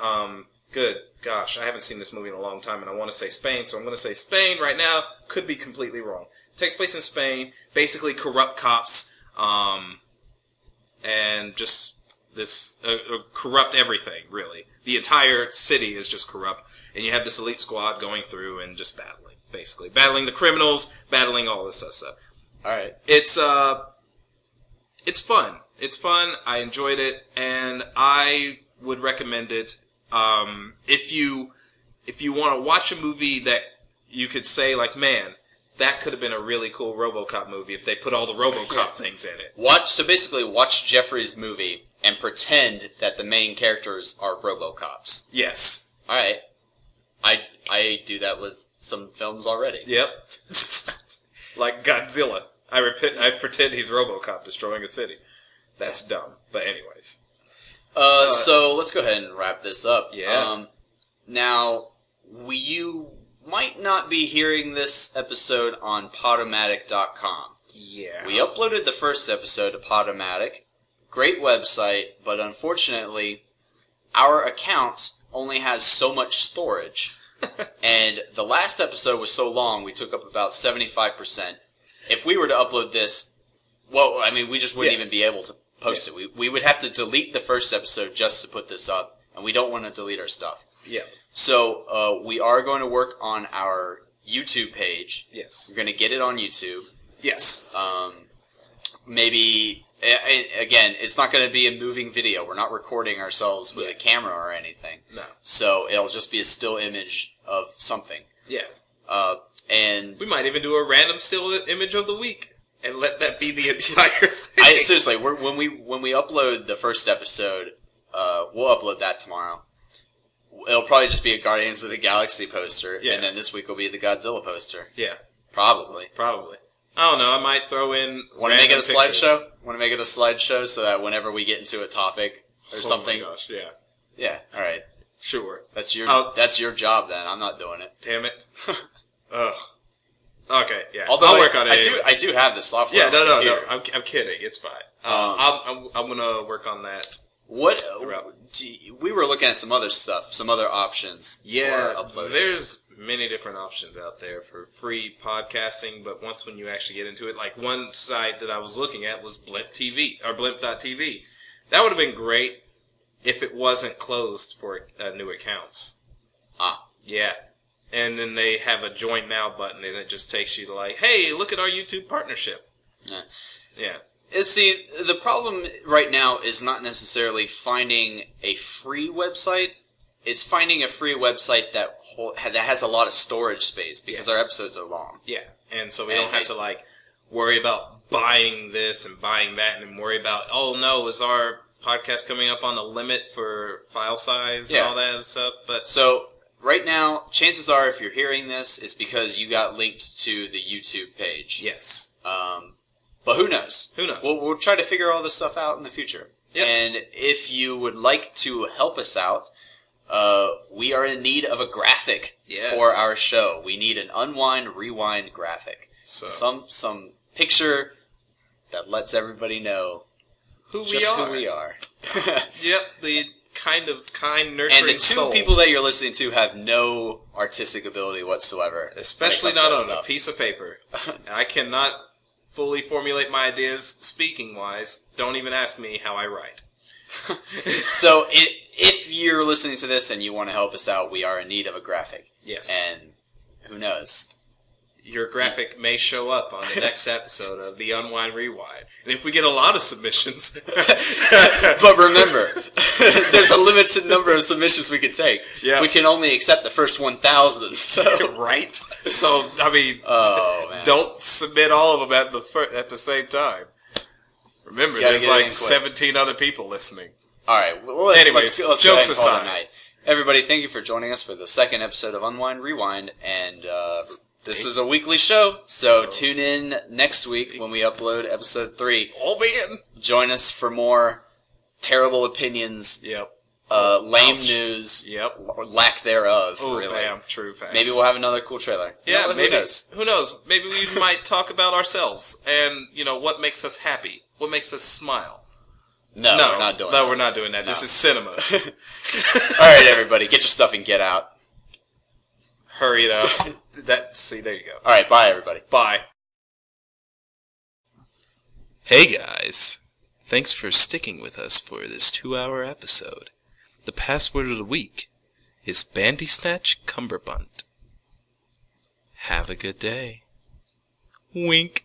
Gosh, I haven't seen this movie in a long time, and I want to say Spain, so I'm going to say Spain right now. Could be completely wrong. It takes place in Spain, basically corrupt cops, and just this corrupt everything, really. The entire city is just corrupt, and you have this elite squad going through and just battling, basically. Battling the criminals, battling all this stuff. All right. It's fun. It's fun. I enjoyed it, and I would recommend it. If you want to watch a movie that you could say, like, man, that could have been a really cool RoboCop movie if they put all the RoboCop things in it. Basically watch Jeffrey's movie and pretend that the main characters are RoboCops. Yes. All right. I do that with some films already. Yep. Like Godzilla. I pretend he's RoboCop destroying a city. That's dumb. But anyways. So let's go ahead and wrap this up. Yeah. Now, you might not be hearing this episode on Podomatic.com. Yeah. We uploaded the first episode to Podomatic. Great website, but unfortunately, our account only has so much storage. And the last episode was so long, we took up about 75%. If we were to upload this, we just wouldn't even be able to post it. We would have to delete the first episode just to put this up, and we don't want to delete our stuff. Yeah. So we are going to work on our YouTube page. Yes. We're going to get it on YouTube. Yes. Maybe, again, it's not going to be a moving video. We're not recording ourselves with a camera or anything. No. So it'll just be a still image of something. Yeah. And we might even do a random still image of the week. And let that be the entire thing. Seriously, when we upload the first episode, we'll upload that tomorrow. It'll probably just be a Guardians of the Galaxy poster, and then this week will be the Godzilla poster. Yeah. Probably. I don't know, I might throw in Want to make it a slideshow? Want to make it a slideshow so that whenever we get into a topic or something... Oh my gosh, yeah. Yeah, alright. Sure. That's your job then. I'm not doing it. Damn it. Ugh. Okay, yeah. Although I'll work on it. I do have the software. Yeah, no. I'm kidding. It's fine. I'm gonna work on that. We were looking at some other stuff, some other options. Yeah, for uploading. There's many different options out there for free podcasting, but when you actually get into it, like one site that I was looking at was Blimp.tv. That would have been great if it wasn't closed for new accounts. Yeah. And then they have a join now button, and it just takes you to like, hey, look at our YouTube partnership. Yeah. See, the problem right now is not necessarily finding a free website. It's finding a free website that has a lot of storage space because our episodes are long. Yeah, and so we don't have to like worry about buying this and buying that, and then worry about, oh no, is our podcast coming up on the limit for file size and all that stuff? But so right now, chances are, if you're hearing this, it's because you got linked to the YouTube page. Yes. But who knows? Who knows? We'll try to figure all this stuff out in the future. Yep. And if you would like to help us out, we are in need of a graphic for our show. We need an Unwind Rewind graphic. So some picture that lets everybody know who we are. Yep, the kind, nurturing and the two people that you're listening to have no artistic ability whatsoever. Especially not on a piece of paper. I cannot fully formulate my ideas speaking-wise. Don't even ask me how I write. So if you're listening to this and you want to help us out, we are in need of a graphic. Yes. And who knows? Your graphic may show up on the next episode of the Unwind Rewind. And if we get a lot of submissions... But remember, there's a limited number of submissions we can take. Yeah. We can only accept the first 1,000. So. Right? So, I mean, don't submit all of them at the same time. Remember, there's like 17 other people listening. All right. Well, anyways, let's jokes aside. Everybody, thank you for joining us for the second episode of Unwind Rewind. And this is a weekly show, so tune in next week when we upload episode 3. All in. Join us for more terrible opinions. Yep. Lame news. Yep. Or lack thereof. Oh, really. bam. True facts. Maybe we'll have another cool trailer. Yeah, maybe. Who knows? Maybe we might talk about ourselves and, what makes us happy. What makes us smile. No, we're not doing that. No, we're not doing that. No. This is cinema. All right, everybody. Get your stuff and get out. Hurry it up. See, there you go. All right, bye, everybody. Bye. Hey, guys. Thanks for sticking with us for this 2-hour episode. The password of the week is Bendisnatch Cumberbunt. Have a good day. Wink.